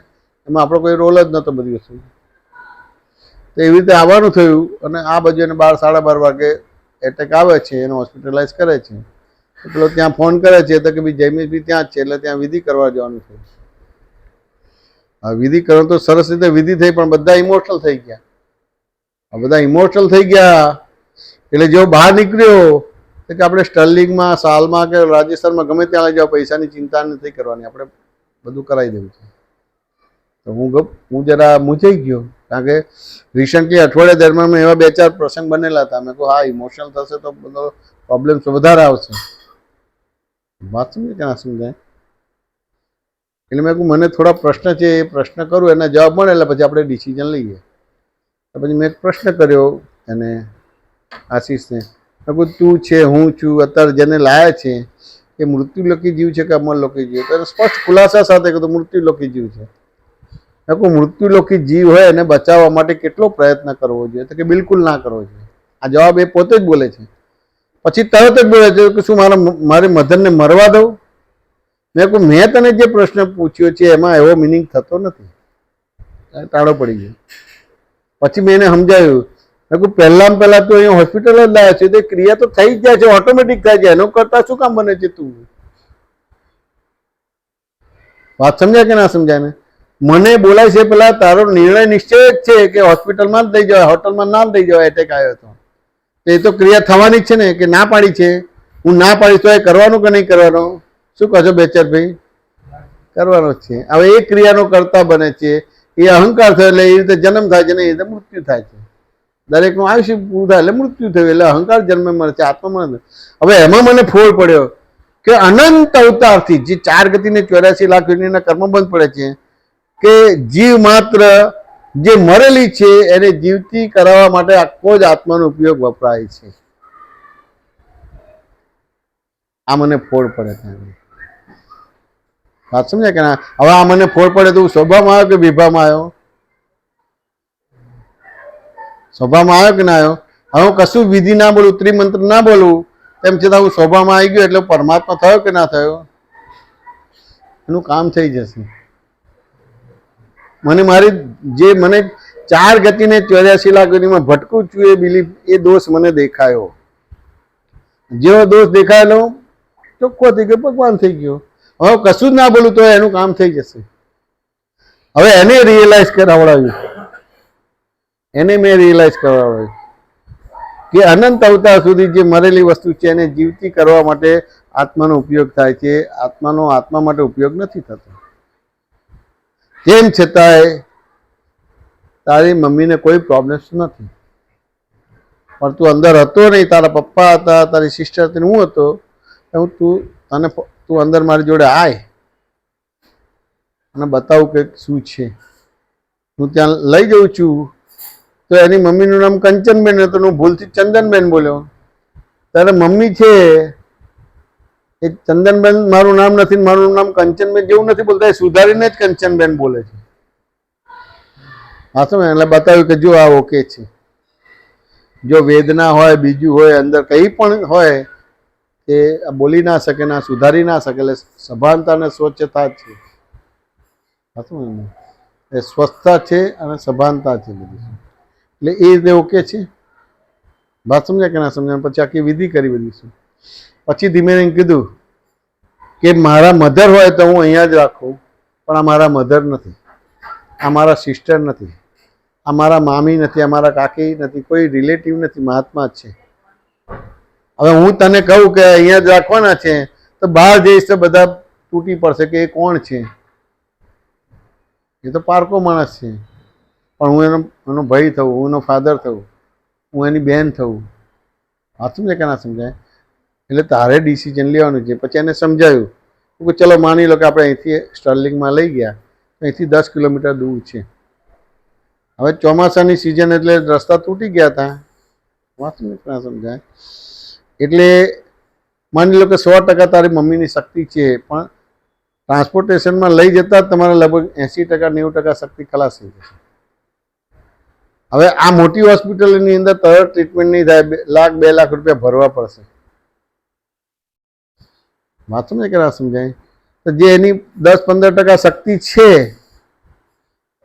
એમાં આપણો કોઈ રોલ જ નહોતો બધી વસ્તુ. તો એવી રીતે આવવાનું થયું. અને આ બાજુ એને 12-12:30 વાગે એટેક આવે છે. એને હોસ્પિટલાઇઝ કરે છે. પેલો ત્યાં ફોન કરે છે તો કે ભાઈ જયમીશભાઈ ત્યાં જ છે એટલે ત્યાં વિધિ કરવા જવાનું છે. આ વિધિ કરો તો સરસ રીતે વિધિ થઈ પણ બધા ઇમોશનલ થઈ ગયા. એટલે જેવો બહાર નીકળ્યો કે આપણે સ્ટર્લિંગમાં, સાલમાં કે રાજસ્થાનમાં ગમે ત્યાં લઈ જાઓ, પૈસાની ચિંતા નથી કરવાની, આપણે બધું કરાવી દેવું છે. તો હું જરા મૂંઝાઈ ગયો. કારણ કે રિસન્ટલી અઠવાડિયા દરમિયાન એવા 2-4 પ્રસંગ બનેલા હતા. મેં કહું હા ઇમોશનલ થશે તો બધો પ્રોબ્લેમ્સ વધારે આવશે. વાત સમજે કે ના સમજાય. એટલે મેં કહું મને થોડા પ્રશ્ન છે એ પ્રશ્ન કરું એના જવાબ મળે એટલે પછી આપણે ડિસિઝન લઈએ. તો પછી મેં એક પ્રશ્ન કર્યો એને આશીષને. મેં કહું તું છે, હું છું, અત્યારે જેને લાયા છે એ મૃત્યુલોકી જીવ છે કે અમરલોકી જીવ? તો સ્પષ્ટ ખુલાસા સાથે કીધું મૃત્યુલોકી જીવ છે. મેં કહું મૃત્યુલોકી જીવ હોય એને બચાવવા માટે કેટલો પ્રયત્ન કરવો જોઈએ? તો કે બિલકુલ ના કરવો જોઈએ. આ જવાબ એ પોતે જ બોલે છે. પછી તરત જ બોલે છે કે શું મારી મધરને મરવા દઉં? મેં કહું મેં તને જે પ્રશ્ન પૂછ્યો છે એમાં એવો મિનિંગ થતો નથી. ટાળો પડી ગયો. પછી મેં એને સમજાવ્યું, મેં કહ્યું પહેલાં તો અહીંયા હોસ્પિટલ જ લાવ્યા છે, તે ક્રિયા તો થઈ જ જાય છે, ઓટોમેટિક થાય છે, એનો કરતા શું કામ બને છે તું? વાત સમજાય કે ના સમજાય? ને મને બોલાય છે પેલા તારો નિર્ણય નિશ્ચય જ છે કે હોસ્પિટલમાં જ લઈ જવાય, હોટલમાં ના લઈ જવાય, એટેક આવ્યો તો એ તો ક્રિયા થવાની જ છે ને, કે ના પાડી છે, હું ના પાડીશ તો એ કરવાનું કે નહીં કરવાનું? શું કહો છો બેચરભાઈ? કરવાનો જ છે. હવે એ ક્રિયાનો કરતા બને છે, એ અહંકાર થયો એટલે એ રીતે જન્મ થાય છે ને એ રીતે મૃત્યુ થાય છે. દરેકનું આયુષ્ય પૂરું થાય એટલે મૃત્યુ થયું, એટલે અહંકાર જન્મે મળે છે, આત્મા મળે. હવે એમાં મને ફોડ પડ્યો કે અનંત અવતારથી જે 4 ગતિને 84 લાખ યોનિના કર્મ બંધ પડે છે, કે જીવ માત્ર જે મરેલી છે એને જીવતી કરાવવા માટે આખો જ આત્માનો ઉપયોગ વપરાય છે. આ મને ફોડ પડે છે. વાત સમજાય કે ના? હવે આ મને ફોડ પડે તો હું સ્વભાવમાં આવ્યો કે વિભાવમાં આવ્યો? સ્વભાવમાં આવ્યો કે ના આવ્યો? હવે હું કશું વિધિ ના બોલું, ત્રિમંત્ર ના બોલું, તેમ છતાં હું સ્વભાવમાં આવી ગયો એટલે પરમાત્મા થયો કે ના થયો? એનું કામ થઈ જશે. મને મારી જે મને 4 ગતિને 84 લાખ ગતિમાં ભટકું છું એ બિલીફ, એ દોષ મને દેખાયો. જેવો દોષ દેખાયેલો ચોખ્ખો થઈ ગયો, ભગવાન થઈ ગયો. હવે કશું જ ના બોલું તો એનું કામ થઈ જશે. હવે એને રિયલાઇઝ કરાવડાવ્યું, એને મેં રિયલાઇઝ કરાવડાવ્યું કે અનંત અવતાર સુધી જે મરેલી વસ્તુ છે એને જીવતી કરવા માટે આત્માનો ઉપયોગ થાય છે, આત્માનો આત્મા માટે ઉપયોગ નથી થતો. તેમ છતાંય તારી મમ્મીને કોઈ પ્રોબ્લેમ નથી, પણ તું અંદર હતો નહીં, તારા પપ્પા હતા, તારી સિસ્ટર હતી, હું હતો. તું અંદર મારી જોડે આય અને બતાવું કે શું છે. હું ત્યાં લઈ જઉં છું તો એની મમ્મીનું નામ કંચનબેન હતું, હું ભૂલથી ચંદનબેન બોલ્યો. તારે મમ્મી છે એ ચંદનબેન મારું નામ નથી, મારું નામ કંચનબેન જેવું નથી બોલતા, એ સુધારીને જ કંચનબેન બોલે છે. હા સમજ? એટલે બતાવ્યું કે જો આ ઓકે છે. જો વેદના હોય, બીજું હોય, અંદર કંઈ પણ હોય એ બોલી ના શકે, ના સુધારી ના શકે. એટલે સભાનતા અને સ્વચ્છતા છે. હા સમજ? એ સ્વચ્છતા છે અને સભાનતા છે બધી. એટલે એ રીતે ઓકે છે. વાત સમજાય કે ના સમજાય? પછી આખી વિધિ કરી બધી છે. પછી ધીમે ધીમે કીધું કે મારા મધર હોય તો હું અહીંયા જ રાખું, પણ આ મારા મધર નથી, આ મારા સિસ્ટર નથી, આ મારા મામી નથી, આ મારા કાકી નથી, કોઈ રિલેટિવ નથી, મહાત્મા જ છે. હવે હું તને કહું કે અહીંયા જ રાખવાના છે તો બહાર જઈશ તો બધા તૂટી પડશે કે એ કોણ છે? એ તો પારકો માણસ છે. પણ હું એનો ભાઈ થવું, હું એનો ફાધર થવું, હું એની બેન થવું. વાત સમજાય કે ના સમજાય? એટલે તારે ડિસિઝન લેવાનું છે. પછી એને સમજાવ્યું કે ચલો માની લો કે આપણે અહીંથી સ્ટર્લિંગમાં લઈ ગયા, અહીંથી 10 કિલોમીટર દૂર છે. હવે ચોમાસાની સિઝન એટલે રસ્તા તૂટી ગયા હતા. વાત સમજાય કે ના સમજાય? એટલે માની લો કે 100% તારી મમ્મીની શક્તિ છે, પણ ટ્રાન્સપોર્ટેશનમાં લઈ જતા જ તમારે લગભગ 80% 90% શક્તિ ખલાસ થઈ જશે. હવે આ મોટી હોસ્પિટલની અંદર તરત ટ્રીટમેન્ટ નહીં થાય, 1 લાખ 2 લાખ રૂપિયા ભરવા પડશે. વાત સમજાય કે ના સમજાય? તો જે એની 10-15% શક્તિ છે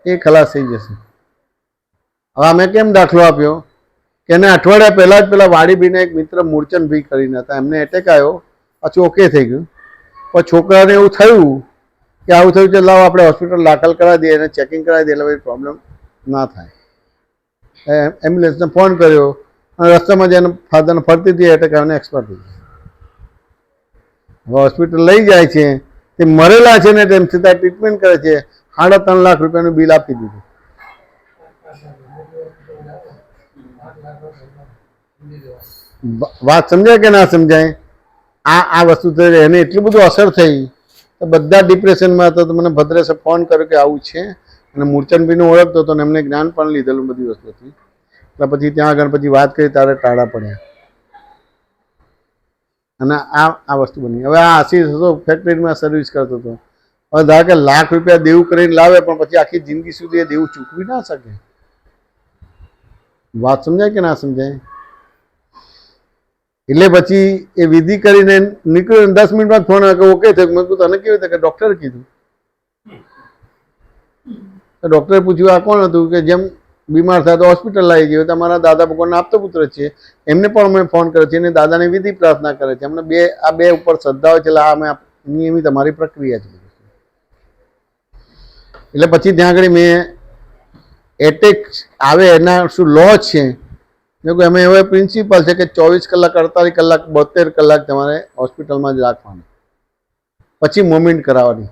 એ ખલાસ થઈ જશે. હવે અમે કેમ દાખલો આપ્યો કે એને અઠવાડિયા પહેલાં જ પેલા વાડીભાઈને એક મિત્ર મૂળચંદભાઈ કરીને હતા, એમને એટેક આવ્યો, પાછું ઓકે થઈ ગયું. પણ છોકરાને એવું થયું કે આવું થયું છે, લાવ આપણે હોસ્પિટલ દાખલ કરાવી દઈએ અને ચેકિંગ કરાવી દઈએ એટલે પ્રોબ્લેમ ના થાય. એમ્બ્યુલન્સને ફોન કર્યો અને રસ્તામાં જ એના ફાધરને ફરતી હતી એટેક આવીને એક્સપાયર થઈ ગયા. હવે હોસ્પિટલ લઈ જાય છે, તે મરેલા છે ને તેમ છતાં ટ્રીટમેન્ટ કરે છે, 3.5 લાખ રૂપિયાનું બિલ આપી દીધું. વાત સમજાય કે ના સમજાય? આ વસ્તુ થઈ એને એટલું બધું અસર થઈ તો બધા ડિપ્રેશનમાં હતા. તો મને ભદ્રેશે ફોન કર્યો કે આવું છે, અને મૂળચંદભાઈને ઓળખતો હતો ને એમને જ્ઞાન પણ લીધેલું બધી વસ્તુથી. એટલે પછી ત્યાં આગળ પછી વાત કરી તારે ટાળા પડ્યા અને આ વસ્તુ બની. હવે આ આશીષ હતો ફેક્ટરીમાં સર્વિસ કરતો હતો. હવે ધારો કે 1 લાખ રૂપિયા દેવું કરીને લાવે, પણ પછી આખી જિંદગી સુધી એ દેવું ચૂકવી ના શકે. વાત સમજાય કે ના સમજાય? એટલે પછી એ વિધિ કરીને નીકળ્યો, 10 મિનિટમાં ફોન આવ્યો કે ઓકે થયું. મેં કીધું તને કેવી રીતે? કે ડૉક્ટરે કીધું. ડૉક્ટરે પૂછ્યું આ કોણ હતું? કે જેમ બીમાર થાય તો હોસ્પિટલ આવી ગયો. તમારા દાદા ભગવાનના આપતો પુત્ર છે, એમને પણ અમે ફોન કર્યો છે અને દાદાની વિધિ પ્રાર્થના કરે છે. અમને આ બે ઉપર શ્રદ્ધા હોય છે, એટલે આ અમે નિયમિત અમારી પ્રક્રિયા છે. એટલે પછી ત્યાં આગળ મેં એટેક આવે એના શું લો છે, અમે હવે પ્રિન્સિપલ છે કે 24 કલાક 48 કલાક 72 કલાક તમારે હોસ્પિટલમાં જ રાખવાનું, પછી મુવમેન્ટ કરાવવાની.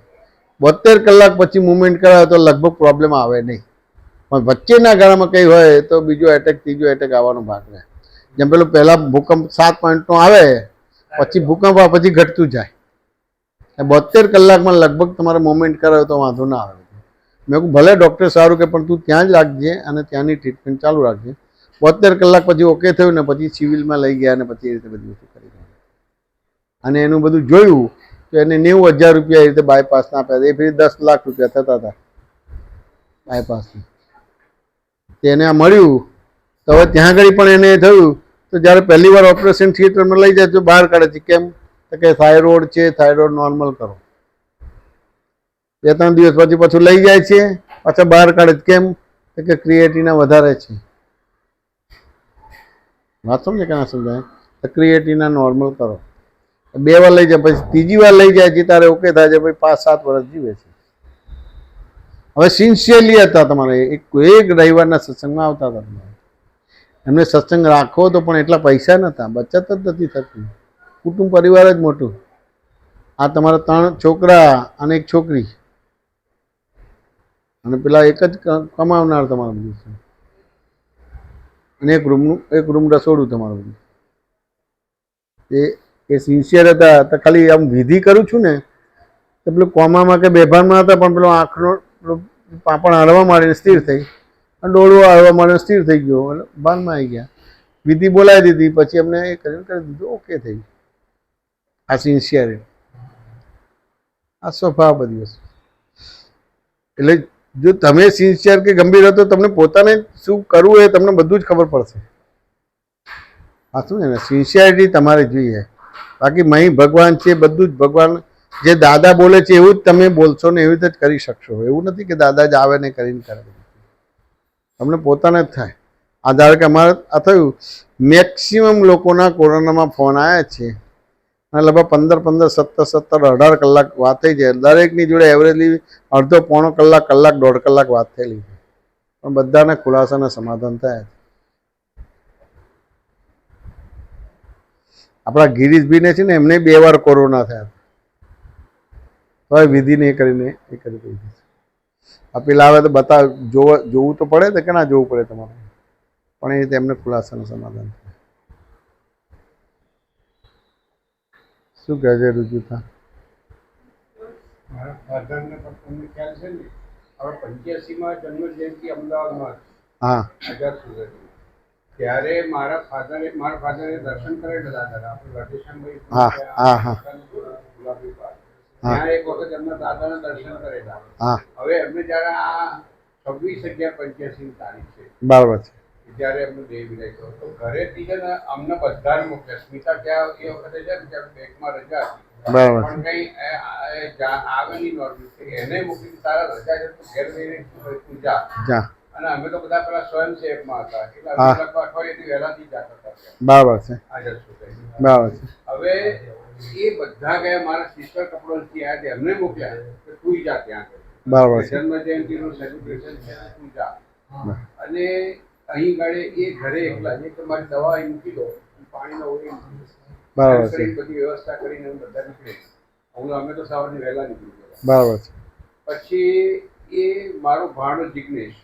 72 કલાક પછી મુવમેન્ટ કરાવે તો લગભગ પ્રોબ્લેમ આવે નહીં, પણ વચ્ચેના ગાળામાં કંઈ હોય તો બીજો એટેક ત્રીજો એટેક આવવાનો ભાગ રહે. જેમ પેલું પહેલાં ભૂકંપ 7 પોઈન્ટનો આવે, પછી ભૂકંપ આવે, પછી ઘટતું જાય. 72 કલાકમાં લગભગ તમારે મુવમેન્ટ કરાવે તો વાંધો ના આવે. મેં કહું ભલે ડૉક્ટર સારું કે પણ તું ત્યાં જ રાખજે અને ત્યાંની ટ્રીટમેન્ટ ચાલુ રાખજે. 72 કલાક પછી ઓકે થયું ને પછી સિવિલમાં લઈ ગયા અને પછી એ રીતે બધી વસ્તુ કરી. અને એનું બધું જોયું તો એને 90,000 રૂપિયા એ રીતે બાયપાસના આપ્યા હતા. એ ફરી 10 લાખ રૂપિયા થતા હતા બાયપાસના. તેને આ મળ્યું તો હવે ત્યાં આગળ પણ એને થયું તો જ્યારે પહેલી વાર ઓપરેશન થિયેટરમાં લઈ જાય તો બહાર કાઢે છે. કેમ તો કે થાઇરોઇડ છે, થાઇરોઇડ નોર્મલ કરો. 2-3 દિવસ પછી પાછું લઈ જાય છે, પાછા બહાર કાઢે છે. કેમ તો કે ક્રિએટિના વધારે છે. વાત સમજે કે ના સમજાય? તો ક્રિએટિના નોર્મલ કરો. 2 વાર લઈ જાય, પછી ત્રીજી વાર લઈ જાય છે ત્યારે ઓકે થાય છે, પછી 5-7 વર્ષ જીવે છે. હવે સિન્સિયરલી હતા તમારે એક રવિવારના સત્સંગમાં આવતા હતા. એમને સત્સંગ રાખવો તો પણ એટલા પૈસા નહોતા, બચત જ નથી થતી. કુટુંબ પરિવાર જ મોટું. આ તમારા 3 છોકરા અને 1 છોકરી અને પેલા એક જ કમાવનાર તમારું બધું છે, અને એક રૂમ રસોડું તમારું બધું. એ સિન્સિયર હતા. તો ખાલી આમ વિધિ કરું છું ને તો પેલું કોમામાં કે બેભાનમાં હતા, પણ પેલો આંખનો પાપણ હારવા માંડીને સ્થિર થઈ અને ડોળવો હારવા માંડીને સ્થિર થઈ ગયો, એટલે ભાનમાં આવી ગયા. વિધિ બોલાવી દીધી, પછી અમને એ કરી દીધું, ઓકે થઈ. આ સિન્સિયર, આ સ્વભાવ બધી વસ્તુ. એટલે જો તમે સિન્સિયર કે ગંભીર હતો, તમને પોતાને શું કરવું એ તમને બધું જ ખબર પડશે. હા શું છે ને, સિન્સિયરિટી તમારે જોઈએ. બાકી મહી ભગવાન છે, બધું જ ભગવાન જે દાદા બોલે છે એવું જ તમે બોલશો ને એવી રીતે જ કરી શકશો. એવું નથી કે દાદા જ આવે ને કરીને કરે. તમને પોતાને જ થાય. આ ધારો કે અમારે આ થયું, મેક્સિમમ લોકોના કોરોનામાં ફોન આવ્યા છે અને લગભગ 15-15, 17-17, 18 કલાક વાત થઈ જાય. દરેકની જોડે એવરેજલી અડધો પોણો કલાક, 1.5 કલાક વાત થયેલી છે, પણ બધાના ખુલાસાના સમાધાન થયા. આપણા ગિરીશભાઈને છે ને, એમને 2 વાર કોરોના થયા, તો વિધિ ને કરીને એ કરી દીધી. આ પેલા આવે તો જોવું તો પડે ને, કે ના જોવું પડે તમારે, પણ એ રીતે એમને ખુલાસાનું સમાધાન થાય. શું કહે છે રુજુતા? મારા ફાધરને પણ તમને ખ્યાલ છે ને, આપણે 85માં જન્મ જયંતિ અમદાવાદમાં હા આઝાદ સુરતમાં, ત્યારે મારા ફાધરે દર્શન કરેલા દાદા આપણે રાજેશાનભાઈ હા હા હા ત્યાં એક વખત એમના દાદાના દર્શન કરેલા. હા હવે એમને જયારે આ 26/11/85 તારીખ છે, બરાબર છે. જ્યારે એમનો દેહ વિદાય થયો, તો ઘરેથી છે ને અમને બધાને મોકલ્યા. સ્મિતા ત્યાં એ વખતે છે ને, ત્યાં બેંકમાં રજા હતી, બરાબર પણ કઈ આવે નહીં નોર્મલ. એને મોકલી તારા રજા છે તો ઘેર જઈને તું જા. જા. અને અમે તો બધા પેલા સ્વયંસેવકમાં હતા, એટલે હા. અમે લગભગ અઠવાડિયેથી વહેલાથી જતા હતા બરાબર છે. આઝાદ સોસાયટી. બરાબર છે. હવે એ બધા ગયા, મારા સિસ્ટર કપડોથી આવ્યા હતા, એમને મોકલ્યા કે તું જા ત્યાં બરાબર છે. જન્મ જયંતિનું સેલિબ્રેશન છે, તું જા. અને અહીં ગાડે એ ઘરે એકલા જે તમારી દવા અહીં મૂકી દો, પાણીનો ઓળી બરાબર છે. બધી વ્યવસ્થા કરીને અમે બધા નીકળી. અમે તો સવારની વહેલા નીકળી ગયા. બરાબર છે. પછી એ મારો ભાણો જિગ્નેશ,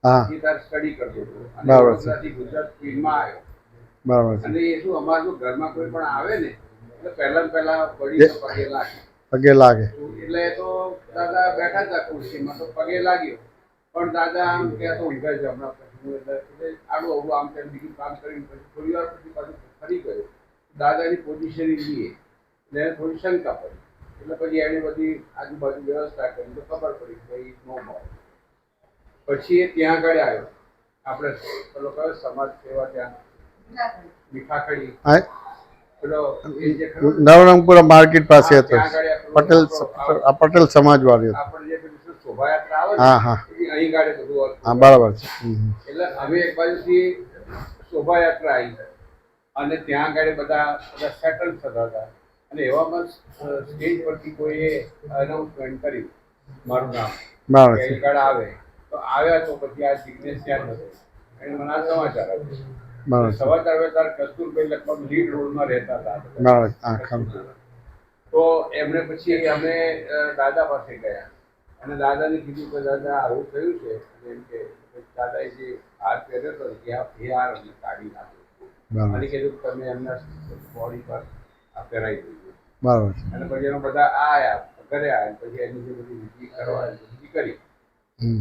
હા એ તાર સ્ટડી કરતો હતો અને બરાબર છે. વડોદરાથી ગુજરાત ફિલ્ડમાં આવ્યો. બરાબર છે. અને એ શું, અમારા ઘરમાં કોઈ પણ આવે ને એટલે પહેલા વડીલ પગે લાગે. પગે લાગે. એટલે તો દાદા બેઠા હતા ખુરશીમાં, તો પગે લાગ્યો, પણ દાદા આમ કે તો ઊંઘે છે હમણાં. પછી એટલે આડું અવડું આમ તેમ બીજું કામ કરીને પછી થોડી વાર પછી પાછું ફરી ગયો. દાદાની પોઝિશન લઈએ એટલે એને થોડી શંકા પડી. એટલે પછી એણે બધી આજુબાજુ વ્યવસ્થા કરી તો ખબર પડી કે ભાઈ નો મળે. પછી એ ત્યાં આગળ આવ્યો, આપણે પેલો કયો સમાજ સેવા ત્યાં મીઠાખડી, હા પેલો એ જે ખરો ને, નવરંગપુરા માર્કેટ પાસે હતો. ત્યાં આગળ આ પેલો પટેલ સમાજવાળી હતો. આપણે જે પેલું શોભાયાત્રા આવે ને, હા હા એ અહીં ગાડે બધું હા બરાબર છે. એટલે અમે એક બાજુથી શોભાયાત્રા આવી અને ત્યાં આગળ બધા સેટલ થતા હતા અને એવામાં સ્ટેજ પરથી કોઈએ અનાઉન્સમેન્ટ કર્યું મારું નામ બરાબર કે છે. અહીં ગાળ આવે તો આવ્યા તો પછી આ જિગ્નેશ ત્યાં નતો એને મને આ સમાચાર આપ્યા. બરાબર છે. સમાચાર આવ્યા ત્યારે કસ્તુરભાઈ લગભગ લીડ રોલમાં રહેતા હતા બરાબર હા ખરું. તો એમણે પછી અમે દાદા પાસે ગયા અને દાદાને કીધું કે દાદા આવું થયું છે અને એમ કે દાદાએ જે હાર પહેર્યો હતો એ હાર અમને કાઢી નાખ્યો બરાબર અને કીધું કે તમે એમના બોડી પર આ પહેરાવી દીધું બરાબર છે. અને પછી એમાં બધા આયા ઘરે આવ્યા પછી એની જે બધી વિધિ કરવા વિધિ કરી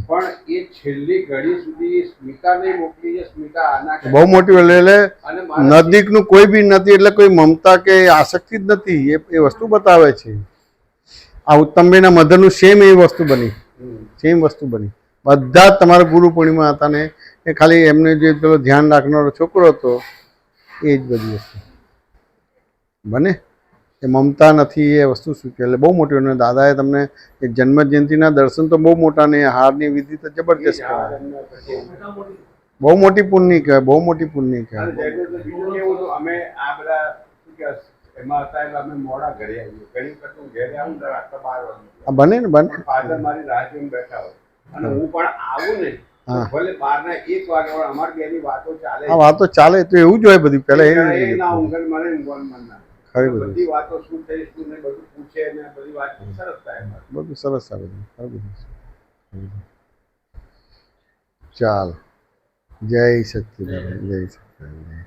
પણ એ છેલ્લી ઘડી સુધી સ્મિતાને મોકલી છે. સ્મિતા આના બહુ મોટી એટલે અને મારા નજીકનું કોઈ બી નથી, એટલે કોઈ મમતા કે આસક્તિ જ નથી. એ વસ્તુ બતાવે છે. આ ઉત્તમભાઈના મધરનું સેમ એ વસ્તુ બની, સેમ વસ્તુ બની. બધા જ તમારા ગુરુ પૂર્ણિમા હતા ને એ ખાલી એમને જે પેલો ધ્યાન રાખનારો છોકરો હતો એ જ બધી વસ્તુ બને. એ મમતા નથી એ વસ્તુ શું કે એટલે બહુ મોટી. અને દાદાએ તમને એ જન્મ જયંતિના દર્શન તો બહુ મોટા ને હારની વિધિ તો જબરજસ્ત કહેવાય. બહુ મોટી પુણ્ય કહેવાય, બહુ મોટી પુણ્ય અને કહેવાય. જયદીપ બીજું કેવું હતું અમે આ બધા શું કે એમાં હતા એટલે અમે મોડા ઘરે આવીએ ઘણી વખત હું ઘરે આવું ને રાતના 12 વાગે આ બને ને બને. ફાધર મારી રાહ જોઈને બેઠા હોય અને હું પણ આવું ને તો હા. ભલે 12 ને 1 વાગે પણ અમારી બેની વાતો ચાલે આ વાતો ચાલે તો એવું જ હોય બધી પહેલા એ એ ના ઊંઘે ને મને ઊંઘવાનું મન ના ખરી થાય. બધું. બધી વાતો શું થઈ શું નહીં બધું પૂછે ને બધી વાત સરસ થાય અમારે. બધું સરસ આવે બધું ખરું બધું. ચાલ જય સચ્ચિદાનંદ, જય સચ્ચિદાનંદ.